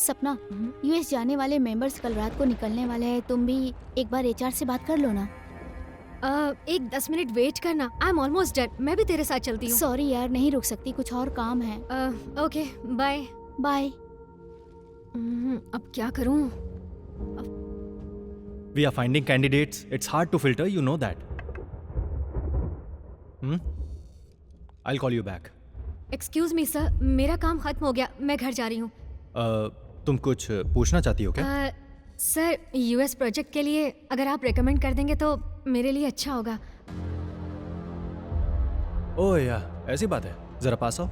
सपना, यूएस जाने वाले मेंबर्स कल रात को निकलने वाले हैं। तुम भी एक बार एचआर से बात कर लो ना। एक 10 मिनट वेट करना। I am almost done. मैं भी तेरे साथ चलती हूँ। सॉरी यार, नहीं रुक सकती, कुछ और काम है। Okay, bye bye. अब क्या करूँ? We are finding candidates. It's hard to filter, you know that. I'll call you back. Excuse me sir, मेरा काम खत्म हो गया, मैं घर जा रही हूँ। तुम कुछ पूछना चाहती हो क्या? सर, यूएस प्रोजेक्ट के लिए अगर आप रेकमेंड कर देंगे तो मेरे लिए अच्छा होगा। ओह या, ऐसी बात है, जरा पास आओ।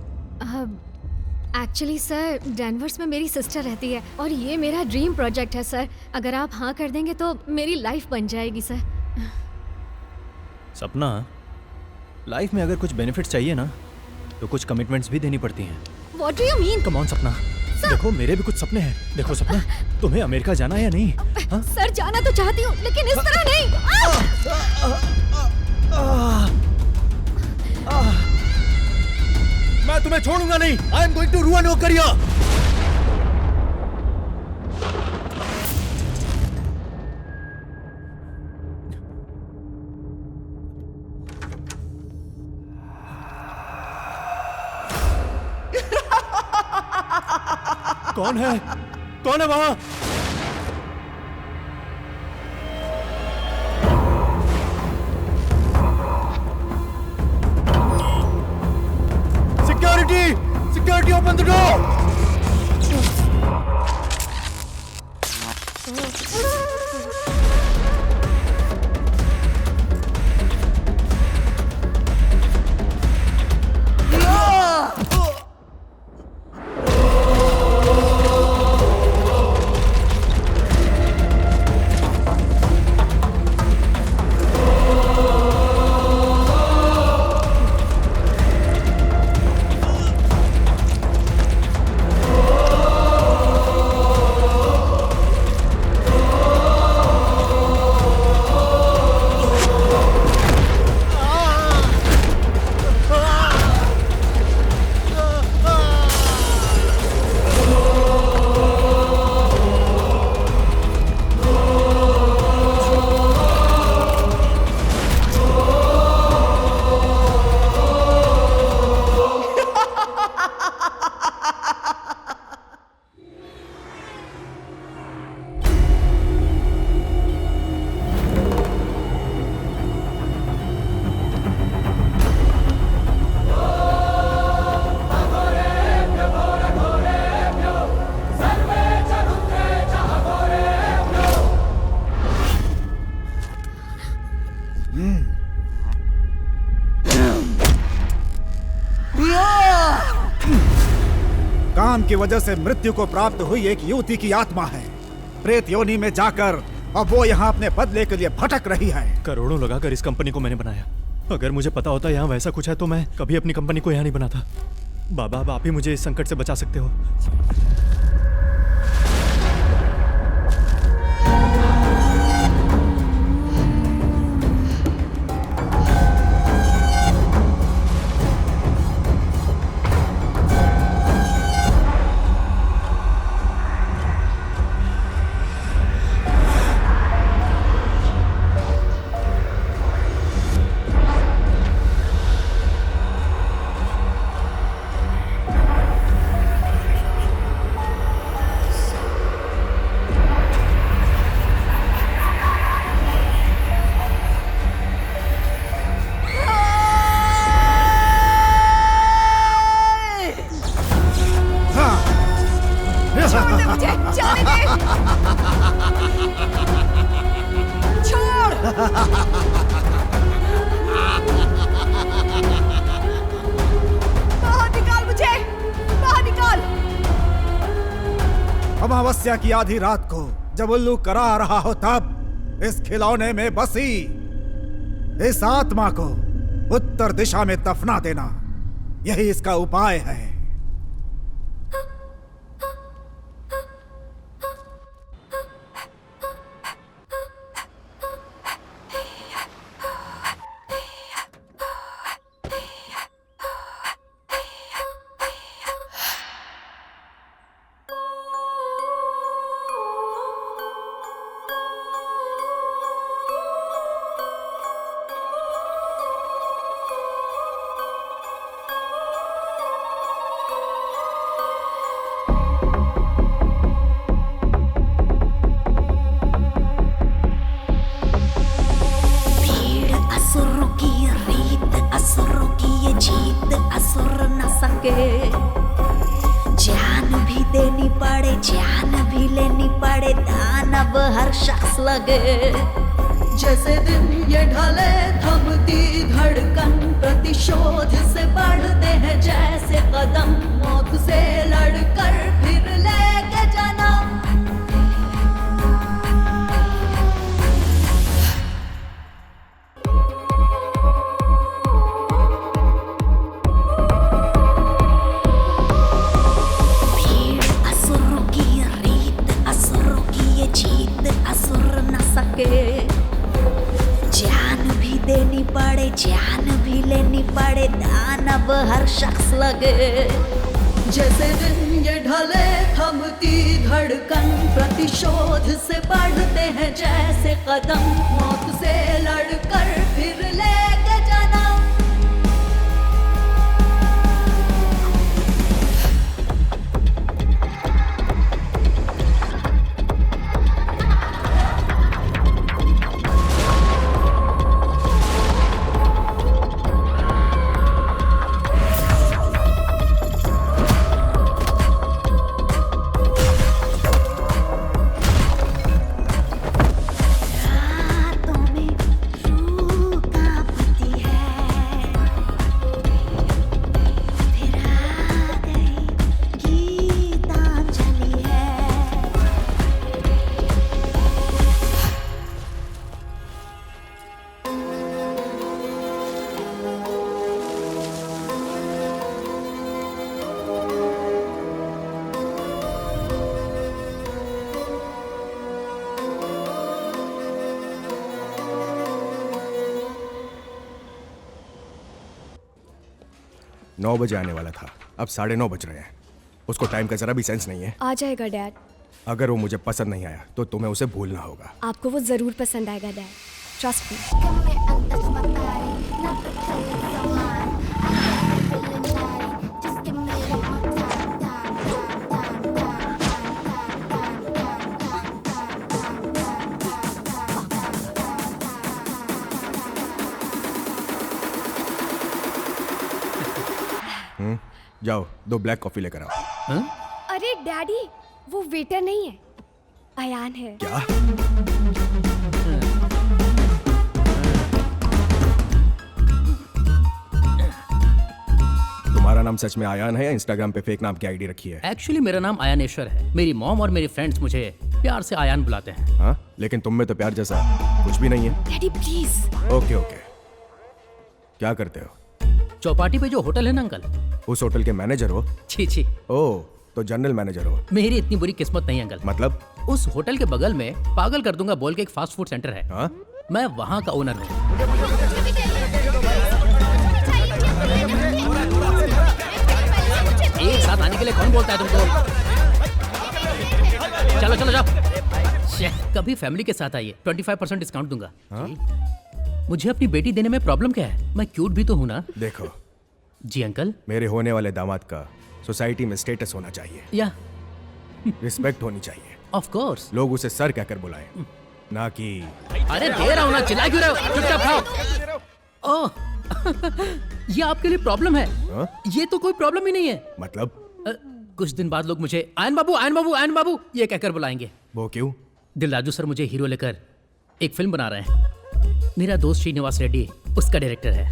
एक्चुअली सर, डेनवर्स में मेरी सिस्टर रहती है और ये मेरा ड्रीम प्रोजेक्ट है सर। अगर आप हाँ कर देंगे तो मेरी लाइफ बन जाएगी सर। सपना, लाइफ में अगर कुछ बेनिफिट्स चाहिए ना तो कुछ कमिटमेंट्स भी देनी पड़ती हैं। What do you mean? Come on सपना, देखो मेरे भी कुछ सपने हैं। देखो सपना, तुम्हें अमेरिका जाना है या नहीं? हाँ? सर, जाना तो चाहती हूँ लेकिन इस तरह नहीं। मैं तुम्हें छोड़ूंगा नहीं। I am going to ruin your career. कौन है? कौन है वहां? Security! Security, open the door! काम की वजह से मृत्यु को प्राप्त हुई एक युवती की आत्मा है। प्रेत योनि में जाकर अब वो यहाँ अपने बदले के लिए भटक रही है। करोड़ों लगाकर इस कंपनी को मैंने बनाया। अगर मुझे पता होता यहाँ वैसा कुछ है तो मैं कभी अपनी कंपनी को यहाँ नहीं बनाता। बाबा, अब आप ही मुझे इस संकट से बचा सकते हो। अमावस्या की आधी रात को जब उल्लू करा रहा हो तब इस खिलौने में बसी इस आत्मा को उत्तर दिशा में दफना देना, यही इसका उपाय है। सके। जान भी देनी पड़े, जान भी लेनी पड़े, दानव हर शख्स लगे। जैसे दिन ये ढले थमती धड़कन, प्रतिशोध से बढ़ते हैं जैसे कदम, मौत से लड़कर फिर लेके जन्म। भीड़ असुरों की रीत, असुरों की ये जीत असुर न सके। जान भी देनी पड़े, जान भी लेनी पड़े, दानव हर शख्स लगे। जैसे दिन ये ढले थमती धड़कन, प्रतिशोध से बढ़ते हैं जैसे कदम, मौत से लड़कर फिर लेके जन्म। नौ बजे आने वाला था, अब 9:30 बज रहे हैं। उसको टाइम का जरा भी सेंस नहीं है। आ जाएगा डैड। अगर वो मुझे पसंद नहीं आया तो तुम्हें उसे भूलना होगा। आपको वो जरूर पसंद आएगा डैड, ट्रस्ट मी। जाओ 2 ब्लैक कॉफी लेकर आओ। अरे डैडी, वो वेटर नहीं है, अयान है। क्या? तुम्हारा नाम सच में आयान है या इंस्टाग्राम पे फेक नाम की आईडी रखी है? एक्चुअली मेरा नाम आयानेश्वर है। मेरी मॉम और मेरे फ्रेंड्स मुझे प्यार से आयान बुलाते हैं। हाँ, लेकिन तुम में तो प्यार जैसा कुछ भी नहीं है। Daddy please. ओके ओके, क्या करते हो? चौपाटी पे जो होटल है ना अंकल, उस होटल के मैनेजर हो? छी छी, ओह, तो जनरल मैनेजर हो। मेरी इतनी बुरी किस्मत नहीं अंकल। मतलब? उस होटल के बगल में पागल कर दूंगा बोल के एक फास्ट फूड सेंटर है। हाँ? मैं वहाँ का ओनर हूँ। एक साथ आने के लिए कौन बोलता है तुमको? चलो चलो जाओ। कभी फैमिली के साथ आइए, 25% डिस्काउंट दूंगा। हाँ? मुझे अपनी बेटी देने में प्रॉब्लम क्या है? मैं क्यूट भी तो हूँ ना। देखो, जी अंकल। मेरे होने वाले दामाद का सोसाइटी में स्टेटस होना चाहिए, या रिस्पेक्ट होनी चाहिए। Of course. लोग उसे सर कहकर बुलाएं, ना कि। अरे दे रहा हूँ ना, चिल्ला क्यों रहे हो? चुपचाप खाओ। ओह, ये आपके लिए प्रॉब्लम है? हाँ? ये तो कोई प्रॉब्लम ही नहीं है। मतलब? कुछ दिन बाद लोग मुझे आयन बाबू आयन बाबू आयन बाबू ये कहकर बुलाएंगे। वो क्यों? दिलराजू सर मुझे हीरो लेकर एक फिल्म बना रहे हैं। मेरा दोस्त श्रीनिवास रेड्डी उसका डायरेक्टर है।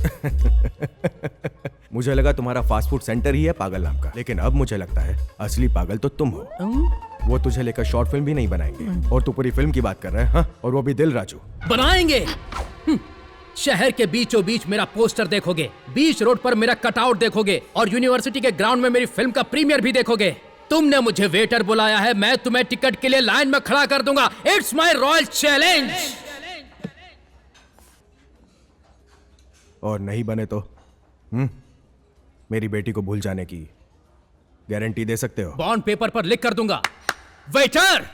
मुझे लगा तुम्हारा फास्ट फूड सेंटर ही है पागल नाम का, लेकिन अब मुझे लगता है असली पागल तो तुम हो। वो तुझे लेकर शॉर्ट फिल्म भी नहीं बनाएंगे और तू पूरी फिल्म की बात कर रहा है। हाँ? और वो भी दिलराजू बनाएंगे। शहर के बीचों बीच मेरा पोस्टर देखोगे, बीच रोड पर मेरा कटआउट देखोगे और यूनिवर्सिटी के ग्राउंड में मेरी फिल्म का प्रीमियर भी देखोगे। तुमने मुझे वेटर बुलाया है, मैं तुम्हें टिकट के लिए लाइन में खड़ा कर दूंगा। It's my royal challenge. और नहीं बने तो मेरी बेटी को भूल जाने की गारंटी दे सकते हो? बॉन्ड पेपर पर लिख कर दूंगा। वेटर!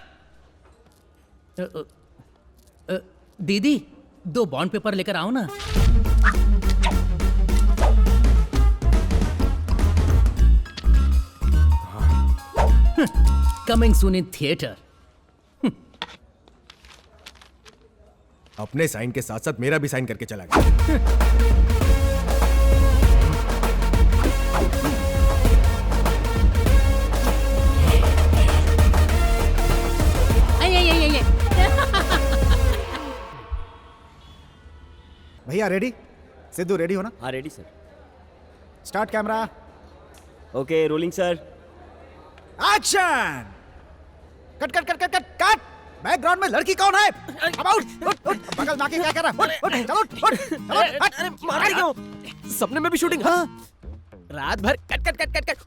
दीदी 2 बॉन्ड पेपर लेकर आओ ना। Coming soon in theatre. अपने साइन के साथ साथ मेरा भी साइन करके चला गया। भैया रेडी? सिद्धू रेडी हो ना? हाँ ready sir. Start camera, okay rolling sir. Action. Cut cut cut cut cut cut. Background में लड़की कौन है? अब उठ उठ उठ, बगल में आके क्या कर रहा है? उठ उठ, चलो उठ चलो। अरे मार क्यों? सपने में भी शूटिंग? हाँ रात भर cut cut cut cut cut.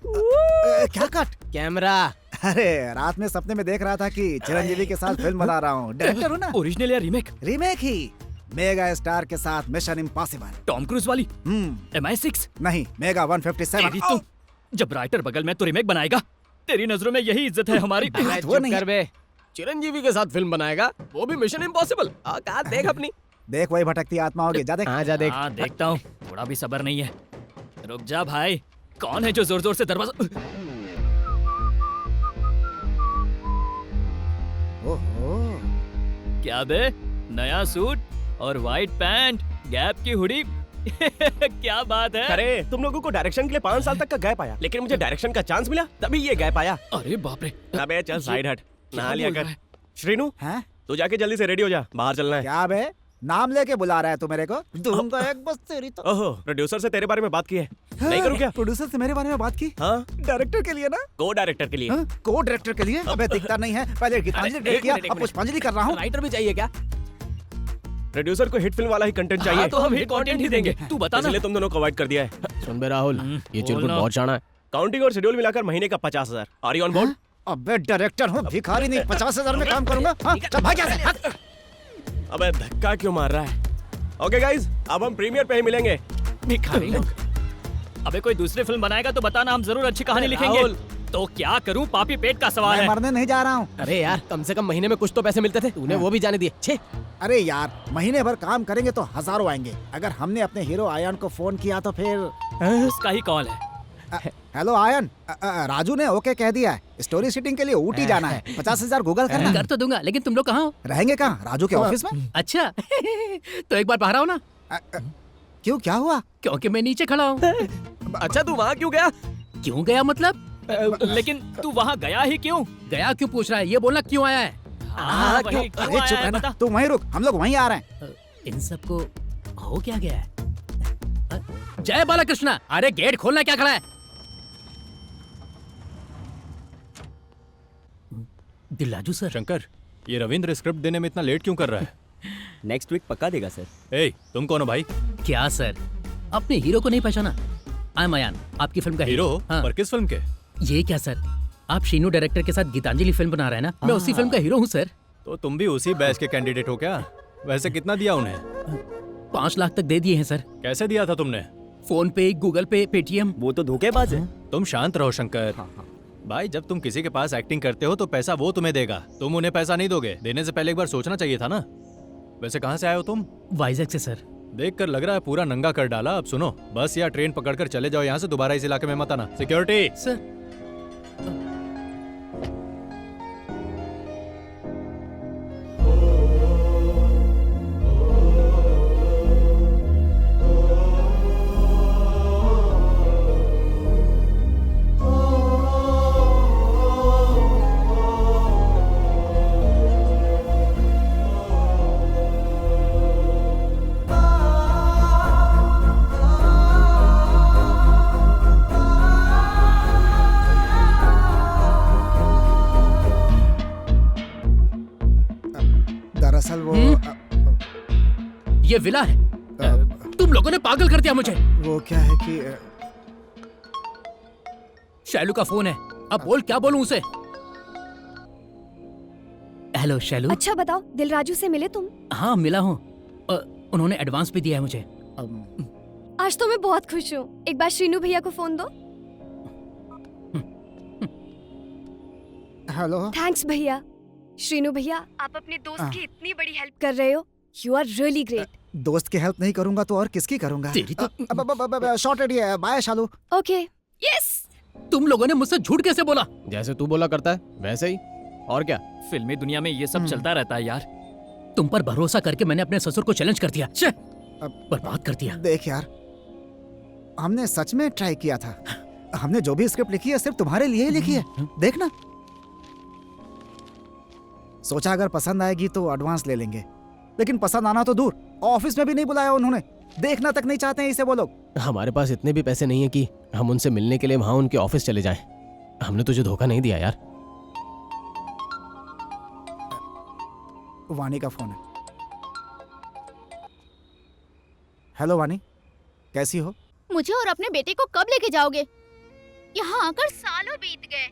क्या कट? कैमरा। अरे रात में सपने में देख रहा था कि चिरंजीवी के साथ फिल्म बना रहा हूँ। डायरेक्टर हूँ ना। ओरिजिनल या रीमेक? रीमेक ही, मेगा स्टार के साथ मिशन इम्पॉसिबल। टॉम क्रूज वाली? MI6? नहीं, मेगा 157। तेरी तो जब राइटर बगल में तो रीमेक बनाएगा, तेरी नजरों में यही इज्जत है हमारी। वो नहीं। कर बे, चिरंजीवी के साथ फिल्म बनाएगा, वो भी मिशन इम्पॉसिबल। औकात देख अपनी। देख वही भटकती आत्मा होगी, जा देख। हाँ जा देख। हाँ देखता हूँ, थोड़ा भी सब्र नहीं है। रुक जा भाई, कौन है जो जोर जोर से दरवाजा? ओहो, क्या बे, नया सूट और वाइट पैंट, गैप की हुडी। क्या बात है? अरे तुम लोगों को डायरेक्शन के लिए 5 साल तक का गैप आया, लेकिन मुझे डायरेक्शन का चांस मिला तभी ये गैप आया। अरे बाप रे। अबे चल साइड हट, नहा लिया कर। श्रीनू हैं? तू जाके जल्दी से रेडी हो जा, बाहर चलना है। क्या बे, नाम लेके बुला रहा है तू मेरे को? दूंगा एक बस तेरी तो। ओहो, प्रोड्यूसर से तेरे बारे में बात की है, नहीं करूँ क्या? प्रोड्यूसर से मेरे बारे में बात की? हाँ, डायरेक्टर के लिए ना? को डायरेक्टर के लिए। को डायरेक्टर के लिए? अबे दिखता नहीं है, पहले गीतांजलि डायरेक्ट किया, अब पुष्पांजलि कर रहा हूँ। राइटर भी चाहिए क्या? प्रोड्यूसर को हिट फिल्म वाला ही कंटेंट चाहिए। हाँ, तो हम हिट कंटेंट ही देंगे। तू बता ना। इसलिए तुम दोनों को अवॉइड कर दिया है। सुन बे राहुल, ये चिरकुट बहुत शाना है। काउंटिंग और शेड्यूल मिलाकर महीने का 50,000। Are you on board? अबे डायरेक्टर हूँ, भिखारी नहीं। 50,000 में काम करूंगा। हाँ, चल भाग यहाँ से, हट। अबे धक्का क्यों मार रहा है? ओके गाइस, अब हम प्रीमियर पे ही मिलेंगे। भिखारी लोग। अबे कोई दूसरी फिल्म बनाएगा तो बताना, हम जरूर अच्छी कहानी लिखेंगे। तो क्या करूं, पापी पेट का सवाल मैं है। मरने नहीं जा रहा हूँ। अरे यार, कम से कम महीने में कुछ तो पैसे मिलते थे, तूने वो भी जाने दिए। छे। अरे यार, महीने भर काम करेंगे तो हजारों आएंगे। अगर हमने अपने हीरो आयन को फोन किया तो फिर उसका ही कॉल है। हेलो आयन, राजू ने ओके कह दिया है, स्टोरी शूटिंग के लिए ऊटी जाना है। 50,000 गूगल करना। कर तो दूंगा, लेकिन तुम लोग कहाँ हो? रहेंगे कहाँ? राजू के ऑफिस में। अच्छा। तो एक बार बाहर आओ ना। क्यों, क्या हुआ? क्योंकि मैं नीचे खड़ा हूँ। अच्छा तू वहाँ क्यों गया? क्यों गया मतलब? लेकिन तू वहाँ गया ही क्यों? गया क्यों पूछ रहा है, ये बोलना क्यों आया है? हाँ, क्यों? अरे चुप है ना, तू वहीं रुक, हम लोग वहीं आ रहे हैं। इन सबको हो क्या गया है? जय बालाकृष्णा, अरे गेट खोलना, क्या खड़ा है? दिलराजू सर। शंकर, ये रविंद्र स्क्रिप्ट देने में इतना लेट क्यों कर रहा है? नेक्स्ट वीक पक्का देगा सर। ए, तुम कौन हो भाई? क्या सर, अपने हीरो को नहीं पहचाना? आई एम अयान, आपकी फिल्म का हीरो? हाँ। पर किस फिल्म के? ये क्या सर, आप शीनू डायरेक्टर के साथ गीतांजलि फिल्म बना रहे हैं ना? मैं उसी फिल्म का हीरो हूँ सर। तो तुम भी उसी बैच के कैंडिडेट हो क्या? वैसे कितना दिया उन्हें? 5 लाख तक दे दिए हैं सर। कैसे दिया था तुमने? फोन पे, गूगल पे, पेटीएम। वो तो धोखेबाज है। तुम शांत रहो शंकर। भाई, जब तुम किसी के पास एक्टिंग करते हो तो पैसा वो तुम्हें देगा, तुम उन्हें पैसा नहीं दोगे। देने से पहले एक बार सोचना चाहिए था ना। वैसे कहाँ से आए हो तुम? वाइजैक से सर। देखकर लग रहा है पूरा नंगा कर डाला। अब सुनो, बस या ट्रेन पकड़कर चले जाओ यहाँ से, दोबारा इस इलाके में मत आना। Security sir. दरअसल वो ये विला है। तुम लोगों ने पागल कर दिया मुझे। वो क्या है कि शैलू का फोन है, अब बोल, क्या बोलूं उसे? हेलो शैलू। अच्छा बताओ, दिलराजू से मिले तुम? हाँ मिला हूँ, उन्होंने एडवांस भी दिया है मुझे। आज तो मैं बहुत खुश हूँ। एक बार श्रीनू भैया को फोन दो। हेलो। थैंक्स भैया। श्रीनू भैया, आप अपने दोस्त की इतनी बड़ी हेल्प कर रहे हो। You are really great. दोस्त की हेल्प नहीं करूंगा तो और किसकी करूंगा? तेरी तो शॉर्ट रेडी है। बाय शालू। ओके। यस। तुम लोगों ने मुझसे झूठ कैसे बोला? जैसे तू बोला करता है वैसे ही, और क्या। फिल्मी दुनिया में ये सब चलता रहता है यार। तुम पर भरोसा करके मैंने अपने ससुर को चैलेंज कर दिया, बर्बाद कर दिया। देख यार, हमने सच में ट्राई किया था। हमने जो भी स्क्रिप्ट लिखी है सिर्फ तुम्हारे लिए ही लिखी है। देखना, सोचा अगर पसंद आएगी तो एडवांस ले लेंगे। लेकिन पसंद आना तो दूर, ऑफिस में भी नहीं बुलाया उन्होंने, देखना तक नहीं चाहते हैं इसे वो लोग। हमारे पास इतने भी पैसे नहीं है कि हम उनसे मिलने के लिए वहां उनके ऑफिस चले जाएं। हमने तुझे धोखा नहीं दिया यार। वानी का फोन है। हेलो वानी, कैसी हो? मुझे और अपने बेटे को कब लेके जाओगे? यहाँ आकर सालों बीत गए,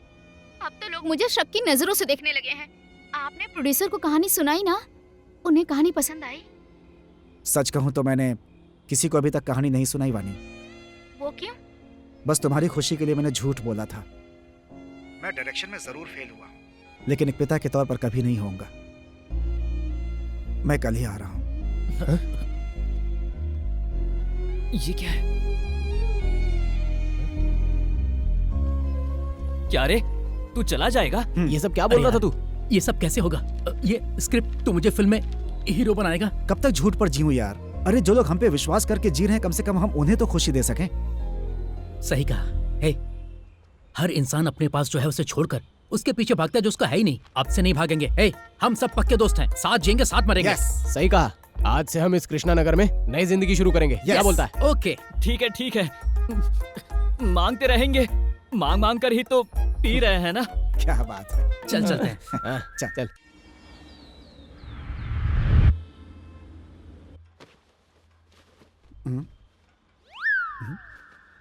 अब तो लोग मुझे शक की नजरों से देखने लगे हैं। आपने प्रोड्यूसर को कहानी सुनाई ना, उन्हें कहानी पसंद आई? सच कहूं तो मैंने किसी को अभी तक कहानी नहीं सुनाई वानी। वो क्यों? बस तुम्हारी खुशी के लिए मैंने झूठ बोला था। मैं डायरेक्शन में जरूर फेल हुआ, लेकिन एक पिता के तौर पर कभी नहीं होऊंगा। मैं कल ही आ रहा हूं। ये क्या है? क्या रे, तू चला जाएगा? ये सब क्या बोल रहा था तू? ये सब कैसे होगा? ये स्क्रिप्ट तू मुझे फिल्म में हीरो बनाएगा? कब तक झूठ पर जीऊं यार? अरे जो लोग हम पे विश्वास करके जी रहे हैं, कम से कम हम उन्हें तो खुशी दे सकें। सही कहा। हे, हर इंसान अपने पास जो है उसे छोड़कर उसके पीछे भागता है जो उसका है ही नहीं। अब से नहीं भागेंगे। हे, हम सब पक्के दोस्त हैं, साथ जिएंगे साथ मरेंगे। सही कहा। आज से हम इस कृष्णा नगर में नई जिंदगी शुरू करेंगे। क्या बोलता है? ओके ठीक है। मांगते रहेंगे, मांग मांग कर ही तो पी रहे हैं ना। क्या बात है। चल चलते हैं। हाँ, चल।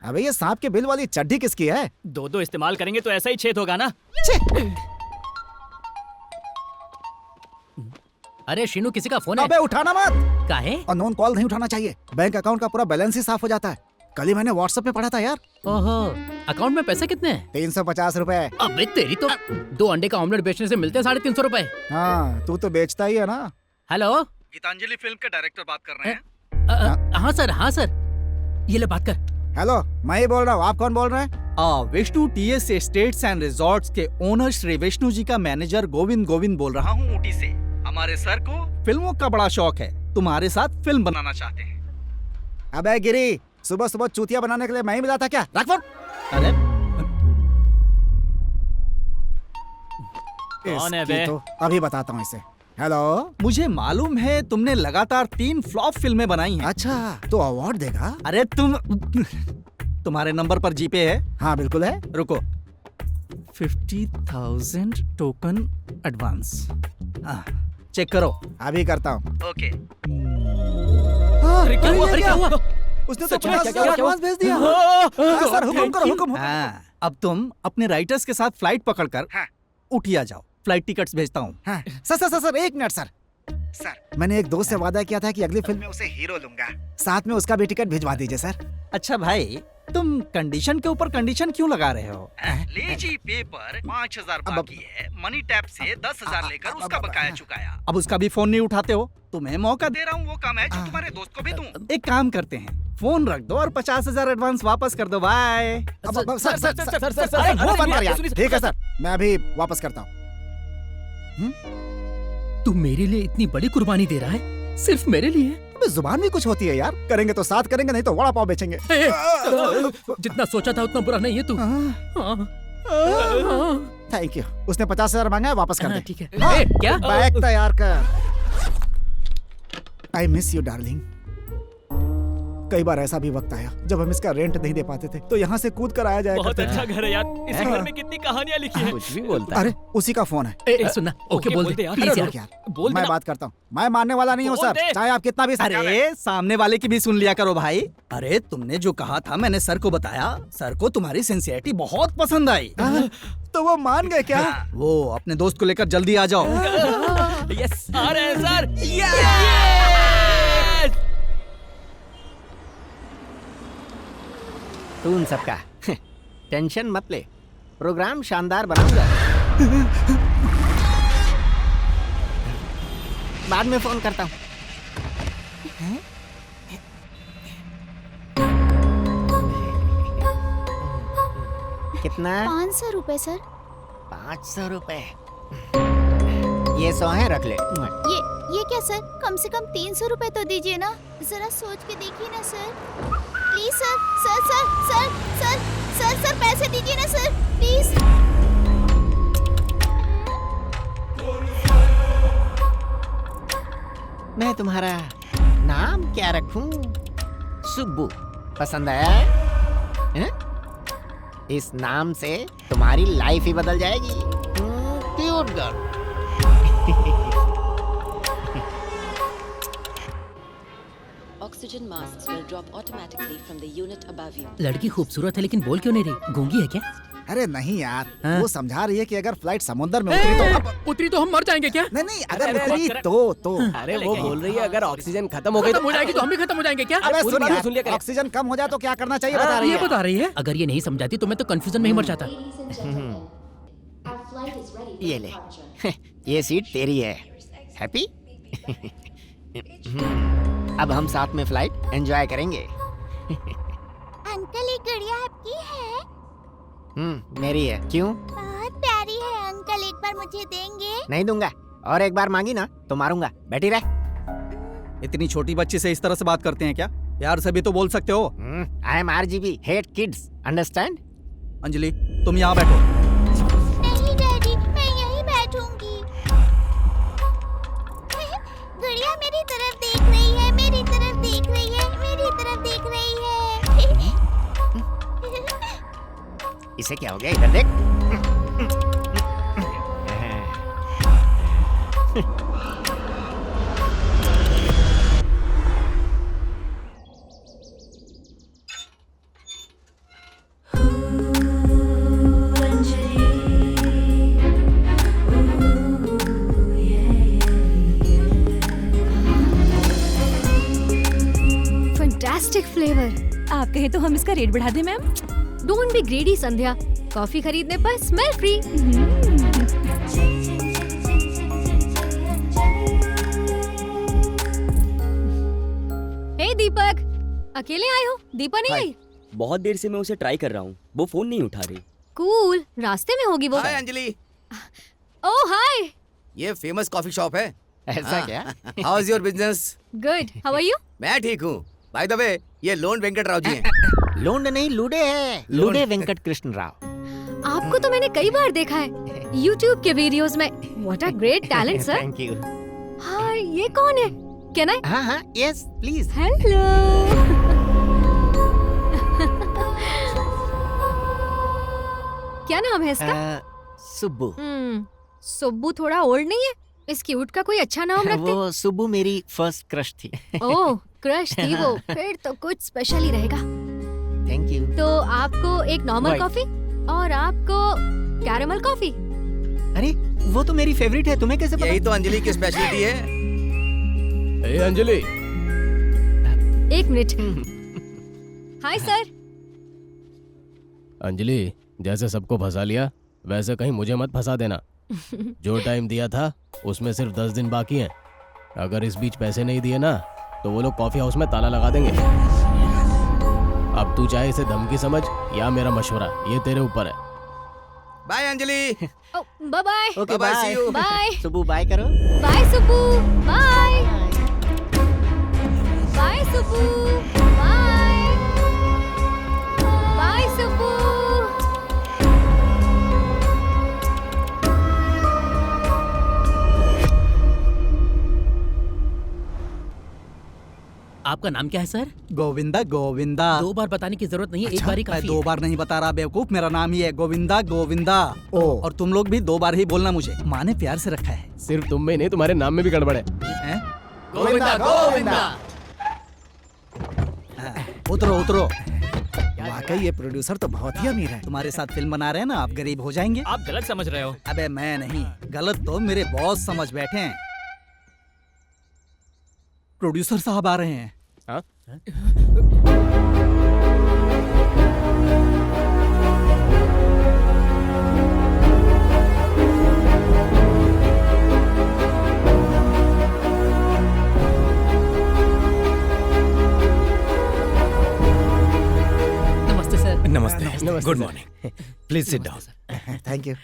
अबे ये सांप के बिल वाली चड्डी किसकी है? दो इस्तेमाल करेंगे तो ऐसा ही छेद होगा ना। अरे शीनू, किसी का फोन है? अबे उठाना मत। काहे? अननोन कॉल नहीं उठाना चाहिए। बैंक अकाउंट का पूरा बैलेंस ही साफ हो जाता है। कल ही मैंने व्हाट्सएप पे पढ़ा था यार। ओहो, अकाउंट में पैसे कितने हैं? 350 रुपए। अबे तेरी तो 2 अंडे का ऑमलेट बेचने से मिलते हैं 350 रुपए। हाँ, तू तो बेचता ही है ना। हेलो, गीतांजलि फिल्म के डायरेक्टर बात कर रहे हैं? हाँ सर, ये ले बात कर। हेलो, मैं ही बोल रहा हूँ। आप कौन बोल रहे हैं? Vishnu TS estates and resorts के ओनर श्री विष्णु जी का मैनेजर गोविंद बोल रहा हूँ ऊटी से। हमारे सर को फिल्मों का बड़ा शौक है, तुम्हारे साथ फिल्म बनाना चाहते हैं। अबे गिरी, सुबह सुबह चूतिया बनाने के लिए मैं ही मिला था क्या? रख फोन। अरे कौन है इसकी बे? तो अभी बताता हूँ इसे। हेलो। मुझे मालूम है तुमने लगातार 3 फ्लॉप फिल्में बनाई हैं। अच्छा, तो अवार्ड देगा? अरे तुम्हारे नंबर पर जीपे है? हाँ बिल्कुल है। रुको, 50,000 टोकन एडवांस। चेक करो। अभी करता हूँ। ओके। अरे क्या हुआ? उसने तो सच में? 50,000 एडवांस भेज दिया। सर हुक्म करो। हाँ, अब तुम अपने राइटर्स के साथ फ्लाइट पकड़कर उठिया जाओ। फ्लाइट टिकट्स भेजता हूँ। हाँ। Sir 1 minute sir. मैंने एक दोस्त से वादा किया था कि अगली फिल्म में उसे हीरो लूंगा, साथ में उसका भी टिकट भिजवा दीजिए सर। अच्छा भाई, तुम कंडीशन के ऊपर कंडीशन क्यों लगा रहे हो? लीजिए पेपर, 5,000 बाकी है। मनी टैप से 10,000 लेकर उसका बकाया चुकाया। अब उसका भी फोन नहीं उठाते हो। तुम्हें मौका दे रहा हूँ, वो काम है जो तुम्हारे दोस्त को भी दूं। एक काम करते हैं, फोन रख दो और 50,000 एडवांस वापस कर दो। बाय। सर वो बंद कर यार। ठीक है सर, मैं अभी वापस करता हूँ। तू मेरे लिए इतनी बड़ी कुर्बानी दे रहा है, सिर्फ मेरे लिए? अबे जुबान भी कुछ होती है यार। करेंगे तो साथ करेंगे, नहीं तो वड़ा पाव बेचेंगे। जितना सोचा था उतना बुरा नहीं है तू। Thank you. उसने 50,000 मांगा है, वापस कर दे। ठीक है। हाँ, क्या? बैग तैयार कर। I miss you darling. कई बार ऐसा भी वक्त आया जब हम इसका रेंट नहीं दे पाते थे, तो यहाँ से कूद कर आया जाए। बहुत अच्छा घर है यार। इस घर में कितनी कहानियां लिखी हैं। कुछ भी बोलता है। अरे उसी का फोन है। सुनना। ओके बोल दे यार। प्लीज यार। यार बोल मैं देना। बात करता हूँ। मैं मानने वाला नहीं हूँ बोल सर, दे। चाहे आप कितना भी समझा लें। अरे सामने वाले की भी सुन लिया करो भाई। अरे तुमने जो कहा था मैंने सर को बताया। सर को तुम्हारी सिंसियरिटी बहुत पसंद आई। तो वो मान गए क्या? वो अपने दोस्त को लेकर जल्दी आ जाओ। यस, आ रहे हैं सर। तू उन सबका टेंशन मत ले, प्रोग्राम शानदार बनाऊंगा। बाद में फोन करता हूँ। कितना? 500 रुपए सर। 500 रुपए। ये 100 है, रख ले। ये क्या सर? कम से कम 300 रुपए तो दीजिए ना। जरा सोच के देखिए ना सर, प्लीज सर। सर पैसे दीजिए ना सर, प्लीज। मैं तुम्हारा नाम क्या रखूं? सुब्बू पसंद आया है? इस नाम से तुम्हारी लाइफ ही बदल जाएगी। Cute girl. Oxygen masks will drop automatically from the unit above you. लड़की खूबसूरत है लेकिन बोल क्यों नहीं रही? गूंगी है क्या? अरे नहीं यार, हाँ? वो समझा रही है कि अगर फ्लाइट समुद्र में उतरी तो उतरी तो हम मर जाएंगे क्या? नहीं, अगर उतरी तो अरे वो बोल रही है अगर ऑक्सीजन खत्म हो गई खत्म हो जाएगी तो हम भी खत्म हो जाएंगे क्या? अबे सुन सुन लिया यार, ऑक्सीजन कम हो जाए तो क्या करना चाहिए बता रही ये है। बता रही है। अगर ये नहीं समझाती तो मैं तो कंफ्यूजन में ही मर जाता। ये ले, ये सीट तेरी है। हैप्पी? अब हम साथ में फ्लाइट एंजॉय करेंगे। अंकल, ये गुड़िया आपकी है? मेरी है। क्यों? बहुत प्यारी है अंकल, एक बार मुझे देंगे? नहीं दूंगा, और एक बार मांगी ना तो मारूंगा। बैठी रह। इतनी छोटी बच्ची से इस तरह से बात करते हैं क्या? यार से भी तो बोल सकते हो। I M RGB, hate kids, understand? Anjali, तुम यहाँ बैठो। नहीं डैडी, मैं यहीं बैठूंगी। गुड़िया मेरी तरफ देख रही है, मेरी तरफ देख रही है, मेरी तरफ देख रही है। इसे क्या हो गया? इधर देख। Fantastic flavour. आप कहे तो हम इसका रेट बढ़ा दें ma'am? Don't be ग्रेडी Sandhya, coffee खरीदने पर स्मेल फ्री। हे दीपक, अकेले आए हो? दीपा नहीं आई? बहुत देर से मैं उसे ट्राई कर रहा हूँ, वो फोन नहीं उठा रही। कूल, रास्ते में होगी वो। हाय अंजलि। ओह हाय। ये फेमस कॉफी शॉप है। ऐसा क्या? How is your business? Good, how are you? मैं ठीक हूँ। बाय द वे, ये लोन वेंकट राव जी हैं। लोंड नहीं, लूडे है। लूडे वेंकट कृष्ण राव। आपको तो मैंने कई बार देखा है YouTube के वीडियोस में। What a great talent, sir. Thank you. हाँ, ये कौन है? Can I? हाँ, यस प्लीज। हेलो। क्या नाम है इसका? सुब्बू। सुब्बू थोड़ा ओल्ड नहीं है? इस क्यूट का कोई अच्छा नाम रखते। वो सुब्बू मेरी फर्स्ट क्रश थी। ओह, क्रश थी वो। फिर तो कुछ स्पेशल ही रहेगा। Thank you. तो आपको एक नॉर्मल कॉफी और आपको कैरेमल कॉफी। अरे वो तो मेरी फेवरेट है, तुम्हें कैसे पता? यही तो अंजलि की स्पेशलिटी है। ए अंजलि, एक मिनट। Hi sir. अंजलि, जैसे सबको फंसा लिया वैसे कहीं मुझे मत फंसा देना। जो टाइम दिया था उसमें सिर्फ 10 दिन बाकी हैं। अगर इस बीच पैसे नहीं दिए ना तो वो लोग कॉफी हाउस में ताला लगा देंगे। अब तू चाहे इसे धमकी समझ या मेरा मशवरा, ये तेरे ऊपर है। Bye Anjali. Bye bye. Okay bye. Bye. Subbu bye करो। Bye Subbu. Bye. Bye Subbu. Bye. Bye Subbu. आपका नाम क्या है सर? गोविंदा। गोविंदा। 2 बार बताने की जरूरत नहीं है, अच्छा, एक बार ही काफी मैं 2 बार नहीं बता रहा बेवकूफ, मेरा नाम ही है गोविंदा। गोविंदा। और तुम लोग भी 2 बार ही बोलना मुझे। माँ ने प्यार से रखा है। सिर्फ तुम में नहीं, तुम्हारे नाम में भी गड़बड़ है। गोविंदा गोविंदा। उतरो उतरो। वाकई ये प्रोड्यूसर तो बहुत ही अमीर है। तुम्हारे साथ फिल्म बना रहे हैं ना, आप गरीब हो जाएंगे। आप गलत समझ रहे हो। अबे मैं नहीं, गलत तो मेरे बॉस समझ बैठे हैं। प्रोड्यूसर साहब आ रहे हैं। हाँ? नमस्ते सर। नमस्ते। Good morning. Please sit down. Thank you.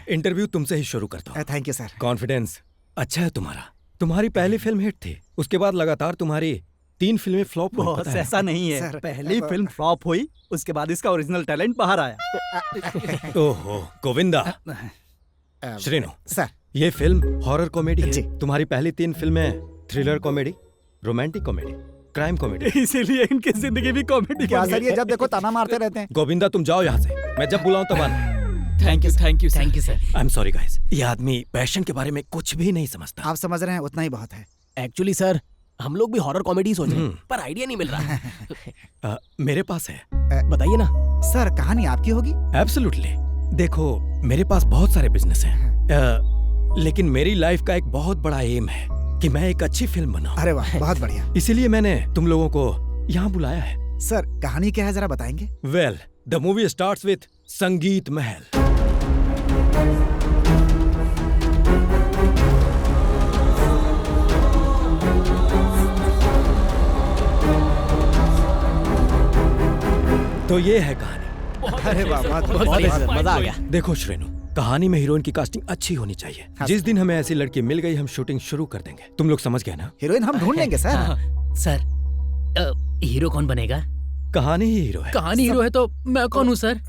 Interview तुमसे ही शुरू करता हूँ। Thank you sir. कॉन्फिडेंस अच्छा है तुम्हारा। तुम्हारी पहली फिल्म हिट थी, उसके बाद लगातार तुम्हारी 3 फिल्में फ्लॉप हुई। बॉस ऐसा नहीं है सर, पहली फिल्म फ्लॉप हुई, उसके बाद इसका ओरिजिनल टैलेंट बाहर आया। ओहो गोविंदा। श्रीनु सर, ये फिल्म हॉरर कॉमेडी है। तुम्हारी पहली 3 फिल्में thriller comedy, romantic comedy, crime comedy. इसीलिए इनकी जिंदगी भी कॉमेडी क्या सर, ये जब देखो ताना मारते रहते हैं। गोविंदा तुम जाओ यहाँ से, मैं जब बुलाऊं तब आना। Thank you sir. I am sorry guys, ये आदमी पैशन के बारे में कुछ भी नहीं समझता। आप समझ रहे हैं, उतना ही बहुत है। एक्चुअली सर, हम लोग भी हॉरर कॉमेडी सोच रहे हैं, पर आइडिया नहीं मिल रहा। मेरे पास है, बताइए ना। सर कहानी आपकी होगी? एब्सोल्युटली। देखो मेरे पास बहुत सारे बिजनेस हैं, लेकिन मेरी लाइफ का एक बहुत बड़ा एम है कि मैं एक अच्छी फिल्म बनाऊं। अरे वाह, बहुत बढ़िया। इसीलिए मैंने तुम लोगों को यहाँ बुलाया है। सर कहानी क्या है, जरा बताएंगे? Well, the movie starts with संगीत महल। तो ये है कहानी। अरे वाह, बहुत बढ़िया सर, मजा आ गया। देखो श्रेनु, कहानी में हीरोइन की कास्टिंग अच्छी होनी चाहिए। जिस दिन हमें ऐसी लड़की मिल गई, हम शूटिंग शुरू कर देंगे। तुम लोग समझ गए ना? हीरोइन हम ढूंढ लेंगे सर। सर, हीरो कौन बनेगा? कहानी ही हीरो है। कहानी हीरो है तो मैं कौन हूँ सर?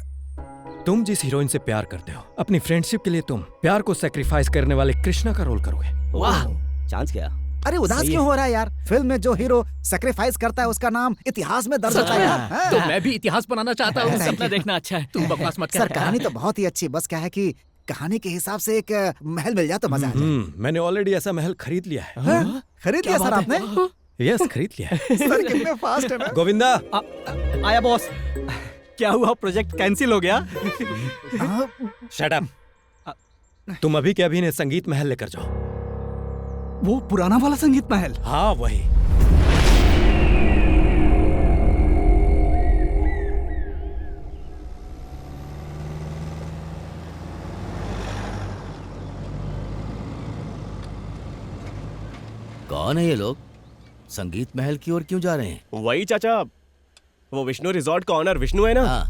तुम जिस हीरोइन से प्यार करते हो, अपनी फ्रेंडशिप के लिए तुम प्यार को सैक्रिफाइस करने वाले कृष्णा का रोल करोगे। वाह, चांस क्या? अरे उदास क्यों हो रहा है यार? फिल्म में जो हीरो सैक्रिफाइस करता है उसका नाम इतिहास में दर्ज होता है यार। तो मैं भी इतिहास बनाना चाहता हूँ। सपना देखना अच्छा है, तू बकवास मत कर। सर कहानी तो बहुत ही अच्छी, बस क्या है कि कहानी के हिसाब से एक महल मिल जाए तो मजा आ जाए। मैंने ऑलरेडी ऐसा महल खरीद लिया है। खरीद लिया सर आपने? यस, खरीद लिया है। सर कितने फास्ट है ना। गोविंदा आया बॉस। क्या हुआ, प्रोजेक्ट कैंसिल हो गया? Shut up. तुम अभी के अभी ने संगीत महल लेकर जाओ। वो पुराना वाला संगीत महल? हाँ वही। कौन है ये लोग? संगीत महल की ओर क्यों जा रहे हैं? वही चाचा, वो विष्णु रिजॉर्ट का ऑनर विष्णु है ना? हाँ।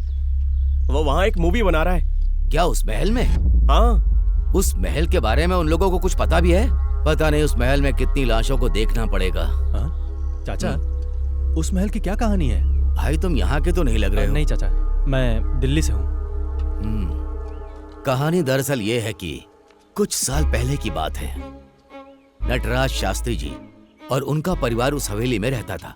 वो वहाँ एक मूवी बना रहा है। क्या उस महल में? हाँ। उस महल के बारे में उन लोगों को कुछ पता भी है? पता नहीं उस महल में कितनी लाशों को देखना पड़ेगा। चाचा, उस महल की क्या कहानी है? भाई तुम यहाँ के तो नहीं लग रहे हो। नहीं चाचा, मैं दिल्ली से हूँ। कहानी दरअसल ये है कि कुछ साल पहले की बात है। नटराज शास्त्री जी और उनका परिवार उस हवेली में रहता था।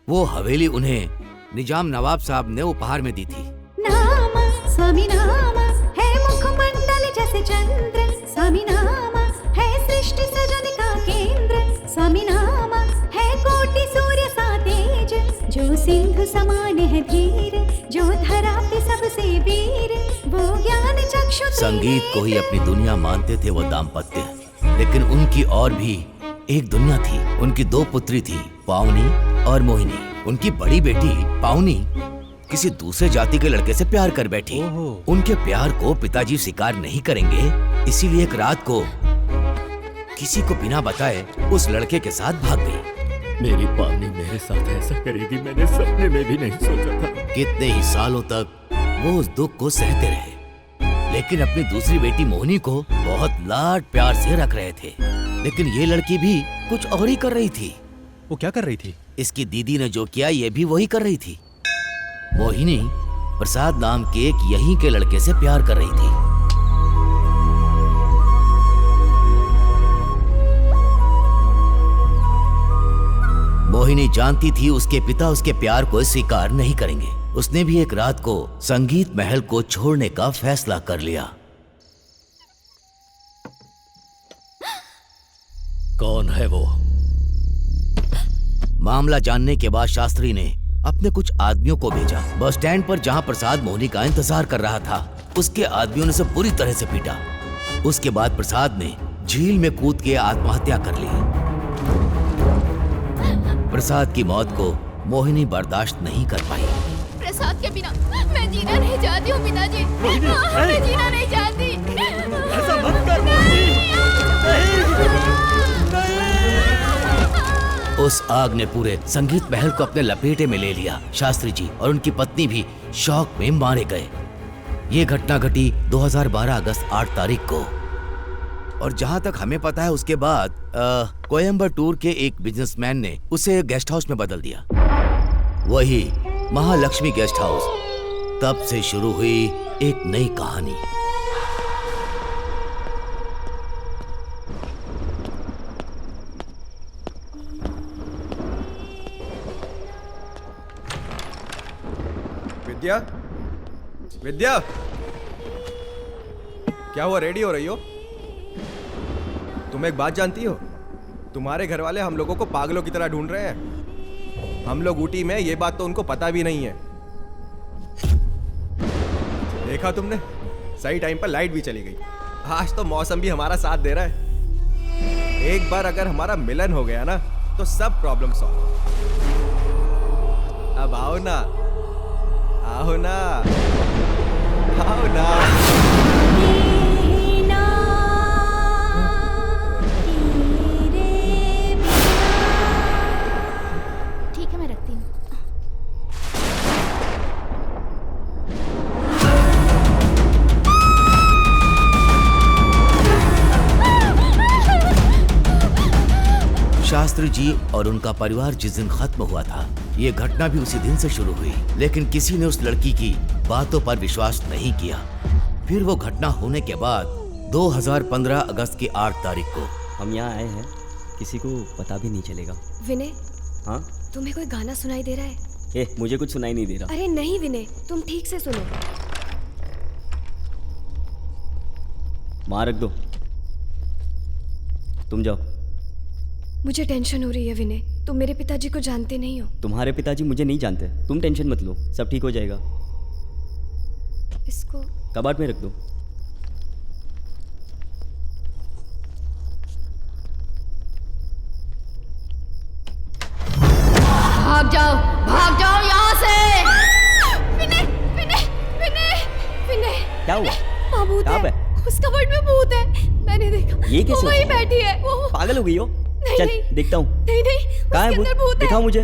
वो हवेली उन्हें निजाम नवाब साहब ने उपहार में दी थी। नाम स्वामी नाम है मुखमंडल जैसे चंद्र, स्वामी नाम है सृष्टि सृजन का केंद्र, स्वामी नाम है कोटि सूर्य सा तेज, जो सिंधु समान है धीर, जो धरा पे सबसे वीर, वो ज्ञान चक्षु। संगीत को ही अपनी दुनिया मानते थे वो दाम्पत्य, लेकिन उनकी और भी एक दुनिया थी। उनकी दो पुत्री थी, पावनी और मोहिनी। उनकी बड़ी बेटी पावनी किसी दूसरे जाति के लड़के से प्यार कर बैठी। उनके प्यार को पिताजी स्वीकार नहीं करेंगे, इसीलिए एक रात को किसी को बिना बताए उस लड़के के साथ भाग गई। मेरी पावनी मेरे साथ ऐसा करेगी मैंने सपने में भी नहीं सोचा था। कितने ही सालों तक वो उस दुख को सहते रहे, लेकिन अपनी दूसरी बेटी मोहिनी को बहुत लाड प्यार से रख रहे थे। लेकिन ये लड़की भी कुछ और ही कर रही थी। वो क्या कर रही थी? इसकी दीदी ने जो किया ये भी वही कर रही थी। मोहिनी प्रसाद नाम के एक यहीं के लड़के से प्यार कर रही थी। मोहिनी जानती थी उसके पिता उसके प्यार को स्वीकार नहीं करेंगे। उसने भी एक रात को संगीत महल को छोड़ने का फैसला कर लिया। कौन है वो? मामला जानने के बाद शास्त्री ने अपने कुछ आदमियों को भेजा। बस स्टैंड पर जहां प्रसाद मोहिनी का इंतजार कर रहा था, उसके आदमियों ने उसे बुरी तरह से पीटा। उसके बाद प्रसाद ने झील में कूद के आत्महत्या कर ली। प्रसाद की मौत को मोहिनी बर्दाश्त नहीं कर पाई। प्रसाद के बिना मैं जीना नहीं चाहती हूँ पिताजी। मैं जीना नहीं चाहती। ऐसा मत कर उस आग ने पूरे संगीत महल को अपने लपेटे में ले लिया। शास्त्री जी और उनकी पत्नी भी शौक में मारे गए। ये घटना घटी 2012 अगस्त 8 तारीख को। और जहां तक हमें पता है उसके बाद कोयम्बटूर के एक बिजनेसमैन ने उसे गेस्ट हाउस में बदल दिया, वही महालक्ष्मी गेस्ट हाउस। तब से शुरू हुई एक नई कहानी। विद्या, विद्या, क्या हुआ? रेडी हो रही हो? तुम एक बात जानती हो? तुम्हारे घर वाले हम लोगों को पागलों की तरह ढूंढ रहे हैं। हम लोग ऊटी में, ये बात तो उनको पता भी नहीं है। देखा तुमने? सही टाइम पर लाइट भी चली गई। आज तो मौसम भी हमारा साथ दे रहा है। एक बार अगर हमारा मिलन हो गया ना तो सब प्रॉब्लम सॉल्व। अब आओ ना, आओ ना, आओ ना। ठीक है, मैं रखती हूँ। शास्त्री जी और उनका परिवार जिस दिन खत्म हुआ था, ये घटना भी उसी दिन से शुरू हुई, लेकिन किसी ने उस लड़की की बातों पर विश्वास नहीं किया। फिर वो घटना होने के बाद 2015 अगस्त की 8 तारीख को हम यहाँ आए हैं, किसी को पता भी नहीं चलेगा। विनय, हाँ? तुम्हें कोई गाना सुनाई दे रहा है? मुझे कुछ सुनाई नहीं दे रहा। अरे नहीं विनय, तुम ठीक से सुनो। माँ रख दो, तुम जाओ। मुझे टेंशन हो रही है विनय, तुम मेरे पिताजी को जानते नहीं हो। तुम्हारे पिताजी मुझे नहीं जानते, तुम टेंशन मत लो, सब ठीक हो जाएगा। इसको कबाड़ में रख दो। भाग जाओ यहाँ से। विनय, विनय, विनय, विनय। क्या हुआ? माँ भूत कहाँ है, पे? उस कबर्ड में भूत है, मैंने देखा। ये कैसे? वो वहीं बैठी है। वो पागल हो गई हो? नहीं, चल नहीं। देखता हूँ। नहीं नहीं, कहाँ है उसके अंदर भूत है। दिखाओ मुझे।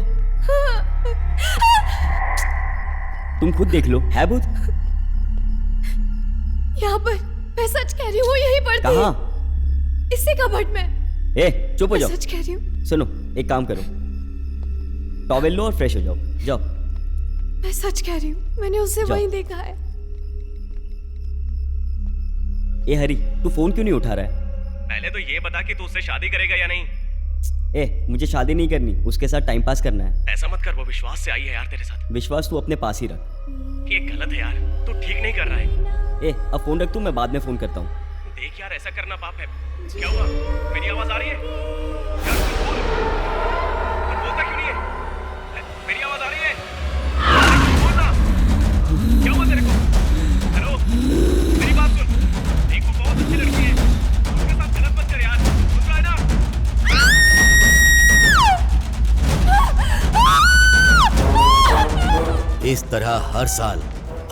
तुम खुद देख लो, है भूत? यहाँ पर, मैं सच कह रही हूँ, वो यहीं पर थी। कहाँ? इसी कबर्ड में। चुप हो जाओ। मैं सच कह रही हूँ। सुनो, एक काम करो, टॉवेल लो और फ्रेश हो जाओ। जाओ। मैं सच कह रही हूँ, मैंने उसे जाओ। वहीं देखा है। हरी, तू फोन क्यों नहीं उठा रहा है? पहले तो ये बता कि तू उससे शादी करेगा या नहीं। मुझे शादी नहीं करनी, उसके साथ टाइम पास करना है। ऐसा मत कर, वो विश्वास से आई है यार तेरे साथ। विश्वास तू अपने पास ही रख। ये गलत है यार, तू ठीक नहीं कर रहा है। अब फोन रख तू, मैं बाद में फोन करता हूँ। देख यार, ऐसा करना पाप है। क्या हुआ? मेरी आवाज आ रही है? यार तू बोल, तू बोलता क्यों नहीं है? मेरी आवाज आ रही है? तू बोल ना, क्या हुआ तेरे को? हेलो, मेरी बात सुन। देख वो बहुत अच्छी लड़की है, उसके साथ गलत मत कर यार, सुन रहा है ना? इस तरह हर साल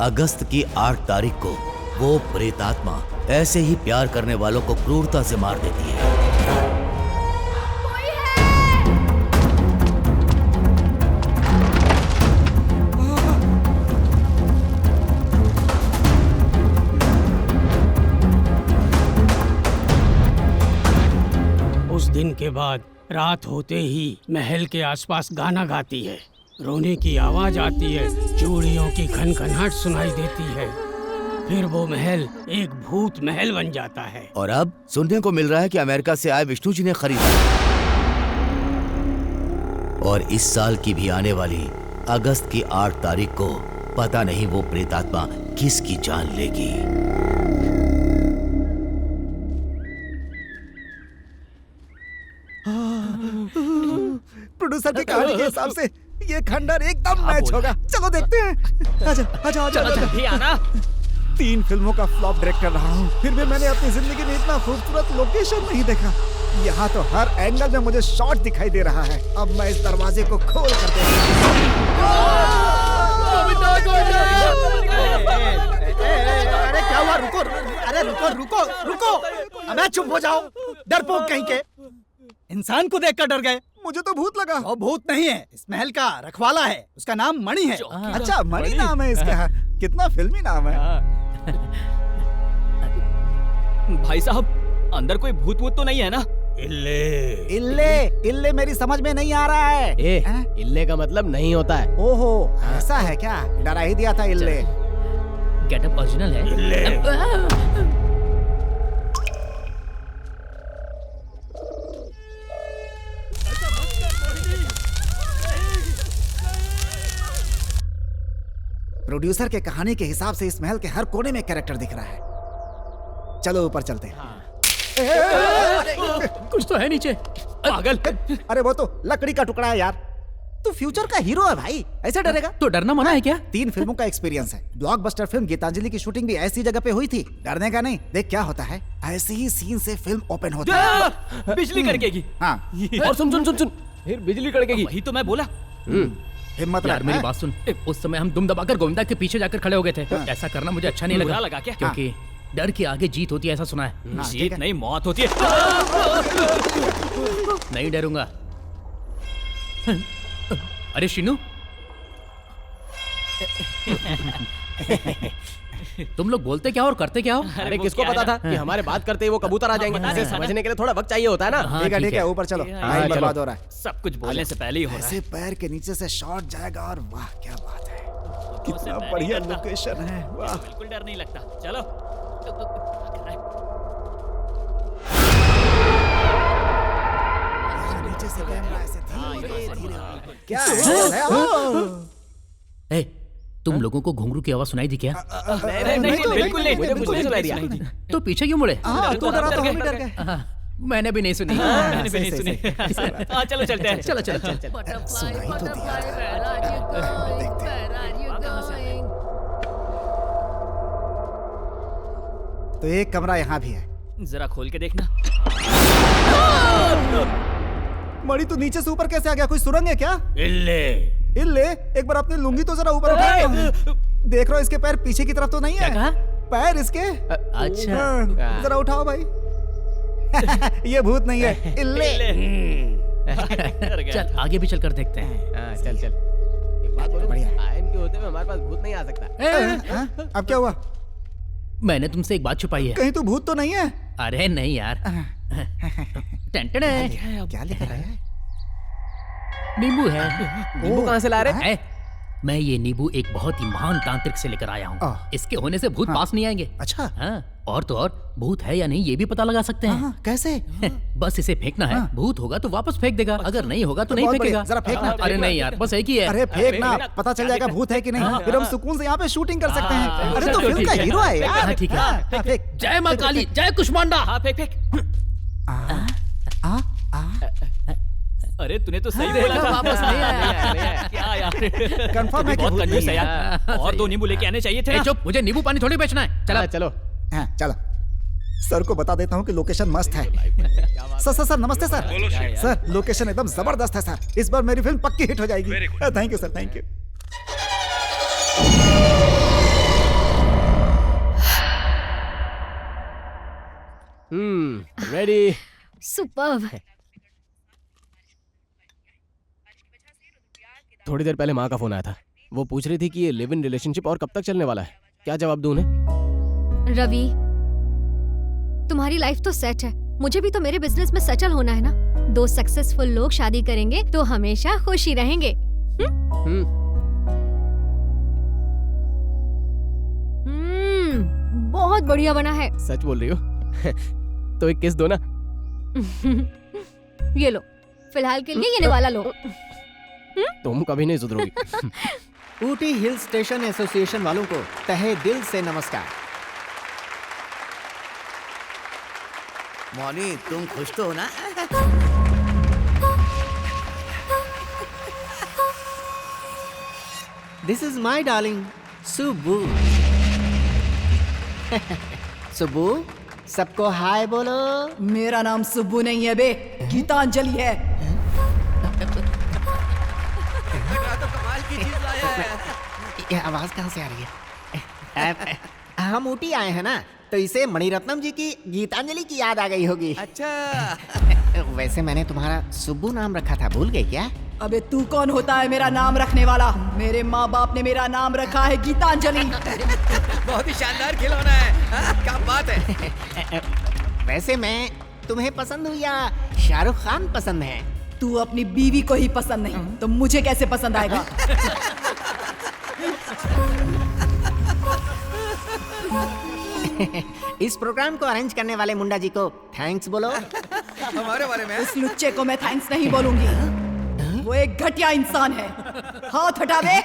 अगस्त की 8 तारीख को वो प्रेतात्मा ऐसे ही प्यार करने वालों को क्रूरता से मार देती है। उस दिन के बाद रात होते ही महल के आसपास गाना गाती है, रोने की आवाज आती है, चूड़ियों की खनखनाहट सुनाई देती है। फिर वो महल एक भूत महल बन जाता है। और अब सुनने को मिल रहा है कि अमेरिका से आए विष्णु जी ने खरीदा और इस साल की भी आने वाली अगस्त की 8 तारीख को पता नहीं वो प्रेतात्मा किसकी जान लेगी। प्रोड्यूसर की कहानी के हिसाब से ये खंडर एकदम मैच होगा। चलो देखते हैं। आजा आजा आजा जल्दी आना। 3 फिल्मों का फ्लॉप डायरेक्ट कर रहा हूँ, फिर भी मैंने अपनी जिंदगी में इतना खूबसूरत लोकेशन नहीं देखा। यहाँ तो हर एंगल में मुझे शॉट दिखाई दे रहा है। अब मैं इस दरवाजे को खोल कर अरे क्या हुआ? रुको, अरे रुको रुको रुको, अबे चुप हो जाओ, डरपोक कहीं के। इंसान को देखकर डर गए? मुझे तो भूत लगा। वो भूत नहीं है, इस महल का रखवाला है, उसका नाम मणि है। अच्छा, मणि नाम है इसका। कितना फिल्मी नाम है। भाई साहब, अंदर कोई भूत वूत तो नहीं है ना? इल्ले इल्ले इल्ले मेरी समझ में नहीं आ रहा है। इल्ले का मतलब नहीं होता है। ओहो, ऐसा है क्या? डरा ही दिया था इल्ले। गेटअप ओरिजिनल है। प्रोड्यूसर के कहानी के हिसाब से इस महल के हर कोने में कैरेक्टर दिख रहा है। चलो ऊपर चलते हैं। कुछ तो है नीचे। पागल। अरे वो तो लकड़ी का टुकड़ा है यार। तू फ्यूचर का हीरो है भाई, ऐसे डरेगा? तो डरना मना है क्या? 3 फिल्मों का एक्सपीरियंस है। ब्लॉकबस्टर फिल्म गीतांजलि की शूटिंग भी ऐसी जगह पे हुई थी। डरने का नहीं। देख क्या होता है, ऐसे ही सीन से फिल्म ओपन होती है। बिजली कड़केगी। हाँ। और सुन सुन सुन सुन, फिर बिजली कड़केगी। वही तो मैं बोला। हिम्मत यार मेरी बात सुन, उस समय हम दुम दबाकर गोविंदा के पीछे जाकर खड़े हो गए थे। ऐसा करना मुझे अच्छा नहीं बुरा लगा। लगा क्या? क्योंकि डर के आगे जीत होती है, ऐसा सुना है। जीत नहीं, मौत होती है। नहीं डरूंगा। अरे शिनू, तुम लोग बोलते क्या हो और करते क्या हो? अरे किसको पता था कि हमारे बात करते ही वो कबूतर आ जाएंगे? इसे समझने के लिए थोड़ा वक्त चाहिए होता है ना। ठीक है, ऊपर चलो। टाइम बर्बाद हो रहा है। सब कुछ बोलने से पहले ही हो रहा है। ऐसे पैर के नीचे से शॉट जाएगा और वाह क्या बात है, कितना बढ़िया लोकेशन है। वाह, बिल्कुल डर नहीं लगता। चलो। नीचे से कैमरा ऐसे धीरे-धीरे। क्या है? तुम लोगों को घुंघरू की आवाज सुनाई दी क्या? नहीं, बिल्कुल नहीं। मुझे कुछ नहीं सुनाई दिया। तो पीछे क्यों मुड़े? तू डरा तो हम भी डर गए। मैंने भी नहीं सुनी। मैंने भी नहीं सुनी। हाँ चलो चलते हैं। चलो चलो चल। सुनाई तो दिया था। तो एक कमरा यहाँ भी है। जरा खोल के देखना। मणि तू नीचे से ऊपर कैसे आ गया? कोई सुरंग है क्या? इल्ले इल्ले, एक बार अपनी लुंगी तो जरा ऊपर उठा। देख रहा हूँ इसके पैर पीछे की तरफ तो नहीं है। क्या? पैर इसके। अच्छा। जरा उठाओ भाई। ये भूत नहीं है, इल्ले। चल आगे भी चल कर देखते हैं। चल चल। एक बात बोलो, आयन के होते हुए हमारे पास भूत नहीं आ सकता। अब क्या हुआ? मैंने तुमसे एक बात छुपाई है। कहीं तू भूत तो नहीं है? अरे नहीं यार। टेंटेड है। क्या लिख रहा है? नींबू है। नींबू कहाँ से ला रहे हैं? मैं ये नींबू एक बहुत ही महान तांत्रिक से लेकर आया हूँ। इसके होने से भूत पास नहीं आएंगे। अच्छा। हाँ, और तो और भूत है या नहीं ये भी पता लगा सकते हैं। कैसे? बस इसे फेंकना है। भूत होगा तो वापस फेंक देगा, अगर नहीं होगा तो नहीं फेंकेगा। जरा फेंकना। अरे नहीं यार, बस एक ही है। अरे फेंकना, पता चल जाएगा भूत है कि नहीं। फिर हम सुकून से यहाँ पे शूटिंग कर सकते हैं। अरे तो फिल्म का हीरो है यार। ठीक है। जय माँ काली, जय कुष्मांडा। हाँ फेंक फेंक। अरे तूने तो सही बोला था। वापस नहीं आया। क्या यार? कंफर्म है कि बहुत भूत कंजूस नहीं है है। यार। और 2 नींबू लेके आने चाहिए थे। चुप, मुझे नींबू पानी थोड़ी बेचना है। चलो चलो। हाँ चलो। सर को बता देता हूँ कि लोकेशन मस्त है। सर नमस्ते सर। सर लोकेशन एकदम जबरदस्त है सर। इस बार मेरी फिल्म पक्की हिट हो जाएगी। Thank you sir, thank you. Ready. Superb. थोड़ी देर पहले माँ का फोन आया था। वो पूछ रही थी कि ये लिव इन रिलेशनशिप और कब तक चलने वाला है। क्या जवाब दूं उन्हें? रवि, तुम्हारी लाइफ तो सेट है, मुझे भी तो मेरे बिजनेस में सेटल होना है ना। 2 सक्सेसफुल लोग शादी करेंगे तो हमेशा खुश ही रहेंगे। बहुत बढ़िया बना है। सच बोल रही हो? तो एक किस दो ना। ये लो, फिलहाल के लिए ये वाला लो। तुम कभी नहीं सुधरोगी। ऊटी हिल स्टेशन एसोसिएशन वालों को तहे दिल से नमस्कार। मौनी तुम खुश तो हो ना? This is my darling Subbu. Subbu, सबको हाय बोलो। मेरा नाम सुब्बू नहीं है बे, गीतांजलि है। ये आवाज कहाँ से आ रही है? हम ऊटी आए हैं ना, तो इसे मणिरत्नम जी की गीतांजलि की याद आ गई होगी। अच्छा। वैसे मैंने तुम्हारा सुब्बू नाम रखा था, भूल गई क्या? अबे तू कौन होता है मेरा नाम रखने वाला? मेरे माँ बाप ने मेरा नाम रखा है गीतांजलि। बहुत ही शानदार खिलौना है। क्या बात है। वैसे मैं तुम्हें पसंद हूँ या शाहरुख खान पसंद है? तू अपनी बीवी को ही पसंद नहीं तो मुझे कैसे पसंद आएगा? इस प्रोग्राम को अरेंज करने वाले मुंडा जी को थैंक्स बोलो। हमारे बारे में? उस लुच्चे को मैं थैंक्स नहीं बोलूंगी। वो एक घटिया इंसान है। हाथ हटा दे।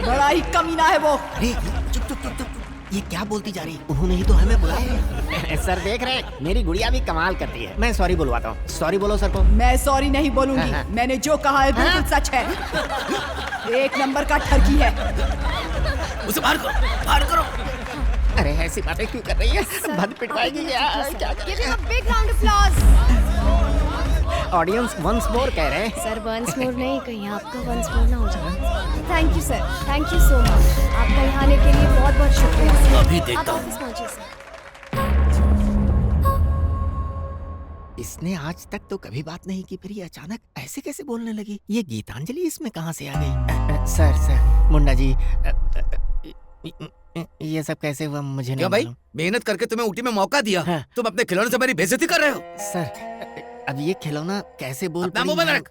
बड़ा ही कमीना है वो। अरे चुप चुप चुप चुप, ये क्या बोलती जा रही? उन्होंने ही तो हमें बुलाया। सर देख रहे हैं, मेरी गुड़िया भी कमाल करती है। मैं सॉरी बुलवाता हूँ। सॉरी बोलो सर को। मैं सॉरी नहीं बोलूंगी। मैंने जो कहा है बिल्कुल सच है। एक नंबर का ठरकी है। उसे बाहर करो, बाहर करो। अरे ऐसी बातें क्यों कर रही है? भद पिटवाएगी क्या? Big round of applause. Audience once more कह रहे हैं। सर वंस मोर नहीं, कहीं आपका वंस मोर ना हो जाए। Thank you sir, thank you so much. आपका यहाँ आने के लिए बहुत बहुत शुक्रिया सर। अभी देखता हूँ। आप ऑफिस पहुंचिए सर। इसने आज तक तो कभी बात नहीं की, फिर ये अचानक ऐसे कैसे बोलने लगी? ये गीतांजलि इसमें कहाँ से आ गई? सर मुंडा जी, ये सब कैसे हुआ मुझे नहीं भाई? मालूम। मेहनत करके तुम्हें ऊटी में मौका दिया, तुम अपने खिलौने से मेरी बेइज्जती कर रहे हो। सर अब ये खिलौना कैसे बोल अपना मुंह बंद रख।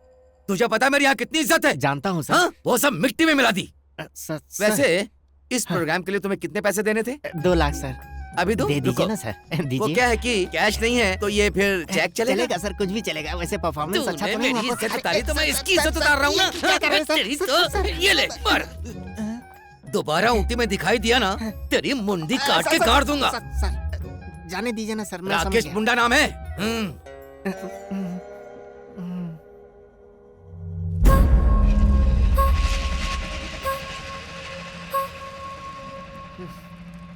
तुझे पता है मेरी यहाँ कितनी इज्जत है? जानता हूँ सर। हाँ? वो सब मिट्टी में मिला दी। वैसे इस हाँ। प्रोग्राम के लिए तुम्हें कितने पैसे देने थे? 2 लाख सर। अभी दो दे दीजिए ना सर, दीजिए। वो क्या है कि कैश नहीं है तो ये फिर चेक चलेगा सर, कुछ भी चलेगा। वैसे परफॉर्मेंस अच्छा तो नहीं मेरी हुआ। इज्जत उतारी तो मैं इसकी इज्जत उतार रहा हूँ ना। क्या कर रहे हैं सर? तेरी तो ये ले मार। दोबारा ऊटी में दिखाई दिया ना, तेरी मुंडी काट के काट दूंगा। सर जाने दीजिए ना सर, मैं समझ राकेश गया। मुंडा नाम है।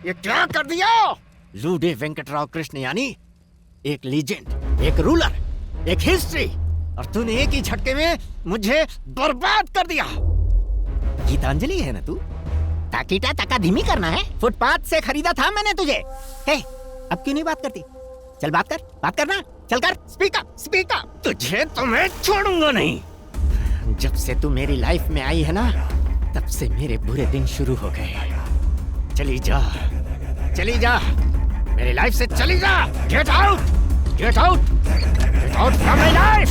ये क्या कर दिया? लूडे वेंकटराव कृष्ण यानी एक लीजेंड, एक रूलर, एक हिस्ट्री, और तूने एक ही झटके में मुझे बर्बाद कर दिया। गीतांजलि है ना तू? ताकीटा ताका धीमी करना है? फुटपाथ से खरीदा था मैंने तुझे। हे, अब क्यों नहीं बात करती? चल बात कर, बात करना, चल कर। Speak up, speak up. तुझे तो मैं छोड़ूंगा नहीं। जब से तू मेरी लाइफ में आई है ना, तब से मेरे बुरे दिन शुरू हो गए। चली जा, चली जा, मेरी लाइफ से चली जा। Get out, get out, get out from my life.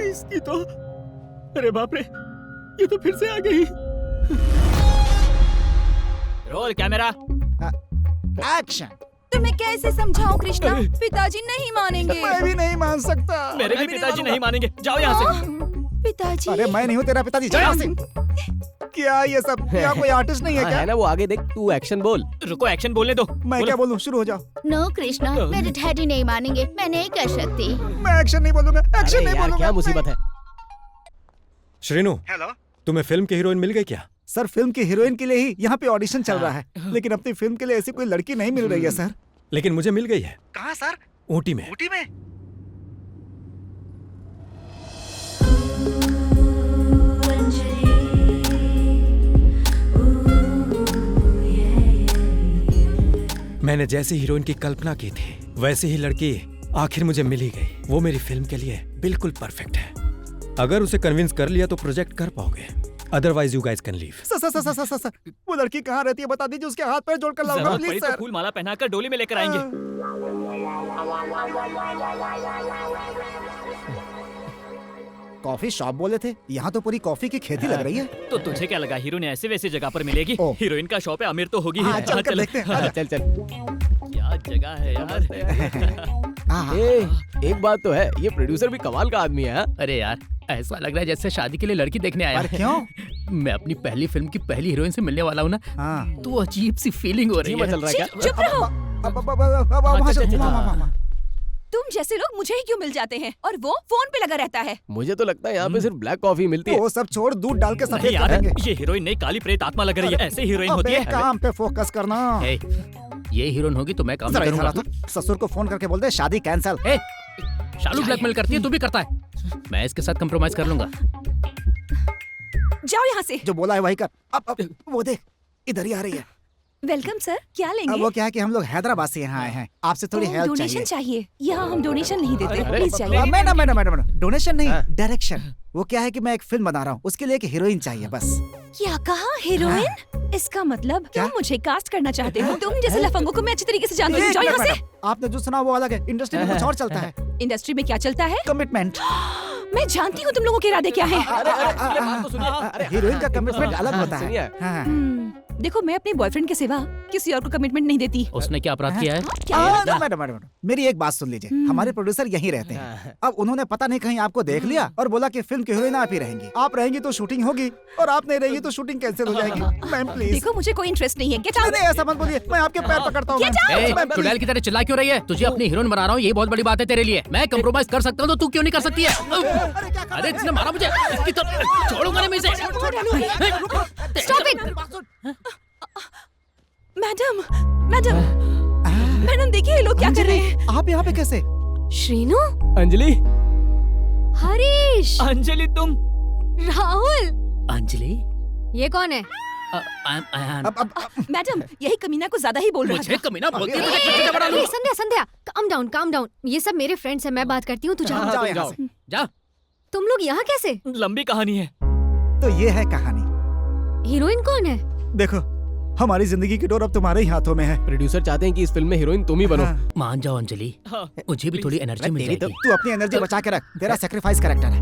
इसकी तो, अरे बाप रे, ये तो फिर से आ गई। Roll camera, action. तुम्हें कैसे समझाऊं कृष्णा? पिताजी नहीं मानेंगे। मैं भी नहीं मान सकता। मेरे भी पिताजी नहीं मानेंगे। जाओ यहाँ से। पिताजी। अरे मैं नहीं हूँ तेरा पिताजी, जाओ यहाँ से। क्या ये सब? क्या कोई आर्टिस्ट नहीं है क्या? है ना वो, आगे देख, तू एक्शन बोल। रुको, एक्शन बोलने दो। मैं क्या बोलूँ? शुरू हो जाओ। नो कृष्णा, मेरे डैडी नहीं मानेंगे। मैं नहीं कर सकती। मैं एक्शन नहीं बोलूंगा, एक्शन नहीं बोलूंगा। क्या मुसीबत है? श्रीनु, हेलो, तुम्हें फिल्म की हीरोइन मिल गई क्या? सर फिल्म की हीरोइन के लिए ही यहाँ पे ऑडिशन चल रहा है, लेकिन अपनी फिल्म के लिए ऐसी कोई लड़की नहीं मिल रही है सर। लेकिन मुझे मिल गई है। कहाँ सर? ऊटी में। ऊटी में? मैंने जैसी हीरोइन की कल्पना की थी वैसी ही लड़की आखिर मुझे मिल ही गई। वो मेरी फिल्म के लिए बिल्कुल परफेक्ट है। अगर उसे कन्विंस कर लिया तो प्रोजेक्ट कर पाओगे, otherwise you guys can leave. Sir, वो लड़की कहाँ रहती है बता दीजिए, उसके हाथ पैर जोड़कर लाऊंगा जरूरत प्लीज पड़ी तो सर। फूल माला पहनाकर डोली में लेकर आएंगे। कॉफी शॉप बोले थे, यहाँ तो पूरी कॉफी की खेती लग रही है। तो तुझे क्या लगा हीरोइन ऐसे वैसे जगह पर मिलेगी? हीरोइन का शॉप है, अमीर तो होगी। हाँ, चल कर देखते हैं। चल चल। क्या जगह है यार। एक बात तो है, ये प्रोड्यूसर भी कमाल का आदमी है। अरे यार, ऐसा लग रहा है जैसे शादी के लिए लड़की देखने आया। क्यों? मैं अपनी पहली फिल्म की पहली हीरोइन से मिलने वाला हूँ ना, तो अजीब सी फीलिंग हो रही है। चल रहा है क्या? चुप रहो। तुम जैसे लोग मुझे ही क्यों मिल जाते हैं और वो फोन पे लगा रहता है। मुझे तो लगता है यहाँ पे सिर्फ ब्लैक कॉफी मिलती है। वो सब छोड़, दूध डाल के सफेद यार, करेंगे। ये हीरोइन नहीं, काली प्रेत आत्मा लग रही है। ऐसे हीरोइन होती है। काम पे फोकस करना। ये हीरोइन होगी तो मैं काम जरा करूंगा। इधर आ तो, ससुर को फोन करके बोल दे शादी कैंसल। शालू ब्लैकमेल करती है, तू भी करता है। मैं इसके साथ कंप्रोमाइज कर लूंगा। जाओ यहाँ से। जो बोला है वही कर। अब वो देख, इधर ही आ रही है। वेलकम सर, क्या लेंगे? अब वो क्या है कि हम लोग हैदराबाद से यहाँ आए हैं, आपसे थोड़ी हेल्प डोनेशन चाहिए। चाहिए। यहाँ हम डोनेशन नहीं देते, प्लीज चाहिए। मैडम, डोनेशन नहीं, डायरेक्शन। वो क्या है कि मैं एक फिल्म बना रहा हूँ, उसके लिए एक हीरोइन चाहिए बस। क्या कहा? हीरोइन? इसका मतलब तुम मुझे कास्ट करना चाहते हो? तुम जैसे लफंगों को मैं अच्छी तरीके से जानती हूँ। जाओ यहाँ से। आपने जो सुना वो अलग है, इंडस्ट्री में कुछ और चलता है। इंडस्ट्री में क्या चलता है? कमिटमेंट। मैं जानती हूँ तुम लोगों के इरादे क्या हैं। हीरोइन का कमिटमेंट अलग होता है। हाँ। देखो, मैं अपने बॉयफ्रेंड के सिवा किसी और को कमिटमेंट नहीं देती। उसने क्या अपराध किया है? मैडम, मेरी एक बात सुन लीजिए। हमारे प्रोड्यूसर यहीं रहते हैं। अब उन्होंने पता नहीं कहीं आपको देख लिया और बोला कि फिल्म की हीरोइन आप ही रहेंगी। आप रहेंगी तो शूटिंग होगी और आप नहीं रहेंगी तो शूटिंग कैंसिल हो जाएगी। Ma'am please. देखो, मुझे कोई इंटरेस्ट नहीं है। Get out. नहीं, ऐसा मत बोलिए, मैं आपके पैर पकड़ता हूँ। चुड़ैल की तरह चिल्ला क्यों रही है? तुझे अपनी हीरोइन बना रहा हूँ, यही बहुत बड़ी बात है तेरे लिए। मैं कंप्रोमाइज कर सकता हूँ तो तू क्यों नहीं कर सकती है? अरे इसने मारा मुझे, इसकी तो छोड़ूंगा नहीं मैं इसे। Stop it. मैडम देखिए ये लोग क्या कर रहे हैं। आप यहाँ पे कैसे? श्रीनु, अंजलि, हरीश, अंजलि तुम? राहुल, अंजलि, ये कौन है? मैडम, यही कमीना को ज्यादा ही बोल रहा मुझे कमीना बोलती है? संध्या, काम डाउन। ये सब मेरे फ्रेंड्स हैं, मैं बात करती हूँ। तू जा। तुम लोग यहाँ कैसे? लंबी कहानी है। तो ये है कहानी। हीरोइन कौन है? देखो, हमारी जिंदगी की डोर अब तुम्हारे ही हाथों में है। प्रोड्यूसर चाहते हैं कि इस फिल्म में हीरोइन तुम ही बनो। मान जाओ अंजलि, मुझे भी थोड़ी एनर्जी मिल जाएगी। तू अपनी एनर्जी बचा के रख, तेरा सैक्रिफाइस कैरेक्टर है।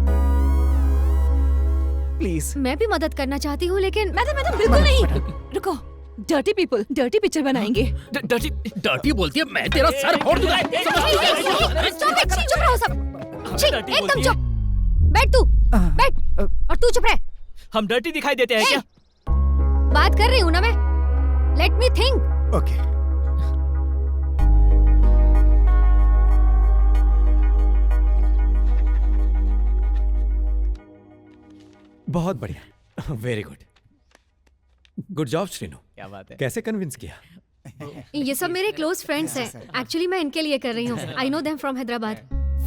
प्लीज। मैं भी मदद करना चाहती हूँ लेकिन मैडम बिल्कुल नहीं। रुको, डर्टी पीपल डर्टी पिक्चर बनाएंगे। डर्टी बोलती है? मैं तेरा सर फोड़ दूंगा। चुप रहो सब, एकदम चुप। बैठ तू, बैठ। और तू चुप रह। हम डर्टी दिखाई देते हैं क्या? बात कर रही हूँ ना मैं। Let me think. ओके। बहुत बढ़िया, वेरी गुड जॉब श्रीनु। क्या बात है। कैसे कन्विंस किया? ये सब मेरे क्लोज फ्रेंड्स हैं। एक्चुअली मैं इनके लिए कर रही हूँ। I know them from Hyderabad.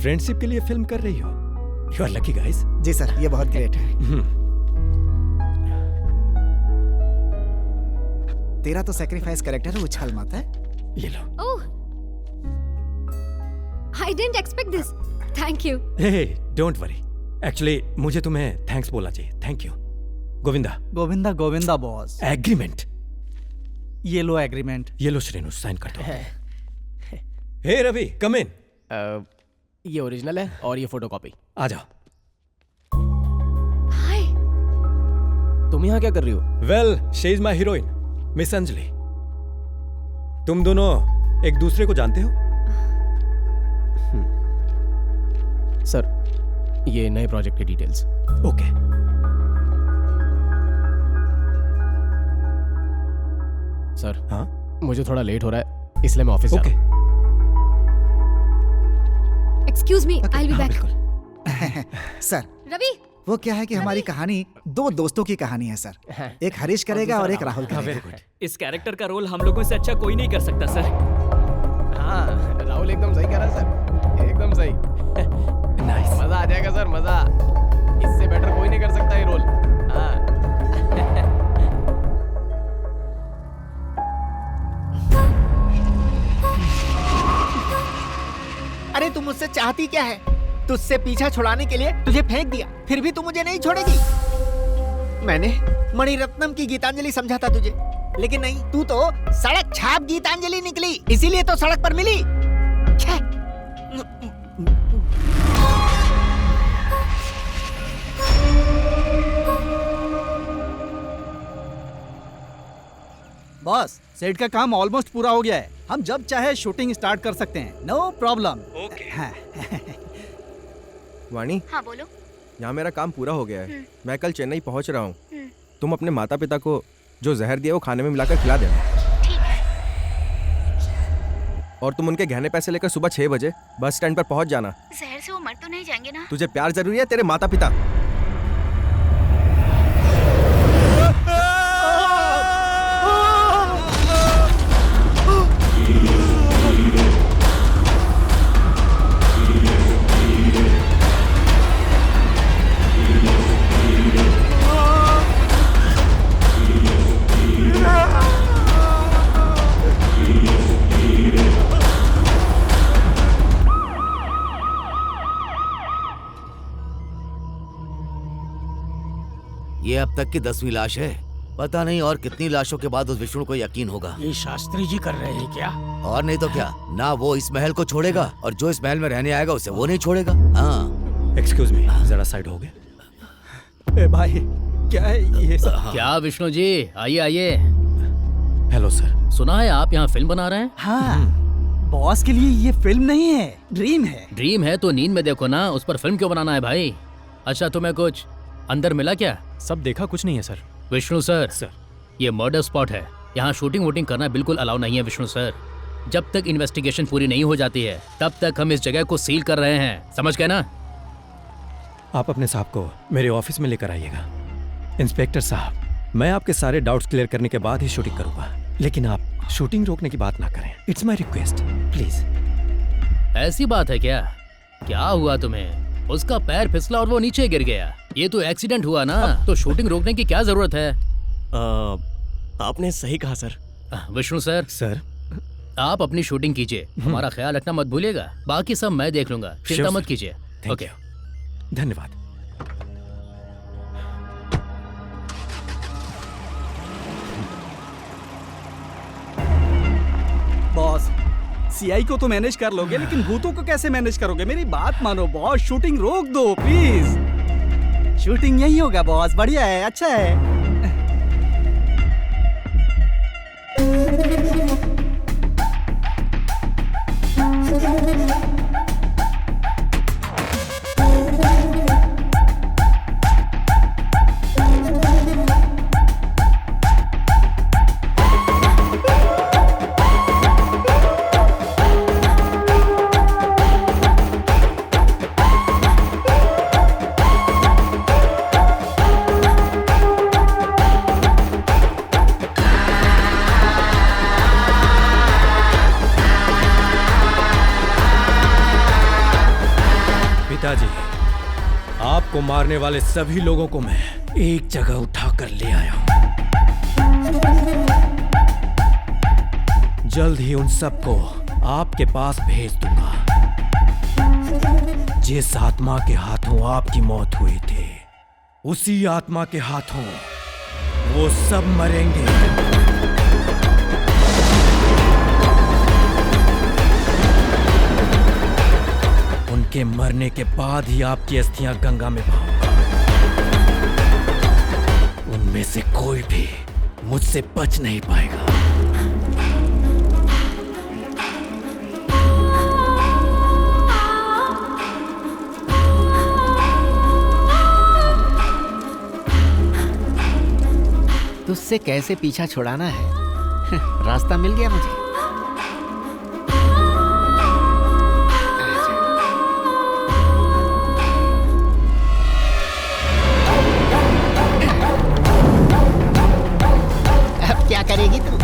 Friendship के लिए फिल्म कर रही हो? You are lucky guys. जी सर, ये बहुत ग्रेट है। तेरा तो सैक्रिफाइस कैरेक्टर है, उछल मत है। ये लो। Oh, I didn't expect this. Thank you. Hey, don't worry. Actually मुझे तुम्हें थैंक्स बोलना चाहिए। Thank you. Govinda boss. Agreement. ये लो एग्रीमेंट। ये लो श्रीनु, साइन कर दो। हे रवि, कम इन। ये ओरिजिनल है और ये फोटोकॉपी। आ जाओ। हाय। तुम यहाँ क्या कर रही हो? Well, she is my heroine, miss Anjali. तुम दोनों एक दूसरे को जानते हो? सर, ये नए प्रोजेक्ट की डिटेल्स। ओके। सर, हाँ? मुझे थोड़ा लेट हो रहा है, इसलिए मैं ऑफिस जा रहा हूँ। Excuse me, I will be back. Sir, Ravi, वो क्या है कि हमारी कहानी दो दोस्तों की कहानी है सर। एक हरीश करेगा और एक राहुल करेगा। इस कैरेक्टर का रोल हम लोगों से अच्छा कोई नहीं कर सकता सर। हाँ, राहुल एकदम सही कह रहा है सर, एकदम सही। नाइस। मजा आ जाएगा सर, मजा। इससे बेटर कोई नहीं कर सकता ये रोल। हाँ। अरे तुम मुझसे चाहती क्या है? तुझसे पीछा छुड़ाने के लिए तुझे फेंक दिया, फिर भी तू मुझे नहीं छोड़ेगी। मैंने मणिरत्नम की गीतांजलि समझा था तुझे, लेकिन नहीं, तू तो सड़क छाप गीतांजलि निकली, इसीलिए तो सड़क पर मिली। बॉस, सेट का काम ऑलमोस्ट पूरा हो गया है। हम जब चाहे शूटिंग स्टार्ट कर सकते हैं, नो प्रॉब्लम। ओके। वाणी, हाँ बोलो। यहाँ मेरा काम पूरा हो गया है। मैं कल चेन्नई पहुँच रहा हूँ। तुम अपने माता पिता को जो जहर दिया वो खाने में मिलाकर खिला देना। ठीक है। और तुम उनके गहने पैसे लेकर सुबह 6 बजे बस स्टैंड पर पहुँच जाना। जहर से वो मर तो नहीं जाएंगे ना? तुझे प्यार जरूरी है, तेरे माता पिता। ये अब तक की 10वीं लाश है। पता नहीं और कितनी लाशों के बाद उस विष्णु को यकीन होगा। ये शास्त्री जी कर रहे हैं क्या? और नहीं तो क्या, ना वो इस महल को छोड़ेगा और जो इस महल में रहने आएगा उसे वो नहीं छोड़ेगा। हाँ, एक्सक्यूज मी, जरा साइड हो गए। ए भाई, क्या है ये सब? क्या विष्णु जी, आइए आइए। Hello sir. सुना है आप यहाँ फिल्म बना रहे हैं? हाँ, बॉस के लिए ये फिल्म नहीं है, ड्रीम है। ड्रीम है तो नींद में देखो ना, उस पर फिल्म क्यों बनाना है भाई? अच्छा, तुम्हें कुछ अंदर मिला क्या? सब देखा, कुछ नहीं है सर। विष्णु सर, ये मर्डर स्पॉट है, यहाँ शूटिंग वूटिंग करना बिल्कुल अलाउ नहीं है विष्णु सर। जब तक इन्वेस्टिगेशन पूरी नहीं हो जाती है तब तक हम इस जगह को सील कर रहे हैं, समझ गए ना? आप अपने साहब को मेरे ऑफिस में लेकर आइएगा। इंस्पेक्टर साहब, मैं आपके सारे डाउट्स क्लियर करने के बाद ही शूटिंग करूंगा, लेकिन आप शूटिंग रोकने की बात ना करें। It's my request, please. ऐसी बात है क्या? क्या हुआ तुम्हें? उसका पैर फिसला और वो नीचे गिर गया। ये तो एक्सीडेंट हुआ ना, तो शूटिंग रोकने की क्या जरूरत है? आपने सही कहा सर। विष्णु सर, आप अपनी शूटिंग कीजिए, हमारा ख्याल रखना मत भूलिएगा। बाकी सब मैं देख लूंगा, चिंता मत कीजिए। ओके, धन्यवाद। बॉस, सीआई को तो मैनेज कर लोगे, लेकिन भूतों को कैसे मैनेज करोगे? मेरी बात मानो बॉस, शूटिंग रोक दो प्लीज। शूटिंग यही होगा बॉस, बढ़िया है, अच्छा है। पिताजी, आपको मारने वाले सभी लोगों को मैं एक जगह उठाकर ले आया हूं। जल्द ही उन सबको आपके पास भेज दूंगा। जिस आत्मा के हाथों आपकी मौत हुई थी, उसी आत्मा के हाथों वो सब मरेंगे। उनके मरने के बाद ही आपकी अस्थियां गंगा में बहाऊंगा। उनमें से कोई भी मुझसे बच नहीं पाएगा। तुझसे कैसे पीछा छुड़ाना है? रास्ता मिल गया मुझे। अब क्या करेगी तू?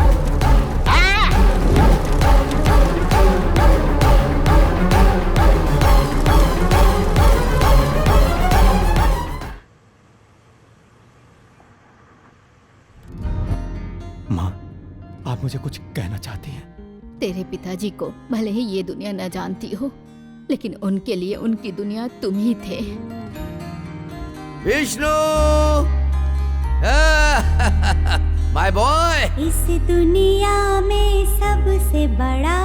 माँ, आप मुझे कुछ कहना चाहती हैं? तेरे पिताजी को भले ही ये दुनिया न जानती हो, लेकिन उनके लिए उनकी दुनिया तुम ही थे। Vishnu, my boy. इस दुनिया में सबसे बड़ा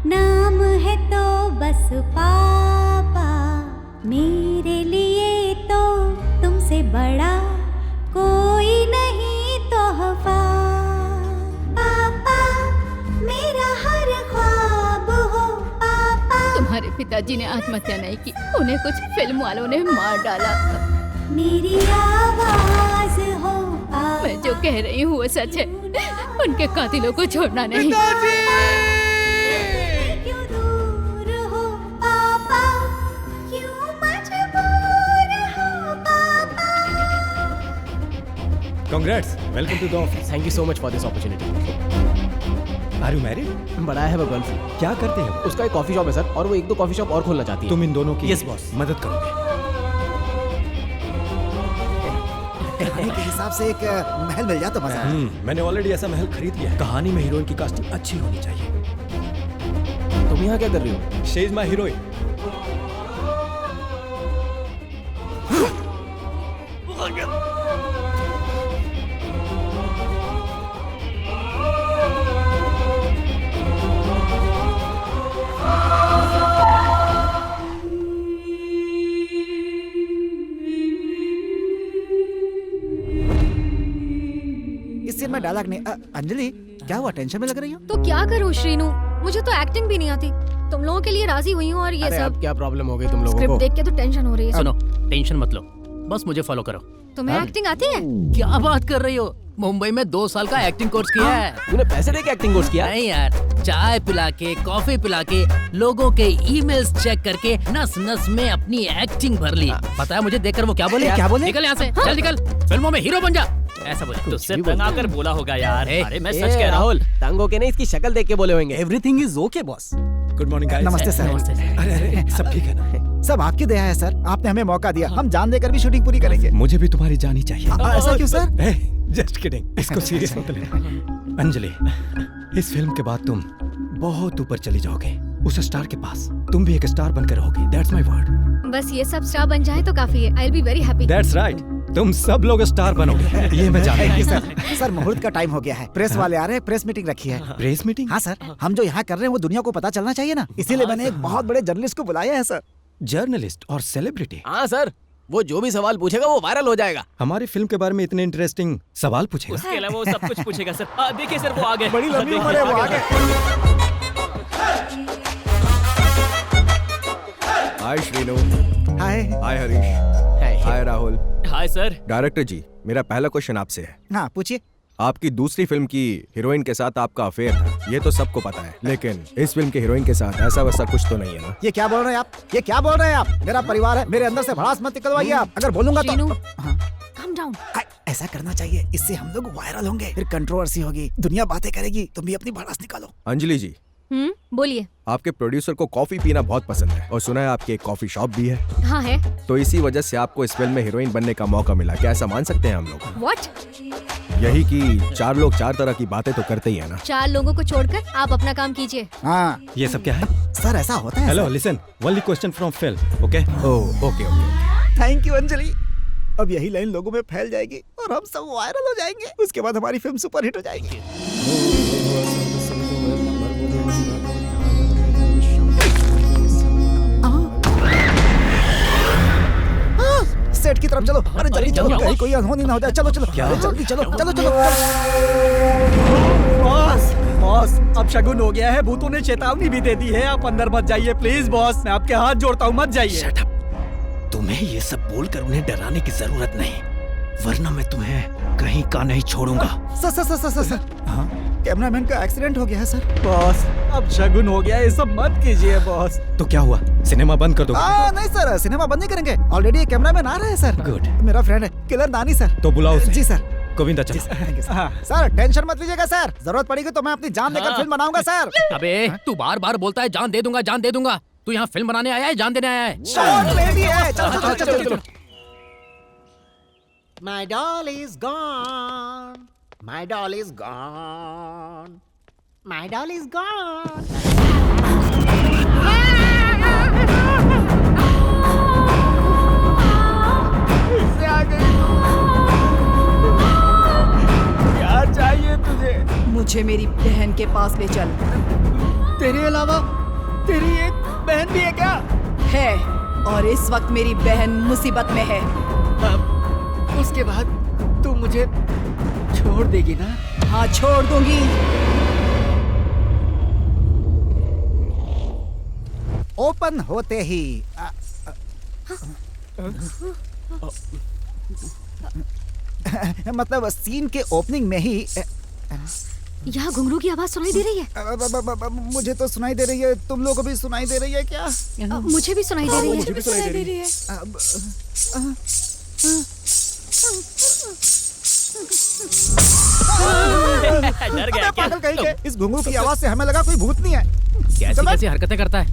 नाम है तो बस पापा। मेरे लिए तो तुमसे बड़ा कोई नहीं तोहफा। पापा मेरा हर ख्वाब हो पापा। तुम्हारे पिताजी ने आत्महत्या नहीं की, उन्हें कुछ फिल्म वालों ने मार डाला। मेरी आवाज हो पापा। मैं जो कह रही हूँ वो सच है, उनके कातिलों को छोड़ना नहीं। क्यों दूर हो पापा, क्यों मजबूर हो पापा। Congrats, welcome to the office. Thank you so much for this opportunity. Are you married? But I have a girlfriend. क्या करते हैं? उसका एक कॉफी शॉप है सर, और वो एक दो कॉफी शॉप और खोलना चाहती है। तुम इन दोनों की Yes, boss. मदद करोगे? कहानी के हिसाब से एक महल मिल जाए तो मजा आए। मैंने ऑलरेडी ऐसा महल खरीद लिया है। कहानी में हीरोइन की कास्टिंग अच्छी होनी चाहिए। तुम यहाँ क्या कर रही हो? She is my heroine. Picture में डायलॉग नहीं। अंजलि क्या हुआ, टेंशन में लग रही हो? तो क्या करूँ श्रीनु, मुझे तो एक्टिंग भी नहीं आती। तुम लोगों के लिए राजी हुई हूँ और ये अरे सब अब क्या प्रॉब्लम हो गई तुम लोगों स्क्रिप्ट को? देख के तो टेंशन हो रही है। सुनो, टेंशन मत लो, बस मुझे फॉलो करो। तुम्हें एक्टिंग आती है? क्या बात कर रही हो, मुंबई में 2 साल का एक्टिंग कोर्स किया है। तूने पैसे दे के एक्टिंग कोर्स किया? नहीं यार, चाय पिला के, कॉफी पिला के, लोगों के ईमेल्स चेक करके नस नस में अपनी एक्टिंग भर ली। पता है मुझे देखकर वो क्या बोले? क्या बोले? निकल यहाँ से, चल निकल, फिल्मों में हीरो बन जा, ऐसा बोले। तुझसे तंगा कर बोला होगा यार। अरे मैं सच कह रहा हूँ। राहुल, तंग होके नहीं, इसकी शक्ल देख के बोले होंगे। Everything is okay boss. Good morning guys. नमस्ते सर। अरे अरे सब ठीक है ना? सब आपकी दया है सर, आपने हमें मौका दिया, हम जान देकर भी शूटिंग पूरी करेंगे। मुझे भी तुम्हारी जान ही चाहिए। ऐसा क्यों सर? जस्ट किडिंग, इसको सीरियस मत लेना। अंजलि, इस फिल्म के बाद तुम बहुत ऊपर चली जाओगे, उस स्टार के पास। तुम भी एक स्टार बनकर रहोगे, दैट्स माय वर्ड। बस ये सब स्टार बन जाए तो काफी है। आई will be very happy. That's right, तुम सब लोग स्टार बनोगे, ये मैं जानता Thank you, हूँ। सर मुहूर्त का टाइम हो गया है, प्रेस वाले आ रहे हैं, प्रेस मीटिंग रखी है। Press meeting? हाँ सर, हम जो यहाँ कर रहे हैं वो दुनिया को पता चलना चाहिए ना, इसीलिए मैंने एक बहुत बड़े जर्नलिस्ट को बुलाया है सर। जर्नलिस्ट और सेलिब्रिटी? हाँ सर, वो जो भी सवाल पूछेगा वो वायरल हो जाएगा। हमारी फिल्म के बारे में इतने इंटरेस्टिंग सवाल पूछेगा? उसके अलावा वो सब कुछ पूछेगा सर। देखिए सर, वो आ गए। बड़ी लंबी उम्र है, वो आ गए। Hi Srinu. Hi. Hi Harish. Hi Rahul. Hi sir. Director ji, मेरा पहला क्वेश्चन आपसे है। हाँ पूछिए। आपकी दूसरी फिल्म की हीरोइन के साथ आपका अफेयर था, ये तो सबको पता है, लेकिन इस फिल्म के हीरोइन के साथ ऐसा वैसा कुछ तो नहीं है ना? ये क्या बोल रहे हैं आप? ये क्या बोल रहे हैं आप? मेरा परिवार है, मेरे अंदर से भड़ास मत निकलवाइए आप। अगर बोलूंगा तो Calm down. ऐसा करना चाहिए, इससे हम लोग वायरल होंगे, फिर कंट्रोवर्सी होगी, दुनिया बातें करेगी, तुम भी अपनी भड़ास निकालो। अंजलि जी, बोलिए। आपके प्रोड्यूसर को कॉफी पीना बहुत पसंद है और सुना है आपकी एक कॉफी शॉप भी है। हाँ है। तो इसी वजह से आपको इस फिल्म में हीरोइन बनने का मौका मिला, क्या ऐसा मान सकते हैं हम लोग? What? यही कि 4 लोग 4 तरह की बातें तो करते ही है ना? 4 लोगों को छोड़कर आप अपना काम कीजिए। हाँ, ये सब क्या है? सर ऐसा होता है। Hello listen, only question from film, okay? Oh okay okay. Thank you Anjali. अब यही लाइन लोगों में फैल जाएगी और हम सब वायरल हो जाएंगे, उसके बाद हमारी फिल्म सुपरहिट हो जाएगी। सेट की तरफ चलो, अरे जल्दी चलो, कहीं कोई अनहोनी ना हो जाए। चलो चलो, अरे जल्दी चलो, चलो चलो। बॉस बॉस, अब शगुन हो गया है, भूतों ने चेतावनी भी दे दी है, आप अंदर मत जाइए प्लीज बॉस, मैं आपके हाथ जोड़ता हूँ, मत जाइए। तुम्हें ये सब बोलकर उन्हें डराने की जरूरत नहीं, वरना मैं तुम्हें कहीं का नहीं छोड़ूंगा। सर कैमरामैन का एक्सीडेंट हो गया है सर। बॉस अब शगुन हो गया है, ये सब मत कीजिए बॉस। तो क्या हुआ, सिनेमा बंद कर दो? नहीं सर, सिनेमा बंद नहीं करेंगे, ऑलरेडी एक कैमरामैन आ रहा है सर। गुड, मेरा फ्रेंड है किलर नानी सर। तो बुलाओ उसे। जी सर। गोविंदा चलो। सर टेंशन मत लीजिएगा सर, जरूरत पड़ेगी तो मैं अपनी जान देकर फिल्म बनाऊंगा सर। अबे तू बार बार बोलता है जान दे दूंगा, जान दे दूंगा। तू यहाँ फिल्म बनाने आया है, जान देने आया है? शॉट रेडी है, चलो चलो चलो। My doll is gone. My doll is gone. My doll is gone. क्या चाहिए तुझे? मुझे मेरी बहन के पास ले चल। तेरे अलावा तेरी एक बहन भी है क्या? है, और इस वक्त मेरी बहन मुसीबत में है। उसके बाद तू मुझे छोड़ देगी ना? हाँ छोड़ दूंगी। ओपन होते ही मतलब सीन के ओपनिंग में ही यहाँ घुंघरू की आवाज सुनाई दे रही है। मुझे तो सुनाई दे रही है, तुम लोगों को भी सुनाई दे रही है क्या? मुझे भी सुनाई दे रही है। मुझे भी सुनाई दे रही है। डर गया क्या? पागल कहीं के, इस घुंघरू की आवाज से हमें लगा कोई भूत नहीं है। कैसी हरकतें करता है?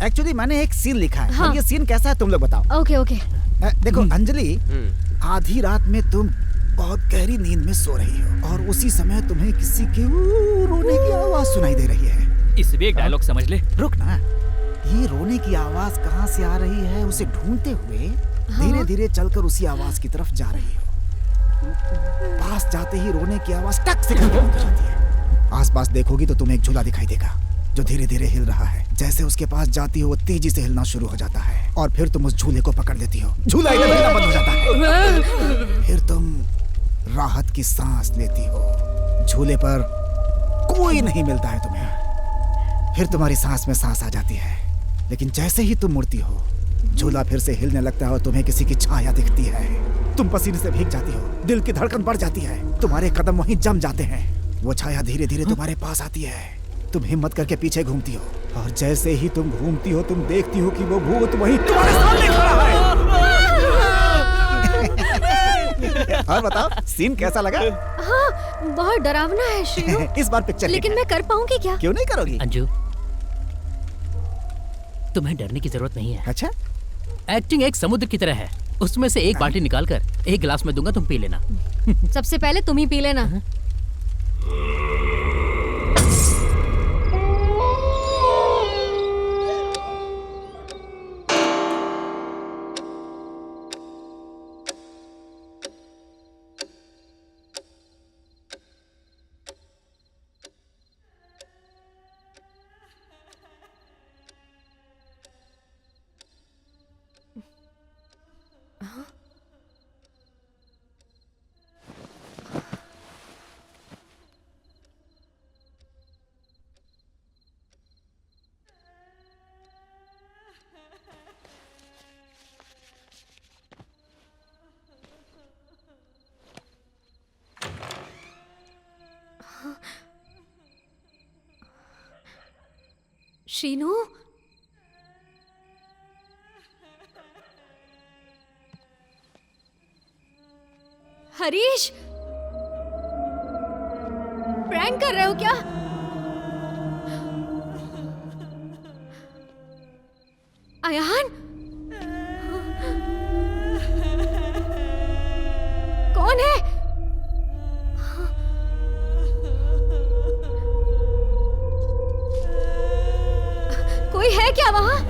एक्चुअली मैंने एक सीन लिखा है। हाँ। ये सीन कैसा है तुम लोग बताओ। Okay okay. देखो अंजलि, आधी रात में तुम बहुत गहरी नींद में सो रही हो और उसी समय तुम्हें किसी के रोने की आवाज सुनाई दे रही है। इस भी एक डायलॉग समझ ले। रुक ना, ये रोने की आवाज कहाँ से आ रही है उसे ढूंढते हुए धीरे धीरे चलकर उसी आवाज की तरफ जा रही हो। पास जाते ही रोने की आवाज टक से बंद हो जाती है। आसपास देखोगी तो तुम्हें एक झूला दिखाई देगा जो धीरे धीरे हिल रहा है। जैसे उसके पास जाती हो वो तेजी से हिलना शुरू हो जाता है और फिर तुम उस झूले को पकड़ लेती हो। झूला हिलना बंद हो जाता है। फिर तुम राहत की सांस लेती हो। झूले पर कोई नहीं मिलता है तुम्हें, फिर तुम्हारी सांस में सांस आ जाती है, लेकिन जैसे ही तुम मुड़ती हो झूला फिर से हिलने लगता है और तुम्हें किसी की छाया दिखती है। तुम पसीने से भीग जाती हो, दिल की धड़कन बढ़ जाती है, तुम्हारे कदम वहीं जम जाते हैं। वो छाया धीरे धीरे तुम्हारे पास आती है, तुम हिम्मत करके पीछे घूमती हो और जैसे ही तुम घूमती हो तुम देखती हो कि वो भूत वहीं तुम्हारे सामने खड़ा है। और बताओ सीन कैसा लगा? हाँ, बहुत डरावना है शीनू। इस बार पिक्चर लेकिन मैं कर पाऊंगी क्या? क्यों नहीं करोगी? अंजू, तुम्हें डरने की जरूरत नहीं है। अच्छा? एक्टिंग एक समुद्र की तरह है, उसमें से एक बाल्टी निकालकर एक गिलास में दूंगा, तुम पी लेना। सबसे पहले तुम ही पी लेना। शीनू, हरीश, प्रैंक कर रहे हो क्या? अयान, कौन है? कोई है क्या वहां?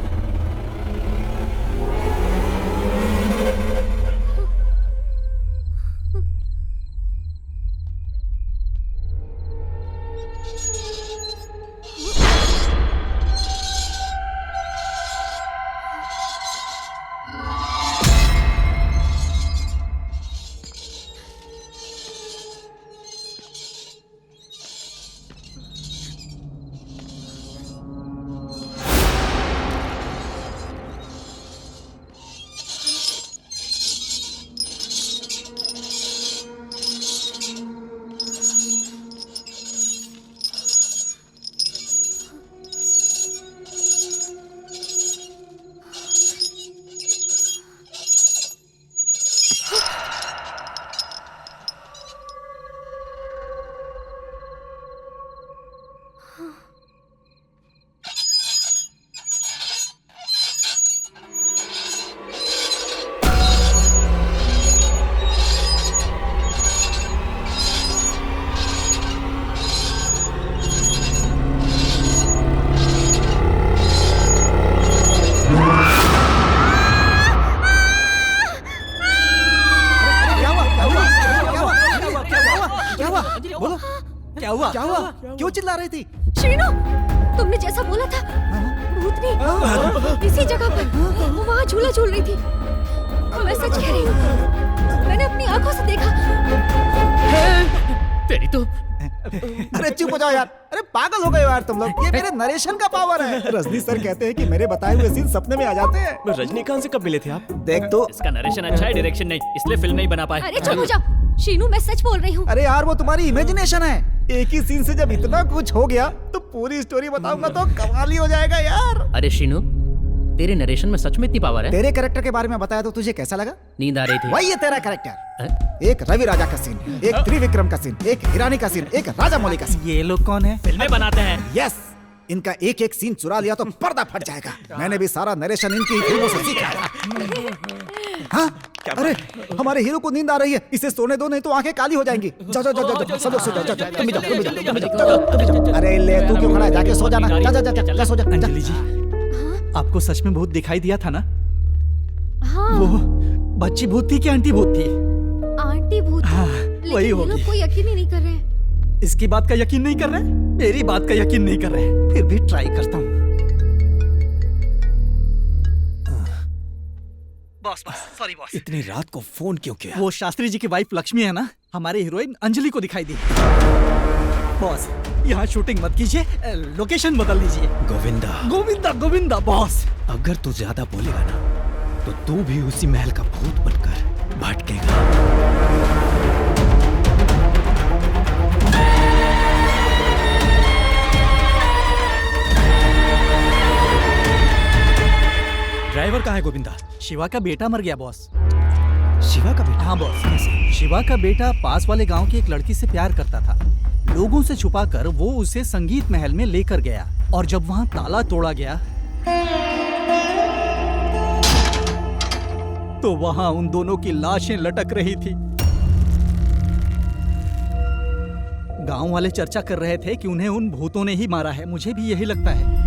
क्या हुआ? क्यों चिल्ला रही थी? शीनू, तुमने जैसा बोला था, भूतनी इसी जगह पर वो वहाँ झूला झूल रही थी। मैं सच कह रही हूँ, मैंने अपनी आंखों से देखा। तेरी तो अरे चुप हो जाओ यार, अरे पागल हो गए यार तुम लोग। ये मेरे नरेशन का पावर है। रजनी सर कहते हैं कि मेरे बताए हुए सीन सपने में आ जाते हैं। रजनीकांत से कब मिले थे आप? देख तो इसका नरेशन अच्छा है, डायरेक्शन नहीं, इसलिए फिल्म नहीं बना पाए। अरे चुप हो जाओ शीनू, मैं सच बोल रही हूँ। अरे यार वो तुम्हारी इमेजिनेशन है। एक ही सीन से जब इतना कुछ हो गया तो पूरी स्टोरी बताऊंगा तो कमाल ही हो जाएगा यार। अरे शीनू, तेरे नरेशन में सच में इतनी पावर है? तेरे कैरेक्टर के बारे में बताया तो तुझे कैसा लगा? नींद आ रही थी। वही है तेरा कैरेक्टर। एक रवि राजा का सीन, एक त्रिविक्रम का सीन, एक हिरानी का सीन, एक राजा मौली का सीन। ये लोग कौन है? फिल्में बनाते हैं। यस, इनका एक एक सीन चुरा लिया तो पर्दा फट जाएगा। मैंने भी सारा नरेशन इनकी फिल्मों से सीखा है। हाँ? अरे हमारे हीरो को नींद आ रही है, इसे सोने दो नहीं तो आंखें काली हो जाएंगी। जाओ जाओ जाओ जाओ, सब लोग सो जाओ, जाओ तुम भी जाओ, तुम भी जाओ, तुम भी जाओ, तुम भी जाओ। अरे ले तू क्यों खड़ा है, जाके सो जाना। जा जा जा जा सो जा। अंजलि जी, आपको सच में भूत दिखाई दिया था ना? हाँ। वो बच्ची भूत थी कि आंटी भूत थी? आंटी भूत। हाँ, वही होगी। लोग कोई यकीन ही नहीं कर रहे। इसकी बात का यकीन नहीं कर रहे, मेरी बात का यकीन नहीं कर रहे, फिर भी ट्राई करता हूँ। Boss, sorry boss. इतनी रात को फोन क्यों किया? वो शास्त्री जी की वाइफ लक्ष्मी है ना, हमारी हीरोइन अंजलि को दिखाई दी। बॉस यहाँ शूटिंग मत कीजिए, लोकेशन बदल दीजिए। गोविंदा गोविंदा गोविंदा बॉस। अगर तू ज्यादा बोलेगा ना तो तू भी उसी महल का भूत बनकर भटकेगा। ड्राइवर कहाँ है गोविंदा? शिवा का बेटा मर गया बॉस। शिवा का बेटा? हाँ बॉस। शिवा का बेटा पास वाले गांव की एक लड़की से प्यार करता था। लोगों से छुपाकर वो उसे संगीत महल में लेकर गया और जब वहां ताला तोड़ा गया तो वहां उन दोनों की लाशें लटक रही थी। गांव वाले चर्चा कर रहे थे कि उन्हें उन भूतों ने ही मारा है। मुझे भी यही लगता है।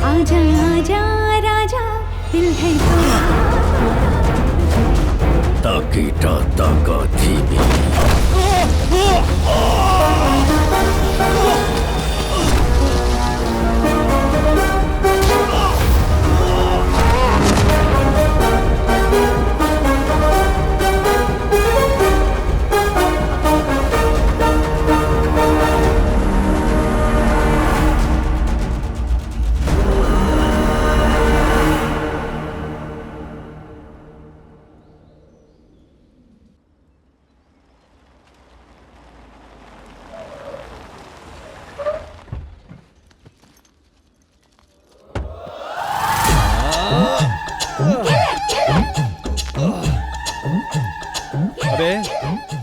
आजा आजा राजा दिल है ताकीटा ताका थीबी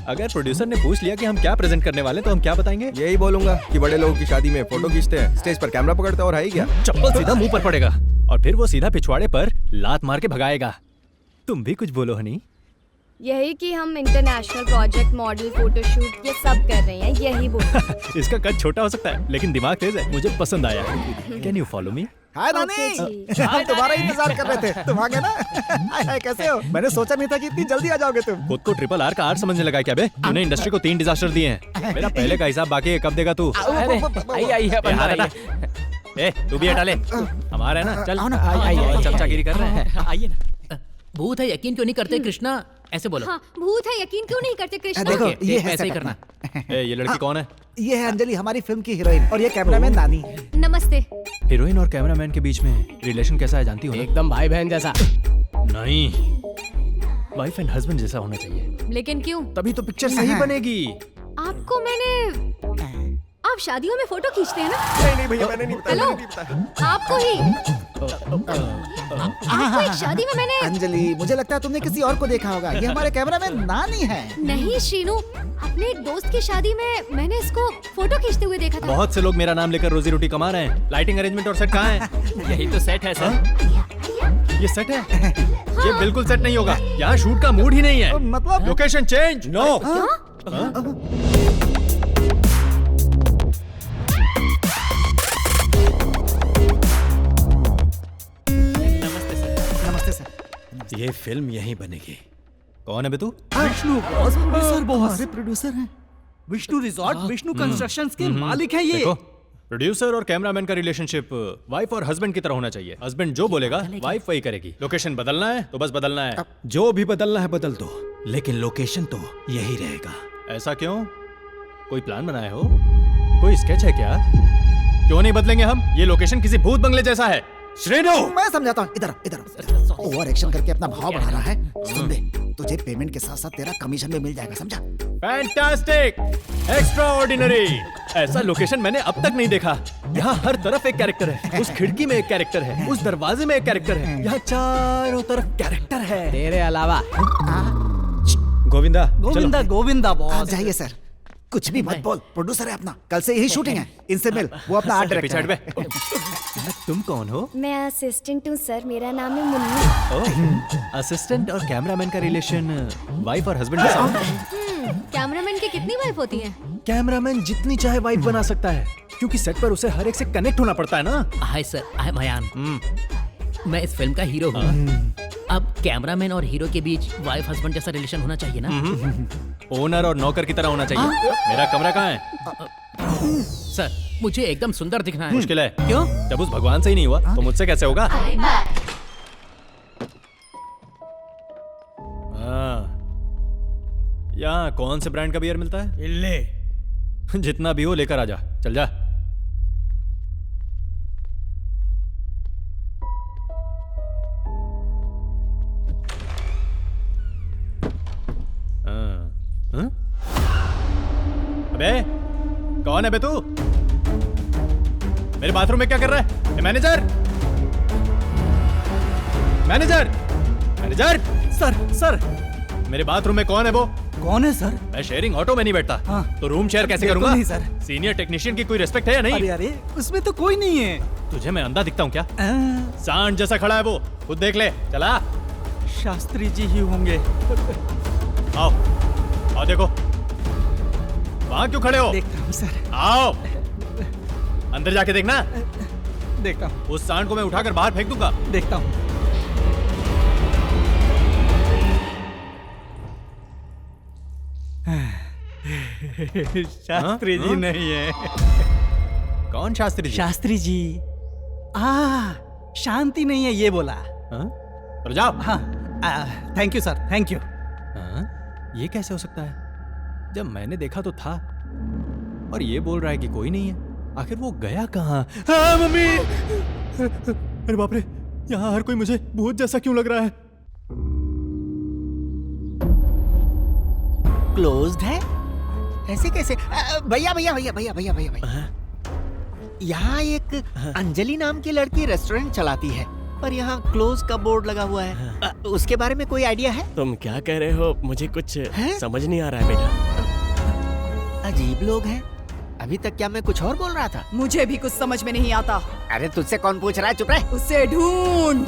अगर प्रोड्यूसर ने पूछ लिया कि हम क्या प्रेजेंट करने वाले तो हम क्या बताएंगे? यही बोलूंगा कि बड़े लोगों की शादी में फोटो खींचते हैं, स्टेज पर कैमरा पकड़ते हैं और है ही क्या? चप्पल सीधा मुंह पर पड़ेगा और फिर वो सीधा पिछवाड़े पर लात मार के भगाएगा। तुम भी कुछ बोलो हनी। यही कि हम इंटरनेशनल प्रोजेक्ट, मॉडल, फोटोशूट ये सब कर रहे हैं, यही बोल। इसका कद छोटा हो सकता है लेकिन दिमाग तेज है। मुझे पसंद आया। Can you follow me? Hi नानी, हम तुम्हारा इंतजार कर रहे थे। तुम आ गए ना? हाय हाय, कैसे हो? मैंने सोचा नहीं था कि इतनी जल्दी आ जाओगे तुम। खुद को ट्रिपल आर का आर समझने लगा क्या बे? तूने इंडस्ट्री को 3 डिजास्टर दिए हैं। मेरा पहले का हिसाब बाकी है, कब देगा तू? ए, तू भी हटा ले। हमारा है ना, चल चमचागिरी कर रहे हैं। आइए ना। भूत है यकीन क्यों नहीं करते कृष्णा? ऐसे बोलो। हाँ, भूत है यकीन क्यों नहीं करते कृष्णा? देखो ये है ऐसे ही करना। ये लड़की कौन है? ये है अंजलि, हमारी फिल्म की हीरोइन, और ये कैमरामैन नानी। नमस्ते। हीरोइन और कैमरामैन के बीच में रिलेशन कैसा है जानती हो? एकदम भाई बहन जैसा। नहीं, वाइफ एंड हस्बैंड जैसा होना चाहिए। लेकिन क्यों? तभी तो पिक्चर सही बनेगी। आपको आप शादियों में फोटो खींचते हैं ना? नहीं भैया, मैंने नहीं बताया। हेलो, आपको ही आपको एक शादी में मैंने। अंजलि, मुझे लगता है तुमने किसी और को देखा होगा। ये हमारे कैमरामैन नानी है। नहीं श्रीनू, अपने एक दोस्त की शादी में मैंने इसको फोटो खींचते हुए देखा था। बहुत से लोग मेरा नाम लेकर रोजी रोटी कमा रहे हैं। लाइटिंग अरेंजमेंट और सेट कहाँ है? यही तो सेट है सर। ये सेट है? ये बिल्कुल सेट नहीं होगा। यहाँ शूट का मूड ही नहीं है। मतलब लोकेशन चेंज। नो। नमस्ते सर। ये फिल्म यहीं बनेगी। कौन है बे तू? Vishnu boss, producer boss. हमारे प्रोड्यूसर हैं। विष्णु रिजॉर्ट, विष्णु कंस्ट्रक्शंस के मालिक हैं ये। देखो, प्रोड्यूसर और कैमरामैन का रिलेशनशिप वाइफ और हस्बैंड की तरह होना चाहिए। हस्बैंड जो बोलेगा वाइफ वही करेगी। लोकेशन बदलना है तो बस बदलना है। जो भी बदलना है बदल दो, लेकिन लोकेशन तो यही रहेगा। ऐसा क्यों? कोई प्लान बनाया हो? कोई स्केच है क्या? क्यों नहीं बदलेंगे हम? ये लोकेशन किसी भूत बंगले जैसा है। श्रीनु, मैं समझाता हूँ। इधर इधर ओवर एक्शन करके अपना भाव बढ़ा रहा है। सुन बे, तुझे पेमेंट के साथ साथ तेरा कमीशन भी मिल जाएगा, समझा? Fantastic, extraordinary. ऐसा लोकेशन मैंने अब तक नहीं देखा। यहाँ हर तरफ एक कैरेक्टर है। उस खिड़की में एक कैरेक्टर है, उस दरवाजे में एक कैरेक्टर है, यहाँ चारों तरफ कैरेक्टर है। तेरे अलावा। गोविंदा, गोविंदा गोविंदा बॉस। जाइए सर, कुछ भी मत बोल। प्रोड्यूसर है अपना, कल से यही शूटिंग है। इनसे मिल, वो अपना आर्ट डायरेक्टर है। तुम कौन हो? मैं असिस्टेंट हूँ सर, मेरा नाम है मुन्नी। असिस्टेंट और कैमरामैन का रिलेशन वाइफ और हस्बैंड जैसा। कैमरामैन की कितनी वाइफ होती है? कैमरामैन जितनी चाहे वाइफ बना सकता है। क्योंकि सेट पर उसे हर एक से कनेक्ट होना पड़ता है ना। Hi sir, I am Ayaan. मैं इस फिल्म का हीरो हूँ। अब कैमरामैन और हीरो के बीच वाइफ हस्बैंड जैसा रिलेशन होना चाहिए ना। ओनर और नौकर की तरह होना चाहिए। मेरा कमरा कहाँ है? सर, मुझे एकदम सुंदर दिखना है। मुश्किल है। क्यों? जब उस भगवान से ही नहीं हुआ तो मुझसे कैसे होगा? यहाँ कौन से ब्रांड का बियर मिलता है? इल्ले। जितना भी हो लेकर आ जा। चल जा। अबे कौन है बे तू? मेरे बाथरूम में क्या कर रहा है? ए, मैनेजर! मैनेजर! मैनेजर! सर मेरे बाथरूम में कौन है वो? कौन है सर? मैं शेयरिंग ऑटो में नहीं बैठता। तो रूम शेयर कैसे करूंगा? नहीं सर। सीनियर टेक्नीशियन की कोई रिस्पेक्ट है या नहीं? अरे उसमें तो कोई नहीं है। तुझे मैं अंधा दिखता हूँ क्या? सांड जैसा खड़ा है वो, खुद देख ले। चला। शास्त्री जी ही होंगे। आओ देखो। वहाँ क्यों खड़े हो? देखता हूँ सर। आओ अंदर जाके देखना। देखता हूँ। उस सांड को मैं उठाकर बाहर फेंक दूंगा। देखता हूँ। शास्त्री जी नहीं है। कौन शास्त्री जी? शास्त्री जी। शांति नहीं है ये बोला। तो जाओ। Thank you sir, thank you. ये कैसे हो सकता है? जब मैंने देखा तो था और ये बोल रहा है कि कोई नहीं है। आखिर वो गया कहाँ? मम्मी! अरे बाप रे, यहाँ हर कोई मुझे भूत जैसा क्यों लग रहा है? क्लोज्ड है? ऐसे कैसे? भैया भैया भैया भैया भैया भैया भैया, यहाँ एक अंजलि नाम की लड़की रेस्टोरेंट चलाती है, पर यहाँ क्लोज का बोर्ड लगा हुआ है। उसके बारे में कोई आइडिया है? तुम क्या कह रहे हो? मुझे कुछ समझ नहीं आ रहा है बेटा। अजीब लोग हैं। अभी तक क्या मैं कुछ और बोल रहा था? मुझे भी कुछ समझ में नहीं आता। अरे तुझसे कौन पूछ रहा है? चुप रह। उसे ढूंढ।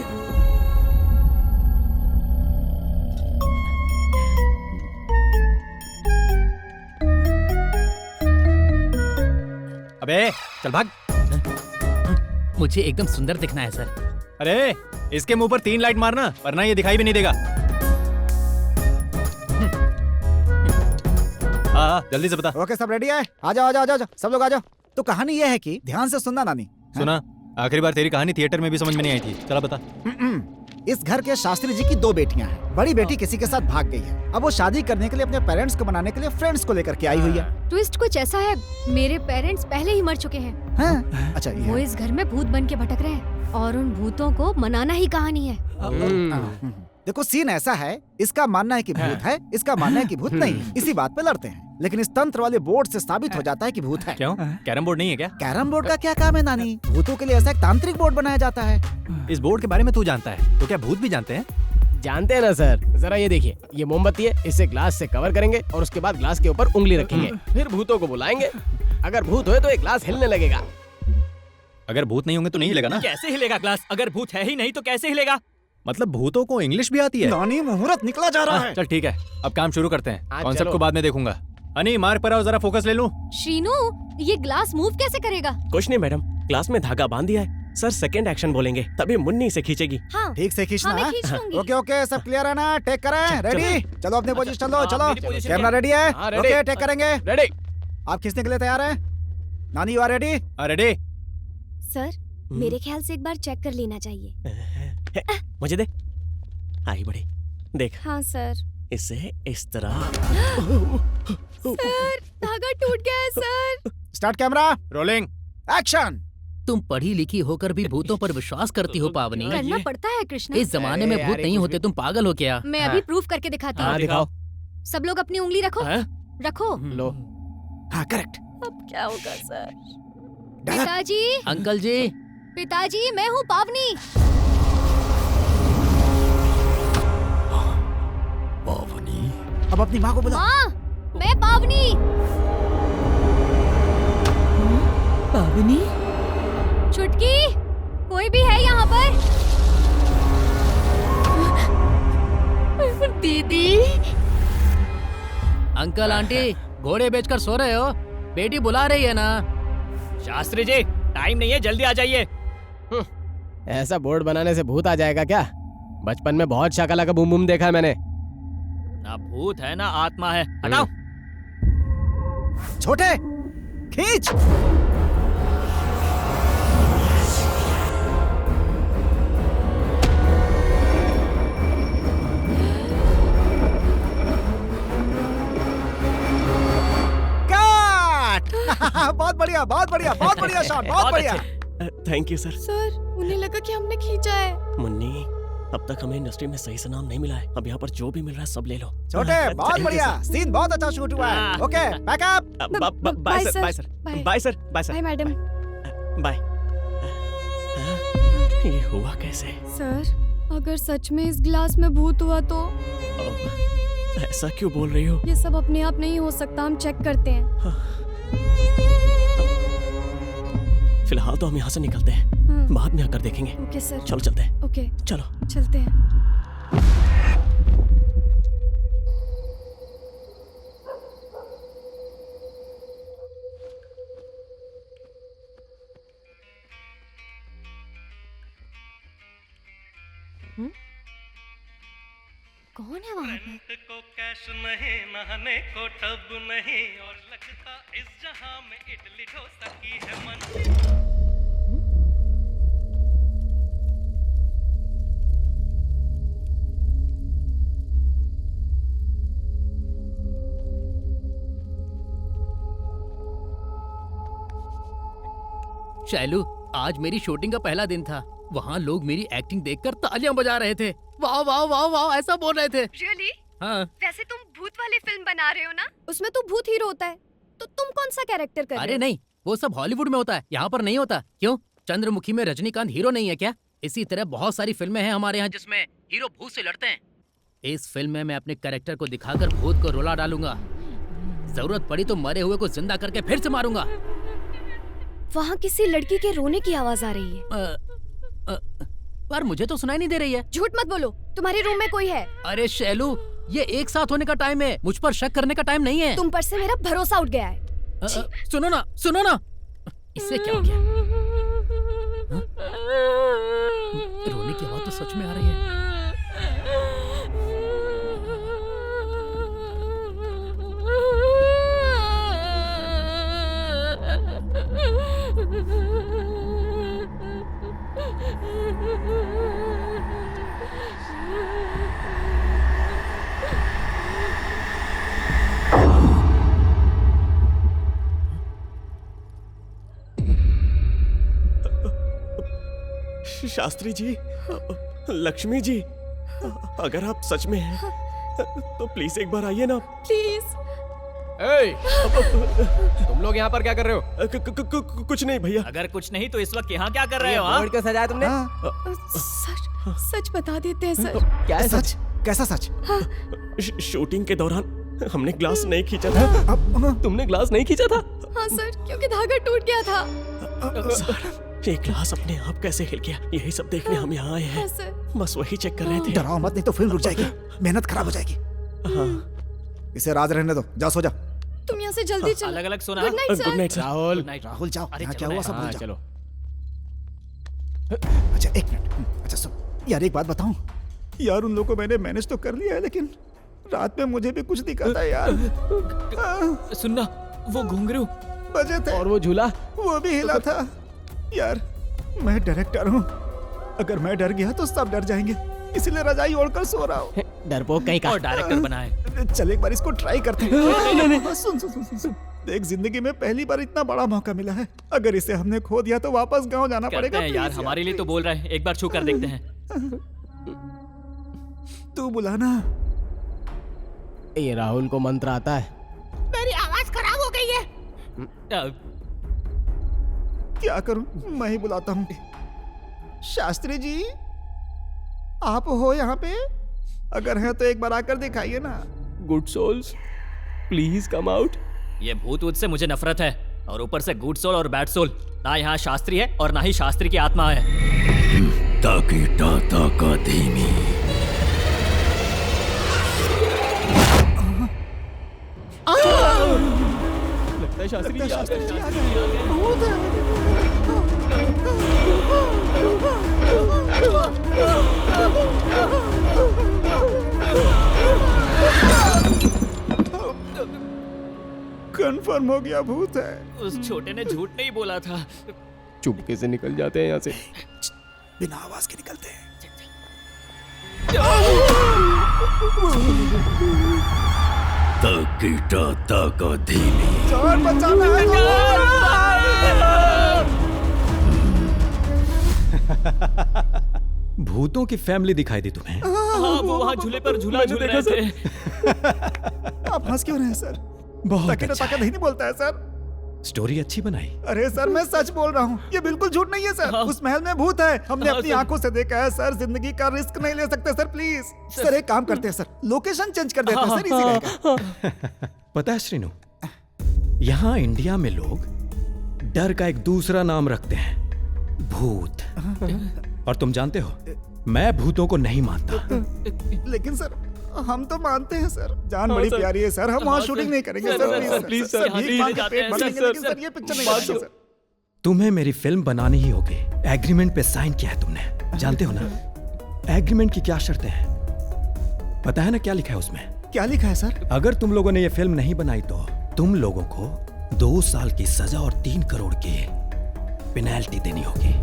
अबे चल भाग। मुझे एकदम सुंदर दिखना है सर। अरे इसके मुंह पर 3 लाइट मारना, वरना ये दिखाई भी नहीं देगा। जल्दी से बता। ओके सब रेडी है? आ जाओ आ जाओ आ जाओ, सब लोग आ जाओ। तो कहानी यह है कि ध्यान से सुनना नानी। सुना? आखिरी बार तेरी कहानी थिएटर में भी समझ में नहीं आई थी। चला बता। इस घर के शास्त्री जी की 2 बेटियां हैं। बड़ी बेटी किसी के साथ भाग गई है। अब वो शादी करने के लिए अपने पेरेंट्स को मनाने के लिए फ्रेंड्स को लेकर के आई हुई है। ट्विस्ट कुछ ऐसा है, मेरे पेरेंट्स पहले ही मर चुके हैं। हाँ? अच्छा वो इस घर में भूत बन के भटक रहे हैं और उन भूतों को मनाना ही कहानी है। देखो सीन ऐसा है, इसका मानना है कि भूत है, इसका मानना है कि भूत नहीं है। इसी बात पे लड़ते हैं, लेकिन इस तंत्र वाले बोर्ड से साबित हो जाता है कि भूत है। क्यों? कैरम बोर्ड नहीं है क्या? कैरम बोर्ड का क्या काम है नानी? भूतों के लिए ऐसा एक तांत्रिक बोर्ड बनाया जाता है। इस बोर्ड के बारे में तू जानता है, तो क्या भूत भी जानते हैं? जानते हैं ना सर। जरा ये देखिए, ये मोमबत्ती है, इसे ग्लास से कवर करेंगे और उसके बाद ग्लास के ऊपर उंगली रखेंगे, फिर भूतों को बुलाएंगे। अगर भूत हुए तो एक ग्लास हिलने लगेगा। अगर भूत नहीं होंगे तो नहीं हिलेगा ना? कैसे हिलेगा ग्लास? अगर भूत है ही नहीं तो कैसे हिलेगा? मतलब भूतों को इंग्लिश भी आती है? नानी मुहूर्त निकला जा रहा है। चल ठीक है, अब काम शुरू करते हैं। कॉन्सेप्ट चलो। को बाद में देखूंगा। अनी मार्क पर आओ, जरा फोकस ले लूं। श्रीनू, ये ग्लास मूव कैसे करेगा? कुछ नहीं मैडम, ग्लास में धागा बांध दिया है। सर सेकंड एक्शन बोलेंगे तभी मुन्नी से खींचेगी। हाँ। ठीक से खींचना। मैं खींच लूंगी। ओके ओके, सब क्लियर है ना? टेक करें? रेडी? चलो अपने पोजीशन लो। चलो मेरी पोजीशन कैमरा है। रेडी है? हाँ, रेडी। ओके टेक करेंगे। रेडी। आप खींचने के लिए तैयार हैं? Nani you are ready? Ready. Sir, मेरे ख्याल से एक बार चेक कर लेना चाहिए। मुझे दे। आई बड़ी देख। हाँ सर। इसे इस तरह। सर, धागा टूट गया है sir. Start camera rolling action. तुम पढ़ी लिखी होकर भी भूतों पर विश्वास करती हो पावनी। करना पड़ता है कृष्णा। इस जमाने में भूत नहीं होते, तुम पागल हो क्या? मैं अभी प्रूफ करके दिखाती हूँ। दिखाओ। सब लोग अपनी उंगली रखो। रखो। लो। हाँ करेक्ट। अब क्या होगा सर? पिताजी। अंकल जी। पिताजी, मैं हूँ पावनी। पावनी? अब अपनी माँ को बुला। माँ, मैं पावनी। पावनी? छुटकी, कोई भी है यहाँ पर? दीदी। अंकल आंटी, घोड़े बेचकर सो रहे हो? बेटी बुला रही है ना? शास्त्री जी टाइम नहीं है, जल्दी आ जाइए। ऐसा बोर्ड बनाने से भूत आ जाएगा क्या? बचपन में बहुत शाकाला का बूम बूम देखा है मैंने। ना भूत है ना आत्मा है, हटाओ। छोटे खींच। बहुत बढ़िया, बहुत बढ़िया, बहुत बढ़िया शॉट, बहुत बढ़िया। Thank you sir. सर उन्हें लगा कि हमने खींचा है। मुन्नी, अब तक हमें इंडस्ट्री में सही से नाम नहीं मिला है। अब यहाँ पर जो भी मिल रहा है सब ले लो। छोटे बहुत बढ़िया, सीन बहुत अच्छा शूट हुआ है। Okay back up. Bye sir, bye sir, bye sir, bye sir, bye madam, bye. ये हुआ कैसे? सर अगर सच में इस ग्लास में भूत हुआ तो? ऐसा क्यों बोल रही हो? ये सब अपने आप नहीं हो सकता, हम चेक करते हैं। फिलहाल तो हम यहाँ से निकलते हैं, बाद में आकर देखेंगे। Okay sir. चलो चलते हैं। ओके चलो चलते हैं। कौन है वहाँ पे? को कैश नहीं, नहाने को टब नहीं, और लगता इस जहां में इडली डोसा की है मन। शैलू, आज मेरी शूटिंग का पहला दिन था। वहाँ लोग मेरी एक्टिंग देखकर तालियां बजा रहे थे। वाह वाह वाह वाह ऐसा बोल रहे थे। Really? हाँ। वैसे तुम भूत वाली फिल्म बना रहे हो ना? उसमें तो भूत हीरो होता है, तो तुम कौन सा कैरेक्टर कर रहे हो? अरे नहीं, वो सब हॉलीवुड में होता है, यहाँ पर नहीं होता। क्यों? चंद्रमुखी में रजनीकांत हीरो नहीं है क्या? इसी तरह बहुत सारी फिल्में हैं हमारे यहाँ जिसमें हीरो भूत से लड़ते हैं। इस फिल्म में मैं अपने कैरेक्टर को दिखाकर भूत को रुला डालूंगा। जरूरत पड़ी तो मरे हुए को जिंदा करके फिर से मारूंगा। वहाँ किसी लड़की के रोने की आवाज आ रही है। पर मुझे तो सुनाई नहीं दे रही है। झूठ मत बोलो, तुम्हारे रूम में कोई है। अरे शैलू, ये एक साथ होने का टाइम है, मुझ पर शक करने का टाइम नहीं है। तुम पर से मेरा भरोसा उठ गया है। सुनो ना, सुनो ना, इससे क्या हो गया? रोने की आवाज तो सच में आ रही है। शास्त्री जी, लक्ष्मी जी, अगर आप सच में हैं तो प्लीज एक बार आइए ना। प्लीज। तुम लोग यहाँ पर क्या कर रहे हो? कुछ नहीं भैया। अगर कुछ नहीं तो इस वक्त यहाँ क्या कर रहे हो? बोर्ड क्यों सजाया तुमने? सच बता देते हैं सर। क्या है सच? कैसा सच? शूटिंग के दौरान हमने ग्लास नहीं खींचा था। तुमने ग्लास नहीं खींचा था? हाँ सर, क्योंकि धागा टूट गया था। ये ग्लास अपने आप कैसे हिल गया, यही सब देखने हम यहाँ आए हैं। बस वही चेक कर रहे थे। डराओ मत, नहीं तो फिल्म रुक जाएगी, मेहनत खराब हो जाएगी। हाँ। इसे राज रहने दो, जाओ सो जाओ। तुम यहाँ से जल्दी चलो। अलग अलग सोना। Good night sir. Good night Rahul. Rahul जाओ, यहाँ क्या हुआ सब भूल जाओ। चलो। अच्छा एक मिनट, अच्छा सुन यार, एक बात बताऊं यार, उन लोगों को मैंने मैनेज तो कर लिया है, लेकिन रात में मुझे भी कुछ दिखा था यार। सुनना, वो घुंघरू बजे थे और वो झूला वो भी हिला था। यार मैं डायरेक्टर हूँ, अगर मैं डर गया तो सब डर जाएंगे, इसलिए रजाई ओढ़कर सो रहा हूँ। डरपोक कहीं का। और डायरेक्टर बनाए। चल एक बार इसको ट्राई करते हैं। सुन सुन सुन सुन, देख जिंदगी में पहली बार इतना बड़ा मौका मिला है, अगर इसे हमने खो दिया तो वापस गांव जाना पड़ेगा। यार हमारे लिए तो बोल रहे हैं, एक बार छू कर देखते हैं। तू बुलाना। ये राहुल को मंत्र आता है। मेरी आवाज खराब हो गई है। क्या करूं, मैं ही बुलाता हूँ। शास्त्री जी आप हो यहाँ पे? अगर है तो एक बार आकर दिखाइए ना। Good souls please come out. ये भूत वूत से मुझे नफरत है, और ऊपर से गुड सोल और बैड सोल। ना यहाँ शास्त्री है और ना ही शास्त्री की आत्मा है। ताकि टाटा का धीमी। लगता लगता है शास्त्री जी आ गए। कंफर्म हो गया भूत है। उस छोटे ने झूठ नहीं बोला था। चुपके से निकल जाते हैं यहाँ से। बिना आवाज के निकलते हैं। कीटा ताका धीमी। चोर बचाना है। भूतों की फैमिली दिखाई दी तुम्हें? हाँ, वो वहाँ झूले पर झूला झूल रहे थे। आप हंस क्यों रहे हैं सर? बहुत ताकि अच्छा। नहीं बोलता है सर। स्टोरी अच्छी बनाई। अरे सर मैं सच बोल रहा हूँ, ये बिल्कुल झूठ नहीं है सर। उस महल में भूत है, हमने हाँ, अपनी सर। आंखों से देखा है सर। जिंदगी का रिस्क नहीं ले सकते सर, प्लीज सर। एक काम करते हैं सर, लोकेशन चेंज कर देते हैं सर, इसी रहेगा। पता है श्रीनु, यहाँ इंडिया में लोग डर का एक दूसरा नाम रखते हैं, भूत। और तुम जानते हो, मैं भूतों को नहीं मानता। लेकिन सर हम तो मानते हैं सर। जान हाँ, बड़ी सर। प्यारी है सर, हम वहाँ हाँ, शूटिंग सर। नहीं करेंगे sir, sir. Sir, please sir, भीख प्लीज मांग के जाते पेट हैं, भर सर, लेंगे, सर, लेकिन सर, सर ये पिक्चर नहीं बात करेंगे सुनो। सर। तुम्हें मेरी फिल्म बनानी ही होगी। एग्रीमेंट पे साइन किया है तुमने, जानते हो ना एग्रीमेंट की क्या शर्तें हैं? पता है ना क्या लिखा है उसमें? क्या लिखा है सर? अगर तुम लोगों ने ये फिल्म नहीं बनाई तो तुम लोगों को 2 साल की सजा और 3 करोड़ की पेनल्टी देनी होगी।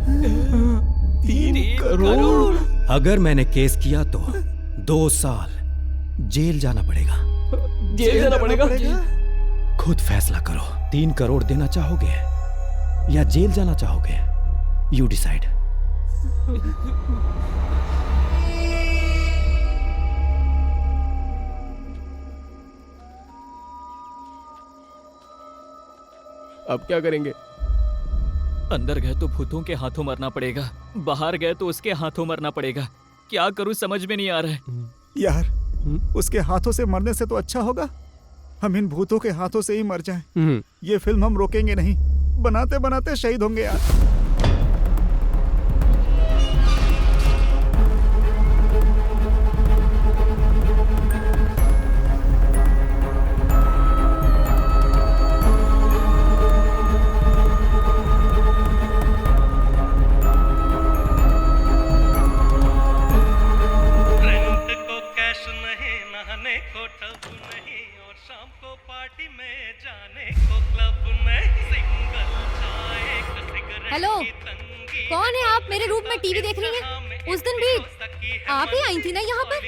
3 करोड़? अगर मैंने केस किया तो 2 साल जेल जाना पड़ेगा। जेल जाना पड़ेगा? खुद फैसला करो, 3 करोड़ देना चाहोगे या जेल जाना चाहोगे? You decide. अब क्या करेंगे? अंदर गए तो भूतों के हाथों मरना पड़ेगा, बाहर गए तो उसके हाथों मरना पड़ेगा। क्या करूं समझ में नहीं आ रहा है। यार उसके हाथों से मरने से तो अच्छा होगा हम इन भूतों के हाथों से ही मर जाएं। ये फिल्म हम रोकेंगे नहीं, बनाते बनाते शहीद होंगे यार। हेलो, कौन है आप? मेरे रूम में टीवी देख रही हैं? उस दिन भी आप ही आई थी ना यहाँ पर?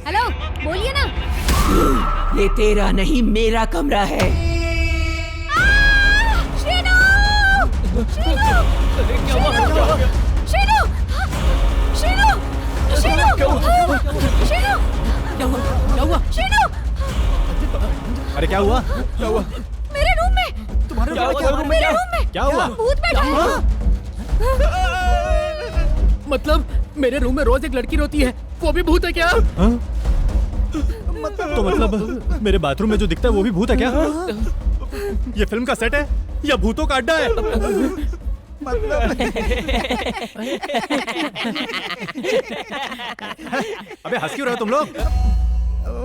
हेलो, बोलिए ना। ये तेरा नहीं मेरा कमरा है। शीनू! शीनू! शीनू! शीनू! शीनू! शीनू! क्या हुआ? शीनू! अरे क्या हुआ? क्या हुआ? मेरे रूम में! तुम्हारे क्या रूम में? हुआ? मेरे रूम में! क्या हुआ? भूत बैठा है! मतलब मेरे रूम में रोज एक लड़की रोती है, वो भी भूत है क्या? तो मतलब मेरे बाथरूम में जो दिखता है वो भी भूत है क्या? ये फिल्म का सेट है या भूतों का अड्डा है? अबे हंस क्यों रहे हो तुम लोग?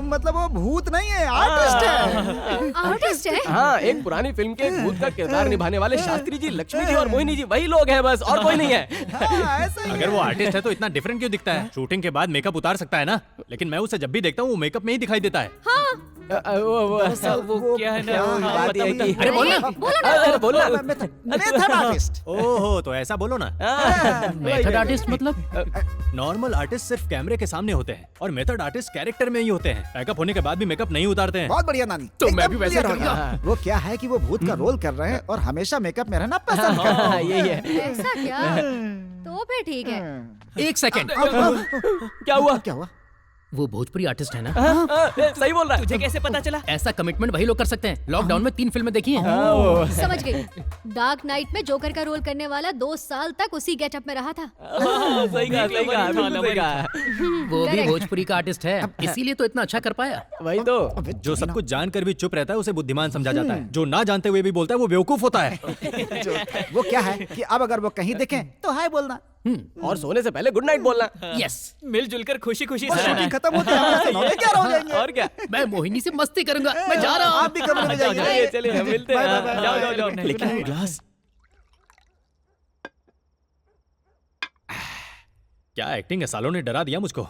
मतलब वो भूत नहीं है, आर्टिस्ट है। आर्टिस्ट है? हाँ, एक पुरानी फिल्म के एक भूत का किरदार निभाने वाले शास्त्री जी, लक्ष्मी जी और मोहिनी जी वही लोग हैं बस, और कोई नहीं है। अगर वो आर्टिस्ट है तो इतना डिफरेंट क्यों दिखता है? शूटिंग के बाद मेकअप उतार सकता है ना, लेकिन मैं उसे जब भी देखता हूँ वो मेकअप में ही दिखाई देता है। वो क्या है ना, बात ये है कि अरे बोल ना, अरे बोलो। Method artist. ओहो, तो ऐसा बोलो ना। मेथड आर्टिस्ट मतलब? नॉर्मल आर्टिस्ट सिर्फ कैमरे के सामने होते हैं और मेथड आर्टिस्ट कैरेक्टर में ही होते हैं। मेकअप होने के बाद भी मेकअप नहीं उतारते हैं। बहुत बढ़िया नानी, तो मैं एकदम भी वैसे clear हो करूंगा। गया। वो क्या है कि वो भूत का रोल कर रहे हैं और हमेशा मेकअप में रहना पसंद करते हैं। यही है। ऐसा क्या? तो फिर ठीक है। 1 सेकंड। क्या हुआ? क्या हुआ? वो भोजपुरी आर्टिस्ट है ना? सही बोल रहा है। तुझे कैसे पता चला? ऐसा कमिटमेंट वही लोग कर सकते हैं। लॉकडाउन में 3 फिल्में देखी हैं। समझ गई। डार्क नाइट में जोकर का रोल करने वाला 2 साल तक उसी गेटअप में रहा था। सही कहा, सही कहा, बिल्कुल सही कहा। वो भी Correct। भोजपुरी का आर्टिस्ट है, इसीलिए तो इतना अच्छा कर पाया। वही तो। जो सब कुछ जानकर भी चुप रहता है उसे बुद्धिमान समझा जाता है। जो ना जानते हुए भी बोलता है वो बेवकूफ होता है। वो क्या है कि अब अगर वो कहीं दिखें तो हाय बोलना। और सोने से पहले गुड नाइट बोलना। यस, मिलजुल कर खुशी खुशी बस शूटिंग खत्म होती है, हमारे सनौरे क्या हो जाएंगे। और क्या, मैं मोहिनी से मस्ती करूंगा। मैं जा रहा हूँ। आप भी कमरे में जाइए। चलिए मिलते हैं। जाओ जाओ जाओ। लेकिन वो ग्लास क्या एक्टिंग है, सालों ने डरा दिया मुझको।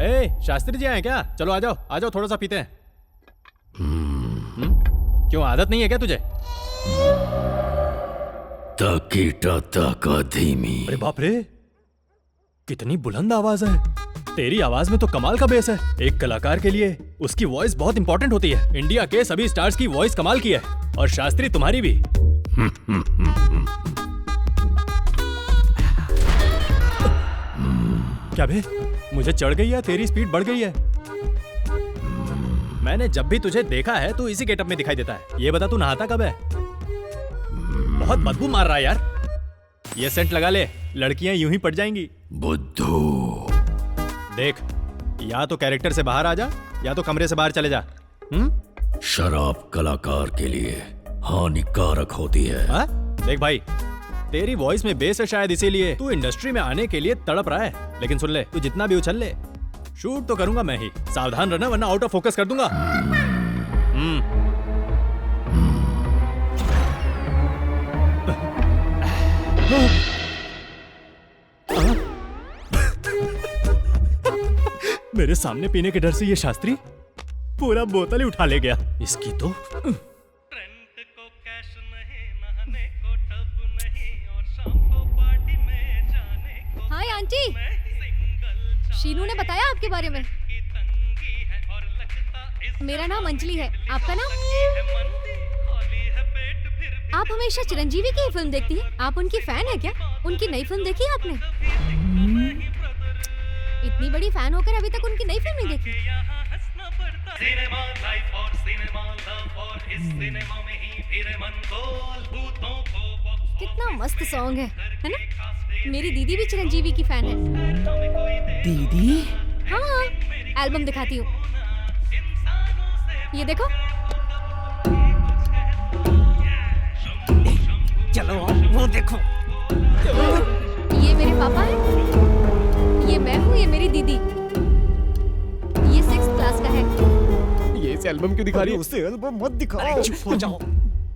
ए शास्त्री जी आए क्या? चलो आ जाओ थोड़ा सा पीते हैं। क्यों, आदत नहीं है क्या तुझे? धीमी। अरे बाप रे, कितनी बुलंद आवाज है। तेरी आवाज में तो कमाल का बेस है। एक कलाकार के लिए उसकी वॉइस बहुत इंपॉर्टेंट होती है। इंडिया के सभी स्टार्स की वॉइस कमाल की है, और शास्त्री तुम्हारी भी। क्या बे, मुझे चढ़ गई है, तेरी स्पीड बढ़ गई है। मैंने जब भी तुझे देखा है तू इसी गेटअप में दिखाई देता है। ये बता तू नहाता कब है? बहुत बदबू मार रहा है यार। ये सेंट लगा ले, लड़कियां यूं ही पट जाएंगी। बुद्धू देख, या तो कैरेक्टर से बाहर आ जा या तो कमरे से बाहर चले जा। शराब कलाकार के लिए हानिकारक होती है। देख भाई, तेरी वॉइस में बेस है, शायद इसीलिए तू इंडस्ट्री में आने के लिए तड़प रहा है। लेकिन सुन ले, तू जितना भी उछल ले, शूट तो करूंगा मैं ही। सावधान रहना वरना आउट ऑफ फोकस कर दूंगा। मेरे सामने पीने के डर से ये शास्त्री पूरा बोतल ही उठा ले गया। इसकी तो हाय आंटी, शीनू ने बताया आपके बारे में। मेरा नाम अंजलि है, आपका नाम? आप हमेशा चिरंजीवी की फिल्म देखती हैं? आप उनकी फैन है क्या? उनकी नई फिल्म देखी आपने? इतनी बड़ी फैन होकर अभी तक उनकी नई फिल्म नहीं देखी? कितना मस्त सॉन्ग है ना? मेरी दीदी भी चिरंजीवी की फैन है। दीदी? हाँ, एल्बम दिखाती हूँ, ये देखो। चलो वो देखो। ये मेरे पापा हैं, ये मैं हूँ, ये मेरी दीदी। ये 6th क्लास का है। ये इस एल्बम क्यों दिखा रही है? उसे एल्बम मत दिखाओ। चुप हो जाओ।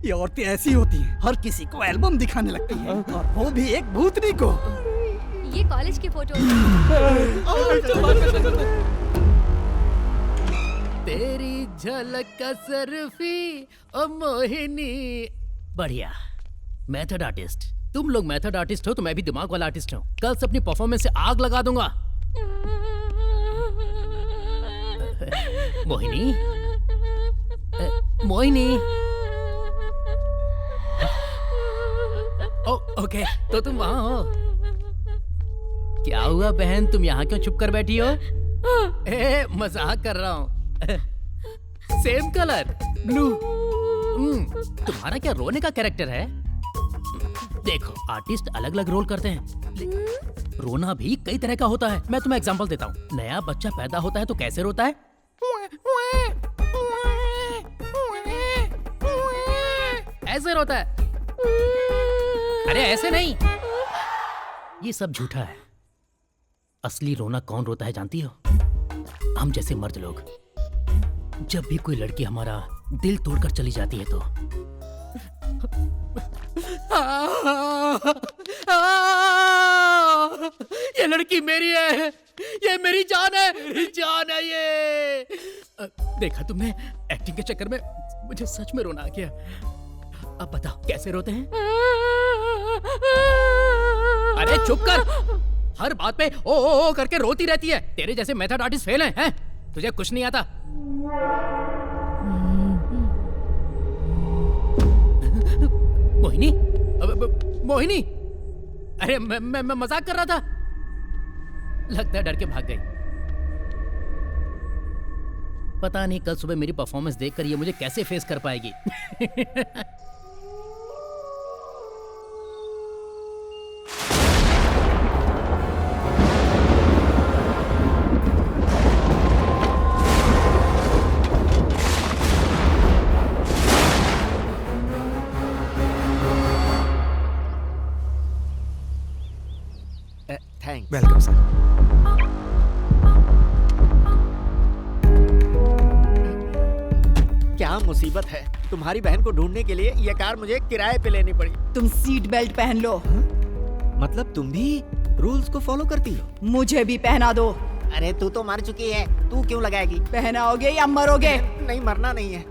ये औरतें ऐसी होती हैं, हर किसी को एल्बम दिखाने लगती हैं, और वो भी एक भूतनी को। ये कॉलेज की फोटो। तेरी झलक का सर्फी ओ मोहिनी। बढ़िया, मेथड आर्टिस्ट। तुम लोग मेथड आर्टिस्ट हो तो मैं भी दिमाग वाला आर्टिस्ट हूँ। कल से अपनी परफॉर्मेंस से आग लगा दूंगा। मोहिनी, मोहिनी। ओके, तो तुम वहां हो। क्या हुआ बहन, तुम यहाँ क्यों चुप कर बैठी हो? मजाक कर रहा हूँ। Same colour blue. तुम्हारा क्या रोने का कैरेक्टर है? देखो, आर्टिस्ट अलग अलग रोल करते हैं। रोना भी कई तरह का होता है। मैं तुम्हें एग्जांपल देता हूँ। नया बच्चा पैदा होता है तो कैसे रोता है? ऐसे रोता है। अरे ऐसे नहीं, ये सब झूठा है। असली रोना कौन रोता है जानती हो? हम जैसे मर्द लोग। जब भी कोई लड़की हमारा दिल तोड़कर चली जाती है तो ये लड़की मेरी है, ये मेरी जान है, जान है ये। देखा तुमने, एक्टिंग के चक्कर में मुझे सच में रोना आ गया। अब बताओ कैसे रोते हैं? अरे चुप कर, हर बात पे ओ करके रोती रहती है। तेरे जैसे मेथड आर्टिस्ट फेल हैं? तुझे कुछ नहीं आता। मोहिनी, मोहिनी, अरे मैं मजाक कर रहा था। लगता है डर के भाग गई। पता नहीं कल सुबह मेरी परफॉर्मेंस देखकर ये मुझे कैसे फेस कर पाएगी। Welcome sir. क्या मुसीबत है, तुम्हारी बहन को ढूंढने के लिए ये कार मुझे किराए पे लेनी पड़ी। तुम सीट बेल्ट पहन लो। मतलब तुम भी रूल्स को फॉलो करती हो? मुझे भी पहना दो। अरे तू तो मर चुकी है, तू क्यों लगाएगी? पहनाओगे या मरोगे? नहीं, मरना नहीं है।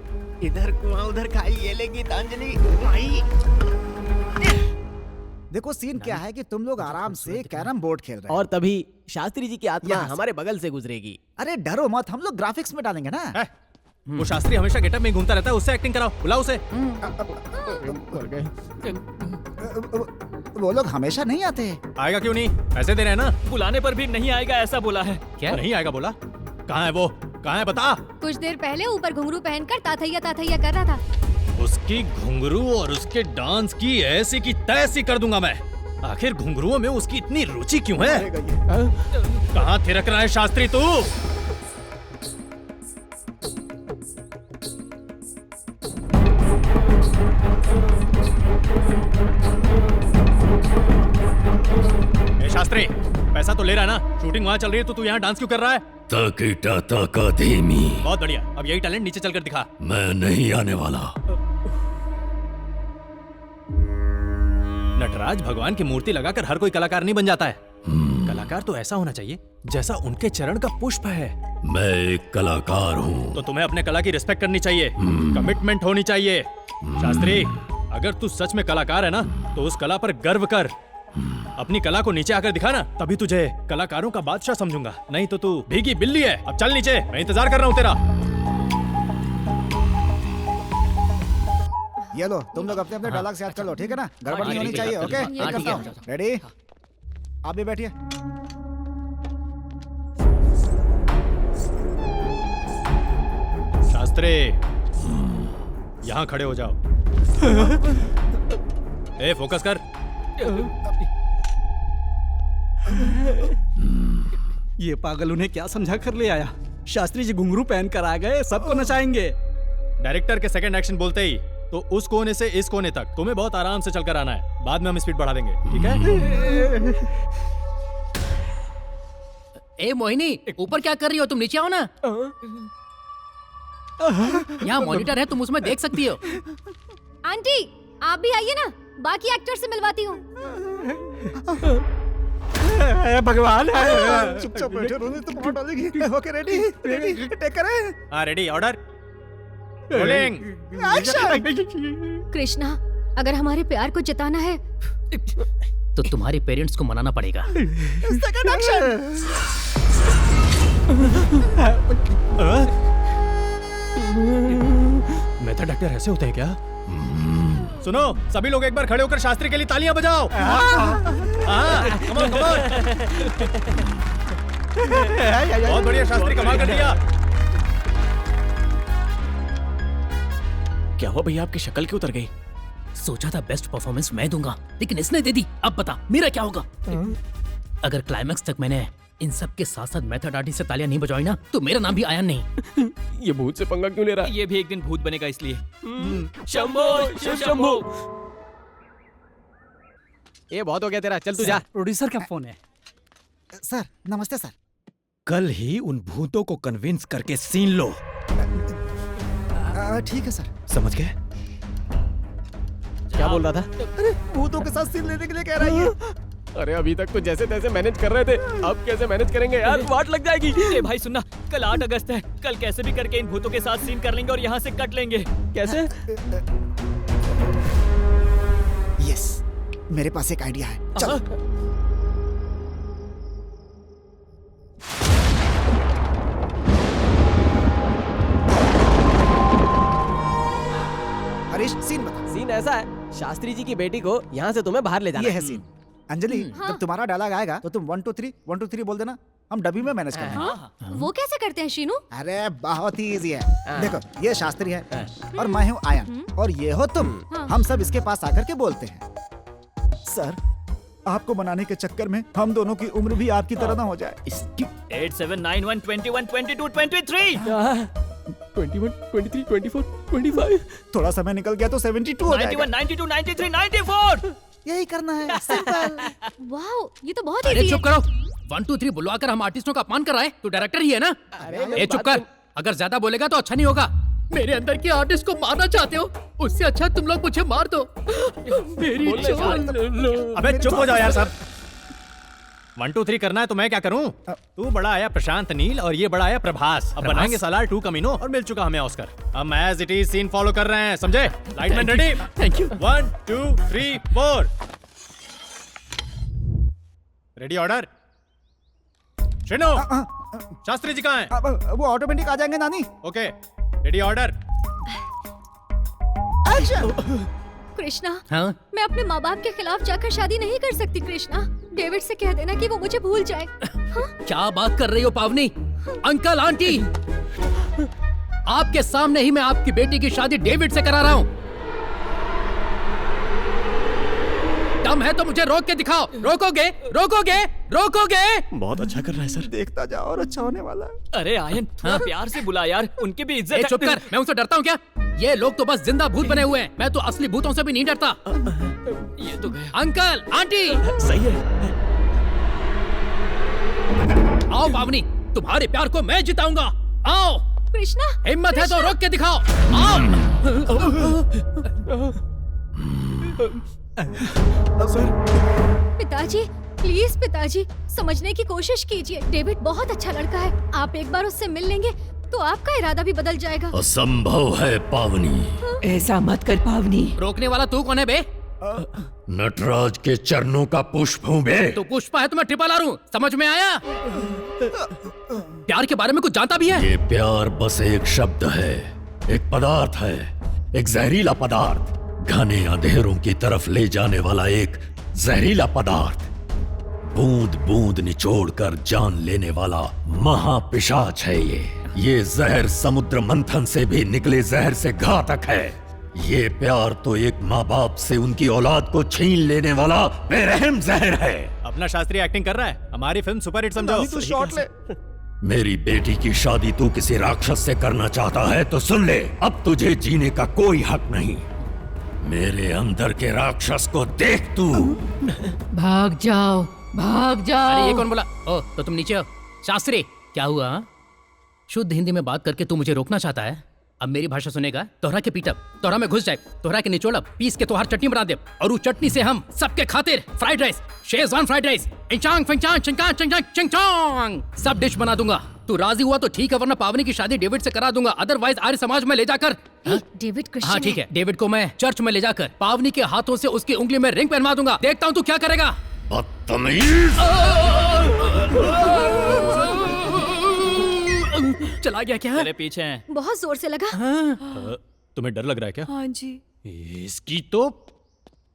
इधर कुआं उधर खाई, ये ले गीतांजलि भाई। देखो सीन क्या है कि तुम लोग आराम से कैरम बोर्ड खेल रहे हो और तभी शास्त्री जी की आत्मा यहाँ से। हमारे बगल से गुजरेगी। अरे डरो मत, हम लोग ग्राफिक्स में डालेंगे ना। वो शास्त्री हमेशा गेटअप में घूमता रहता है, उससे एक्टिंग कराओ, बुलाओ उसे। वो लोग हमेशा नहीं आते। आएगा क्यों नहीं? पैसे दे रहे हैं ना। बुलाने पर भी नहीं आएगा ऐसा बोला है। क्या नहीं आएगा बोला? कहाँ है वो? कहाँ है बता। कुछ देर पहले ऊपर घुंघरू पहनकर ताथैया ताथैया कर रहा था। उसकी घुंघरू और उसके डांस की ऐसी की तैसी कर दूंगा मैं। आखिर घुंघरुओं में उसकी इतनी रुचि क्यों है? कहाँ थिरक रहा है शास्त्री तू? शास्त्री पैसा तो ले रहा है ना? शूटिंग वहाँ चल रही है तो तू यहाँ डांस क्यों कर रहा है? ताकीटा ताका धीमी। बहुत बढ़िया, अब यही टैलेंट नीचे चलकर दिखा। मैं नहीं आने वाला। नटराज भगवान की मूर्ति लगाकर हर कोई कलाकार नहीं बन जाता है। कलाकार तो ऐसा होना चाहिए जैसा उनके चरण का पुष्प है। मैं एक कलाकार हूँ। तो तुम्हें अपने कला की रिस्पेक्ट करनी चाहिए, कमिटमेंट होनी चाहिए। शास्त्री, अगर तू सच में कलाकार है ना तो उस कला पर गर्व कर। अपनी कला को नीचे आकर दिखा ना, तभी तुझे कलाकारों का बादशाह समझूंगा। नहीं तो तू भीगी बिल्ली है। अब चल नीचे, मैं इंतजार कर रहा हूँ तेरा। ये लो, तुम लोग अपने अपने डायलॉग से याद कर लो, ठीक है ना? गड़बड़ नहीं होनी चाहिए। ओके, एक करता हूँ। रेडी? आप भी बैठिए। शास्त्री, यहाँ खड़े हो जाओ। ए, फोकस कर। ये पागल उन्हें क्या समझा कर ले आया? शास्त्री जी घुंघरू पहन कर आ गए, सबको नचाएंगे। डायरेक्टर के सेकंड एक्शन बोलते ही तो उस कोने से इस कोने तक तुम्हें बहुत आराम से चलकर आना है। बाद में हम स्पीड बढ़ा देंगे, ठीक है? ए मोहिनी, ऊपर क्या कर रही हो? तुम नीचे आओ ना। यहाँ मॉनिटर है, तुम उसमें देख सकती हो। आंटी, आप भी आइए ना, बाकी एक्टर से मिलवाती हूँ। भगवान, चुपचाप बैठे रहो, तुम मार डालेगी। Okay, ready? रेडी? टेक करें? हाँ, ready, order, rolling, action. Krishna, अगर हमारे प्यार को जताना है तो तुम्हारे पेरेंट्स को मनाना पड़ेगा। Second action. मेथड एक्टर ऐसे होते हैं क्या? सुनो, सभी लोग एक बार खड़े होकर शास्त्री के लिए तालियां बजाओ। Come on, come on. बहुत बढ़िया शास्त्री, कमाल कर दिया। क्या हुआ भैया, आपकी शक्ल क्यों उतर गई? सोचा था बेस्ट परफॉर्मेंस मैं दूंगा, लेकिन इसने दे दी। अब बता मेरा क्या होगा? अगर क्लाइमैक्स तक मैंने इन सब के साथ साथ मेथड आर्टिस्ट से तालियां नहीं बजाई ना तो मेरा नाम भी आयन नहीं। ये भूत से पंगा क्यों ले रहा है? ये भी एक दिन भूत बनेगा इसलिए। शंभो, शिव शंभो। ये बहुत हो गया तेरा, चल तू जा। प्रोड्यूसर का फोन है। सर, नमस्ते सर। कल ही उन भूतों को कन्विंस करके सीन लो। ठीक है सर। समझ गए? क्या बोल रहा था? अरे भूतों के साथ सीन लेने के लिए कह रही है। अरे अभी तक तो जैसे तैसे मैनेज कर रहे थे, अब कैसे मैनेज करेंगे यार? वाट लग जाएगी। ए भाई सुनना, कल 8 अगस्त है। कल कैसे भी करके इन भूतों के साथ सीन कर लेंगे और यहाँ से कट लेंगे। कैसे? यस, मेरे पास एक आइडिया है। चलो। हरीश, सीन बता। सीन ऐसा है, शास्त्री जी की बेटी को यहाँ से तुम्हें बाहर ले जाना। ये है सीन। अंजलि, जब तुम्हारा डायलॉग आएगा तो तुम 1 2 3 1 2 3 बोल देना, हम डब्बी में मैनेज कर लेंगे। वो कैसे करते हैं शीनू? अरे बहुत ही इजी है। देखो, ये शास्त्री है और मैं हूँ आयन और ये हो तुम। हम सब इसके पास आकर के बोलते हैं, सर आपको बनाने के चक्कर में हम दोनों की उम्र भी आपकी तरह ना हो जाए। 8 7 9 1 21 22 23। 21 23 24 25। थोड़ा समय निकल गया तो 72 हो जाएगा। 91 92 93 94। यही करना है, सिंपल। वाओ, ये तो बहुत अरे इजी चुप है। करो। 1 2 3 बुलवाकर हम आर्टिस्टों का अपमान कर रहा है? तू डायरेक्टर ही है ना? ए चुप कर, अगर ज्यादा बोलेगा तो अच्छा नहीं होगा। मेरे अंदर के आर्टिस्ट को मारना चाहते हो? उससे अच्छा तुम लोग मुझे मार दो। मेरी जान लो। अबे चुप हो जाओ यार सब। 1 2 3 करना है तो मैं क्या करूं? तू बड़ा आया प्रशांत नील और ये बड़ा आया प्रभास। अब बनाएंगे सालार 2 कमीनो और मिल चुका हमें ऑस्कर। हम as it is scene follow कर रहे हैं, समझे? Lightman ready? Thank you. 1 2 3 4 ready order. शिनो, शास्त्री जी कहाँ हैं? वो ऑटोमेटिक आ जाएंगे नानी। Okay ready order. कृष्णा, हाँ? मैं अपने माँ बाप के खिलाफ जाकर शादी नहीं कर सकती। कृष्णा, डेविड से कह देना कि वो मुझे भूल जाए। क्या बात कर रही हो पावनी? अंकल आंटी, आपके सामने ही मैं आपकी बेटी की शादी डेविड से करा रहा हूँ। दम है तो मुझे रोक के दिखाओ। रोकोगे? रोकोगे? रोकोगे? बहुत अच्छा कर रहा है सर। देखता जाओ और अच्छा होने वाला है। अरे आयन, थोड़ा प्यार से बुला यार, उनकी भी इज्जत। चुप कर, मैं उनसे डरता हूँ क्या? ये लोग तो बस जिंदा भूत बने हुए हैं। मैं तो असली भूतों से भी नहीं डरता। ये तो गया। अंकल आंटी, सही है। आओ पावनी, तुम्हारे प्यार को मैं जिताऊंगा। आओ। कृष्णा, हिम्मत है तो रोक के दिखाओ। आओ। पिताजी प्लीज पिताजी, समझने की कोशिश कीजिए। डेविड बहुत अच्छा लड़का है। आप एक बार उससे मिल लेंगे तो आपका इरादा भी बदल जाएगा। असंभव है पावनी। ऐसा मत कर पावनी। रोकने वाला तू कौन है बे? नटराज के चरणों का पुष्प हूँ बे। तो पुष्प है तो मैं ट्रिपल आर हूँ। समझ में आया? प्यार के बारे में कुछ जानता भी है? ये प्यार बस एक शब्द है, एक पदार्थ है, एक जहरीला पदार्थ, घने अंधेरों की तरफ ले जाने वाला एक जहरीला पदार्थ, बूंद बूंद निचोड़कर जान लेने वाला महापिशाच है ये जहर समुद्र मंथन से भी निकले जहर से घातक है। ये प्यार तो एक माँ बाप से उनकी औलाद को छीन लेने वाला बेरहम जहर है। अपना शास्त्री एक्टिंग कर रहा है, हमारी फिल्म सुपरहिट समझो। तू शॉट ले। मेरी बेटी की शादी तू किसी राक्षस से करना चाहता है तो सुन ले, अब तुझे जीने का कोई हक नहीं। मेरे अंदर के राक्षस को देख तू। भाग जाओ, भाग जाओ। अरे ये कौन बोला? ओ तो तुम नीचे हो। शास्त्री क्या हुआ? शुद्ध हिंदी में बात करके तू मुझे रोकना चाहता है? अब मेरी भाषा सुनेगा, तोहरा के पीटब, तोहरा में घुस जाए, तोहरा के निचोड़ब, पीस के तोहर चटनी बना दे और उस चटनी से हम सबके खातिर fried rice, Schezwan fried rice, इंचांग फिंचांग चिंचांग चिंचांग चिंचांग सब डिश बना दूंगा। तू राजी हुआ तो ठीक है, वरना पावनी की शादी डेविड से करा दूंगा। अदरवाइज आर्य समाज में ले जाकर डेविड क्रिश्चियन हाँ ठीक है, डेविड को मैं चर्च में ले जाकर पावनी के हाथों से उसकी उंगली में रिंग पहनवा दूंगा। देखता हूँ तू क्या करेगा। बदतमीज। चला गया क्या? तेरे पीछे हैं। बहुत जोर से लगा। तुम्हें डर लग रहा है क्या? हाँ जी। इसकी तो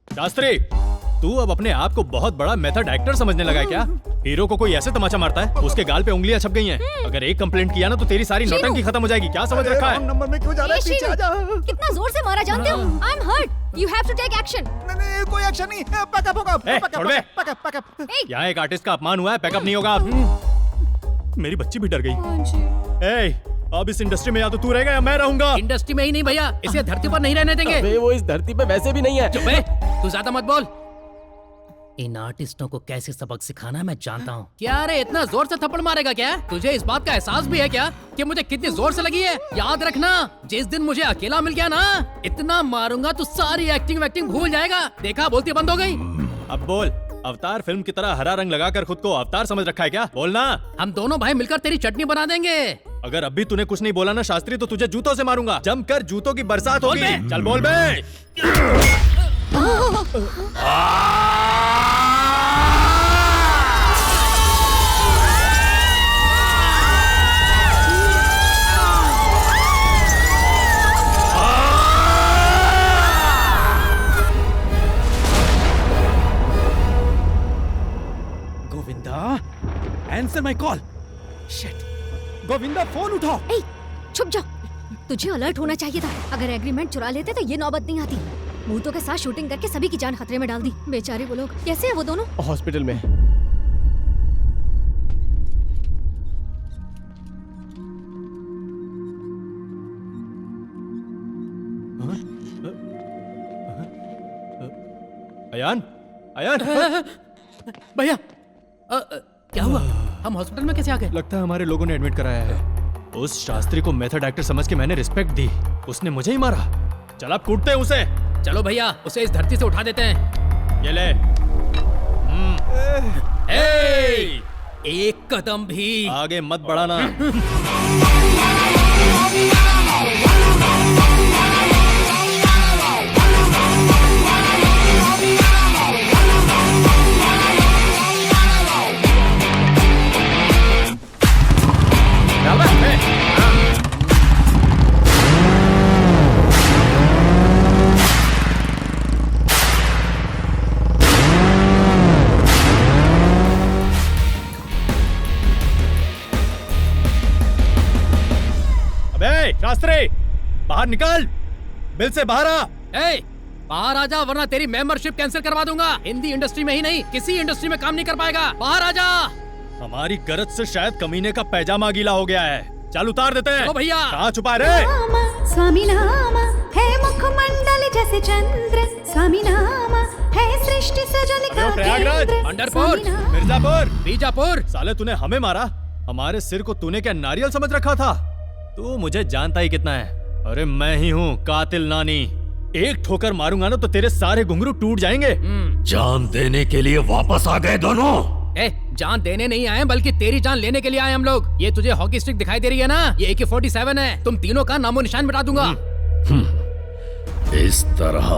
शास्त्री, तू अब अपने आप को बहुत बड़ा मेथड एक्टर समझने लगा है क्या? हीरो को कोई ऐसे तमाचा मारता है, उसके गाल पे उंगलियां छप गई हैं। अगर एक कंप्लेंट किया ना तो तेरी सारी नौटंकी खत्म हो जाएगी। क्या समझ रखा है? नंबर में क्यों जा रहा है? पीछे आ जा। कितना जोर से मारा जानते हो? I am hurt. You have to take action. नहीं, कोई एक्शन नहीं। पैकअप होगा। छोड़ बे। पैकअप। यहाँ एक आर्टिस्ट का अपमान हुआ है, पैकअप नहीं होगा। मेरी बच्ची भी डर गई। अब इस इंडस्ट्री में या तो तू रहेगा या मैं रहूंगा। इंडस्ट्री में ही नहीं भैया, इसे धरती पर नहीं रहने देंगे। अबे वो इस धरती पे वैसे भी नहीं है। चुप बे, तू ज्यादा मत बोल। इन आर्टिस्टों को कैसे सबक सिखाना मैं जानता हूँ। क्या रे इतना जोर से थप्पड़ मारेगा क्या? तुझे इस बात का एहसास भी है क्या कि मुझे कितनी जोर से लगी है? याद रखना, जिस दिन मुझे अकेला मिल गया ना, इतना मारूंगा तो सारी एक्टिंग भूल जाएगा। देखा, बोलती बंद हो गई। अब बोल, अवतार फिल्म की तरह हरा रंग लगाकर खुद को अवतार समझ रखा है क्या? बोलना। हम दोनों भाई मिलकर तेरी चटनी बना देंगे। अगर अभी तूने कुछ नहीं बोला ना शास्त्री, तो तुझे जूतों से मारूंगा। जमकर जूतों की बरसात होगी। चल बोल बे। Answer my call. Shit, Govinda phone उठाओ। ए, छुप जाओ। तुझे अलर्ट होना चाहिए था। अगर एग्रीमेंट चुरा लेते तो ये नौबत नहीं आती। भूतों के साथ शूटिंग करके सभी की जान खतरे में डाल दी। बेचारे वो लोग। कैसे हैं वो दोनों? हॉस्पिटल में। अयान, अयान। भैया क्या हुआ? हम हॉस्पिटल में कैसे आ गए? लगता है हमारे लोगों ने एडमिट कराया है। उस शास्त्री को मेथड एक्टर समझ के मैंने रिस्पेक्ट दी, उसने मुझे ही मारा। चल अब कूटते हैं उसे। चलो भैया, उसे इस धरती से उठा देते हैं। ये ले। एक कदम भी आगे मत बढ़ाना। शास्त्री बाहर निकल, बिल से बाहर आ। बाहर आ जा वरना तेरी मेंबरशिप कैंसिल करवा दूंगा। हिंदी इंडस्ट्री में ही नहीं किसी इंडस्ट्री में काम नहीं कर पाएगा। बाहर आ जा। हमारी गरज से शायद कमीने का पैजामा गीला हो गया है। चल उतार देते हैं। भैया कहाँ छुपा रहे? स्वामी नाम है मुखमंडल जैसे चंद्र, स्वामी नाम है सृष्टि सजन का प्रयागराज, पंढरपुर, मिर्जापुर, बीजापुर। साले तूने हमें मारा, हमारे सिर को तूने क्या नारियल समझ रखा था? तू मुझे जानता ही कितना है। अरे मैं ही हूँ कातिल नानी। एक ठोकर मारूंगा ना तो तेरे सारे घुंघरू टूट जाएंगे। जान देने के लिए वापस आ गए दोनों? जान देने नहीं आए बल्कि तेरी जान लेने के लिए आए हम लोग। ये तुझे हॉकी स्टिक दिखाई दे रही है ना, ये AK-47 है। तुम तीनों का नामो निशान मिटा दूंगा। इस तरह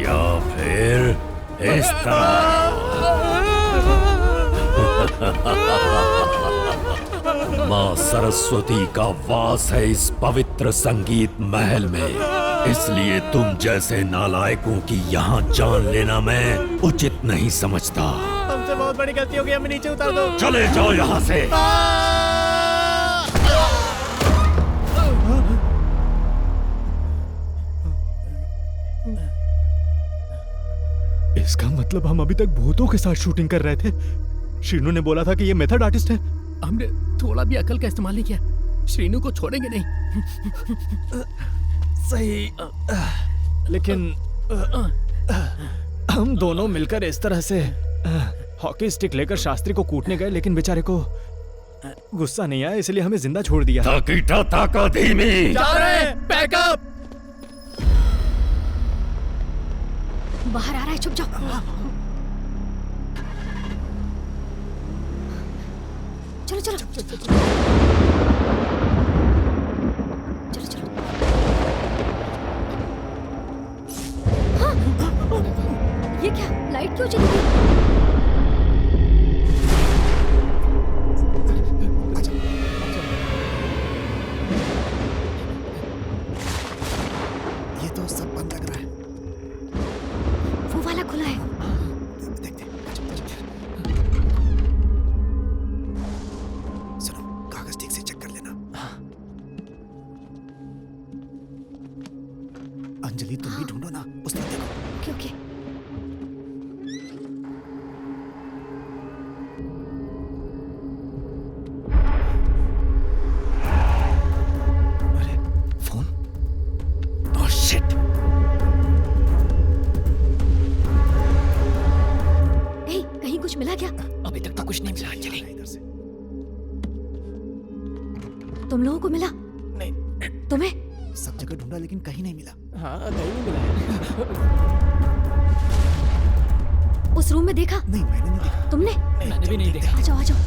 या फिर इस तरह। माँ सरस्वती का वास है इस पवित्र संगीत महल में, इसलिए तुम जैसे नालायकों की यहाँ जान लेना मैं उचित नहीं समझता। हमसे बहुत बड़ी गलती हो गई, हमें नीचे उतार दो। चले जाओ यहाँ से। इसका मतलब हम अभी तक भूतों के साथ शूटिंग कर रहे थे। श्रीनू ने बोला था कि ये मेथड आर्टिस्ट है। हमने थोड़ा भी अकल का इस्तेमाल नहीं किया। श्रीनू को छोड़ेंगे नहीं। सही, लेकिन हम दोनों मिलकर इस तरह से हॉकी स्टिक लेकर शास्त्री को कूटने गए, लेकिन बेचारे को गुस्सा नहीं आया, इसलिए हमें जिंदा छोड़ दिया। बैकअप। बाहर आ रहा है, चुप जाओ। चलो चलो चलो चलो। हाँ, ये क्या लाइट क्यों चली गई? ये तो सब बंद लग रहा है। वो वाला खुला है। सुनो, कागज ठीक से चेक कर लेना। अंजलि तुम भी ढूंढो ना, उस तरफ देखो। ओके। अरे फोन। Oh shit. कहीं कुछ मिला क्या? अभी तक तो कुछ नहीं मिला अंजलि। इधर से। तुम लोगों को मिला? नहीं। तुम्हें? सब जगह ढूंढा लेकिन कहीं नहीं मिला। हाँ, कहीं नहीं मिला। उस रूम में देखा? नहीं, मैंने नहीं देखा। तुमने? मैंने भी नहीं देखा। आ जाओ आ जाओ।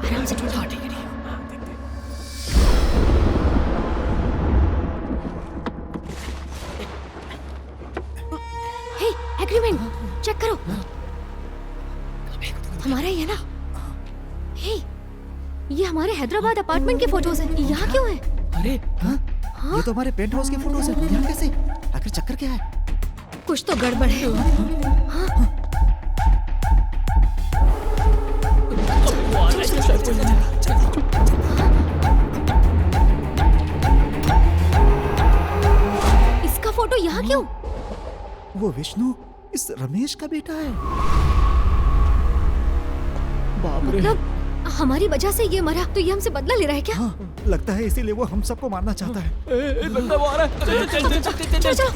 आराम से ढूंढो। ठीक है। एग्रीमेंट चेक करो। हमारा ही है ना? हे, ये हमारे हैदराबाद अपार्टमेंट के फोटोज हैं। यहाँ क्यों है? अरे हाँ? ये तो हमारे पेंट हाउस के फोटोज हैं। यहाँ कैसे? आखिर चक्कर क्या है? कुछ तो गड़बड़ है। हाँ? इसका फोटो यहाँ क्यों? वो विष्णु इस रमेश का बेटा है। मतलब हमारी वजह से ये मरा तो ये हमसे बदला ले रहा है क्या? हाँ, लगता है इसीलिए वो हम सबको मारना चाहता है। लगता है वो आ रहा है। चल चलो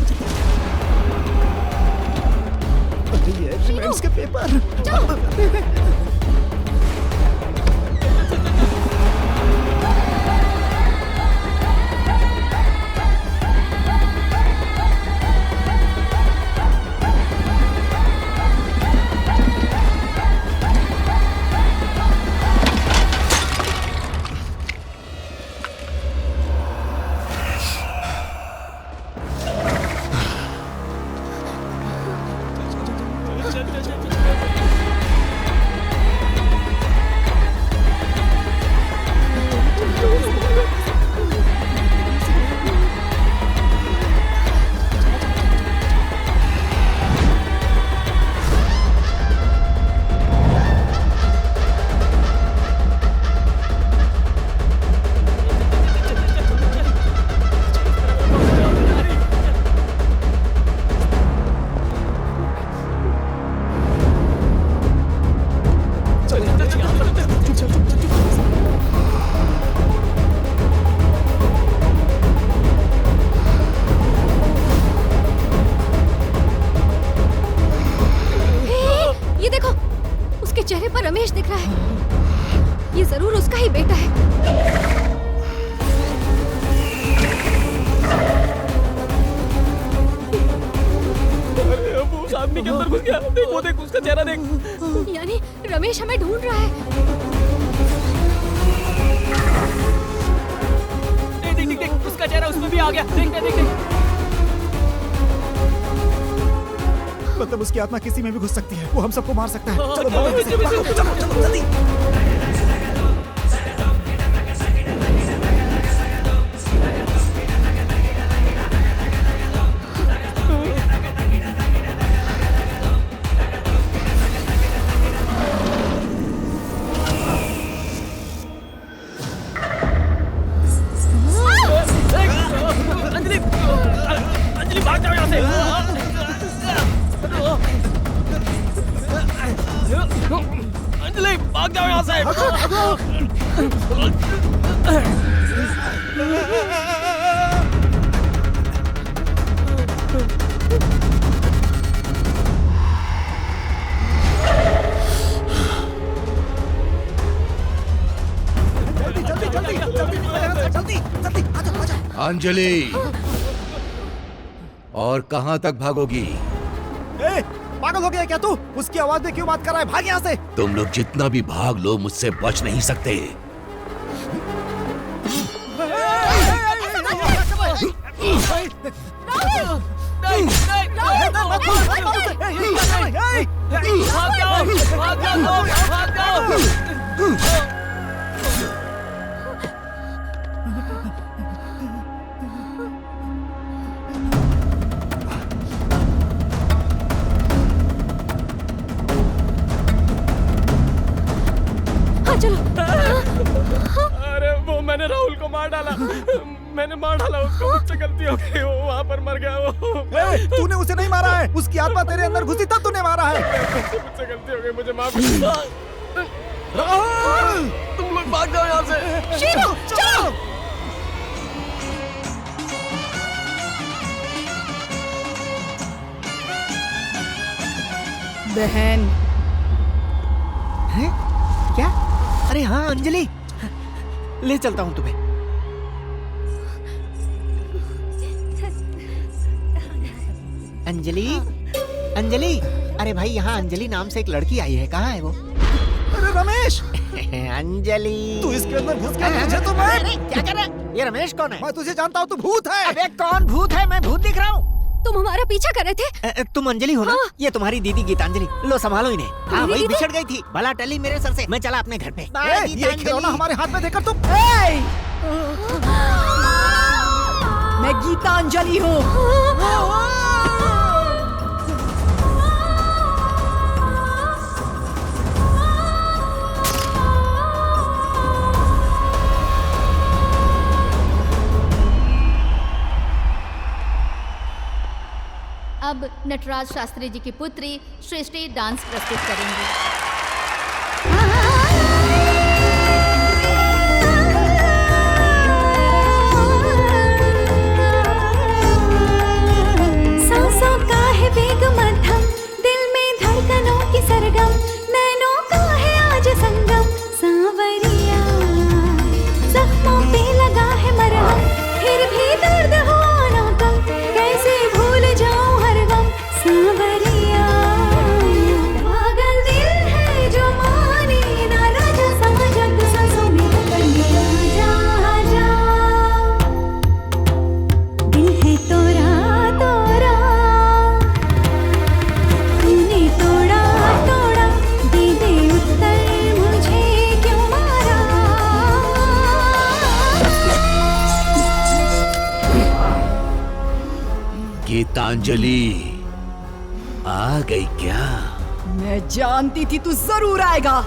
ये फ्रेंड्स के पेपर। चेहरे पर रमेश दिख रहा है। ये जरूर उसका ही बेटा है। अरे अब उस आदमी के अंदर घुस गया। देख वो देख उसका चेहरा देख। यानी रमेश हमें ढूंढ रहा है। देख देख देख उसका चेहरा उसमें भी आ गया। देख देख देख। मतलब उसकी आत्मा किसी में भी घुस सकती है। वो हम सबको मार सकता है। चलो चलो चलो जल्दी। अंजलि अंजलि भाग जाओ यहाँ से। अंजलि भाग जाओ यहाँ से। अंजलि और कहां तक भागोगी? पागल हो गया क्या तू? उसकी आवाज में क्यों बात कर रहा है? भाग यहाँ से। तुम लोग जितना भी भाग लो मुझसे बच नहीं सकते। अरे वो मैंने राहुल को मार डाला। मैंने मार डाला उसको। मुझसे गलती हो गई। वो वहाँ पर मर गया। वो तूने उसे नहीं मारा है। उसकी आत्मा तेरे अंदर घुसी तब तूने मारा है। मुझसे गलती हो गई। मुझे माफ राहुल तुम लोग भाग जाओ यहाँ से। शीरू चलो। बहन हैं? क्या? अरे हाँ अंजलि, ले चलता हूँ तुम्हें। अंजलि, अंजलि, अरे भाई यहाँ अंजलि नाम से एक लड़की आई है। कहाँ है वो? अरे रमेश। अंजलि तू इसके अंदर घुस गया। मुझे तो मैं क्या कर रहा है? ये रमेश कौन है? मैं तुझे जानता हूँ। तू भूत है। अबे कौन भूत है? मैं भूत दिख रहा हूँ। तुम हमारा पीछा कर रहे थे। तुम अंजलि हो ना? हाँ। ये तुम्हारी दीदी गीतांजलि। लो संभालो इन्हें। हाँ वही दीदी? बिछड़ गई थी। भला टली मेरे सर से। मैं चला अपने घर पे। ये खिलौना हमारे हाथ में देकर तुम। मैं गीतांजलि हूँ। अब नटराज शास्त्री जी की पुत्री सृष्टि डांस प्रस्तुत करेंगी। गीतांजलि आ गई क्या? मैं जानती थी तू जरूर आएगा।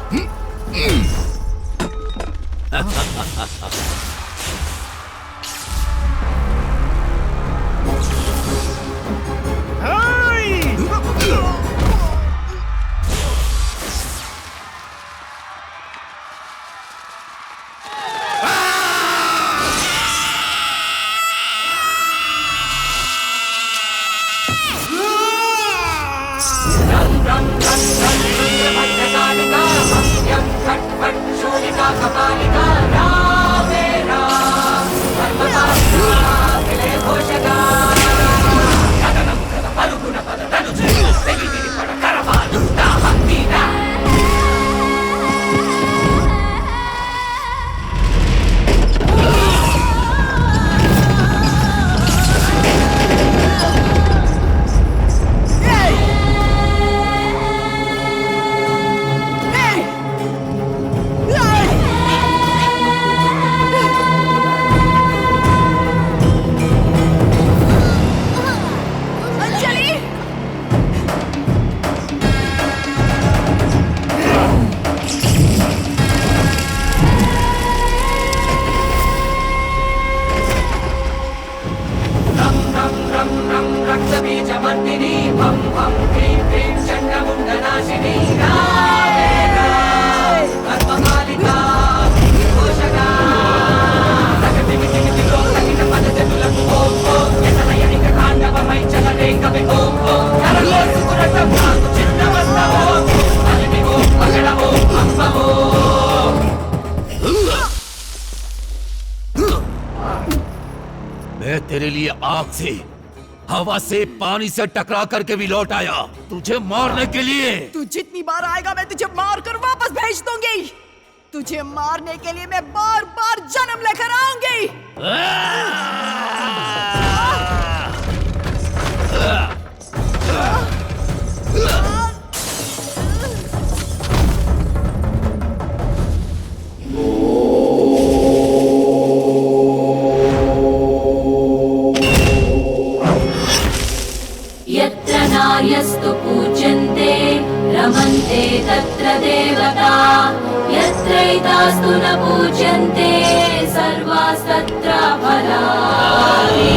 मैं तेरे लिए आग से, हवा से, पानी से टकरा करके भी लौट आया तुझे मारने के लिए। तू जितनी बार आएगा मैं तुझे मार कर वापस भेज दूंगी। तुझे मारने के लिए मैं बार बार जन्म लेकर आऊंगी। यत्र नार्यस्तु पूज्यन्ते रमन्ते तत्र देवता यत्रैतास्तु न पूज्यन्ते सर्वास्तत्र फलानि।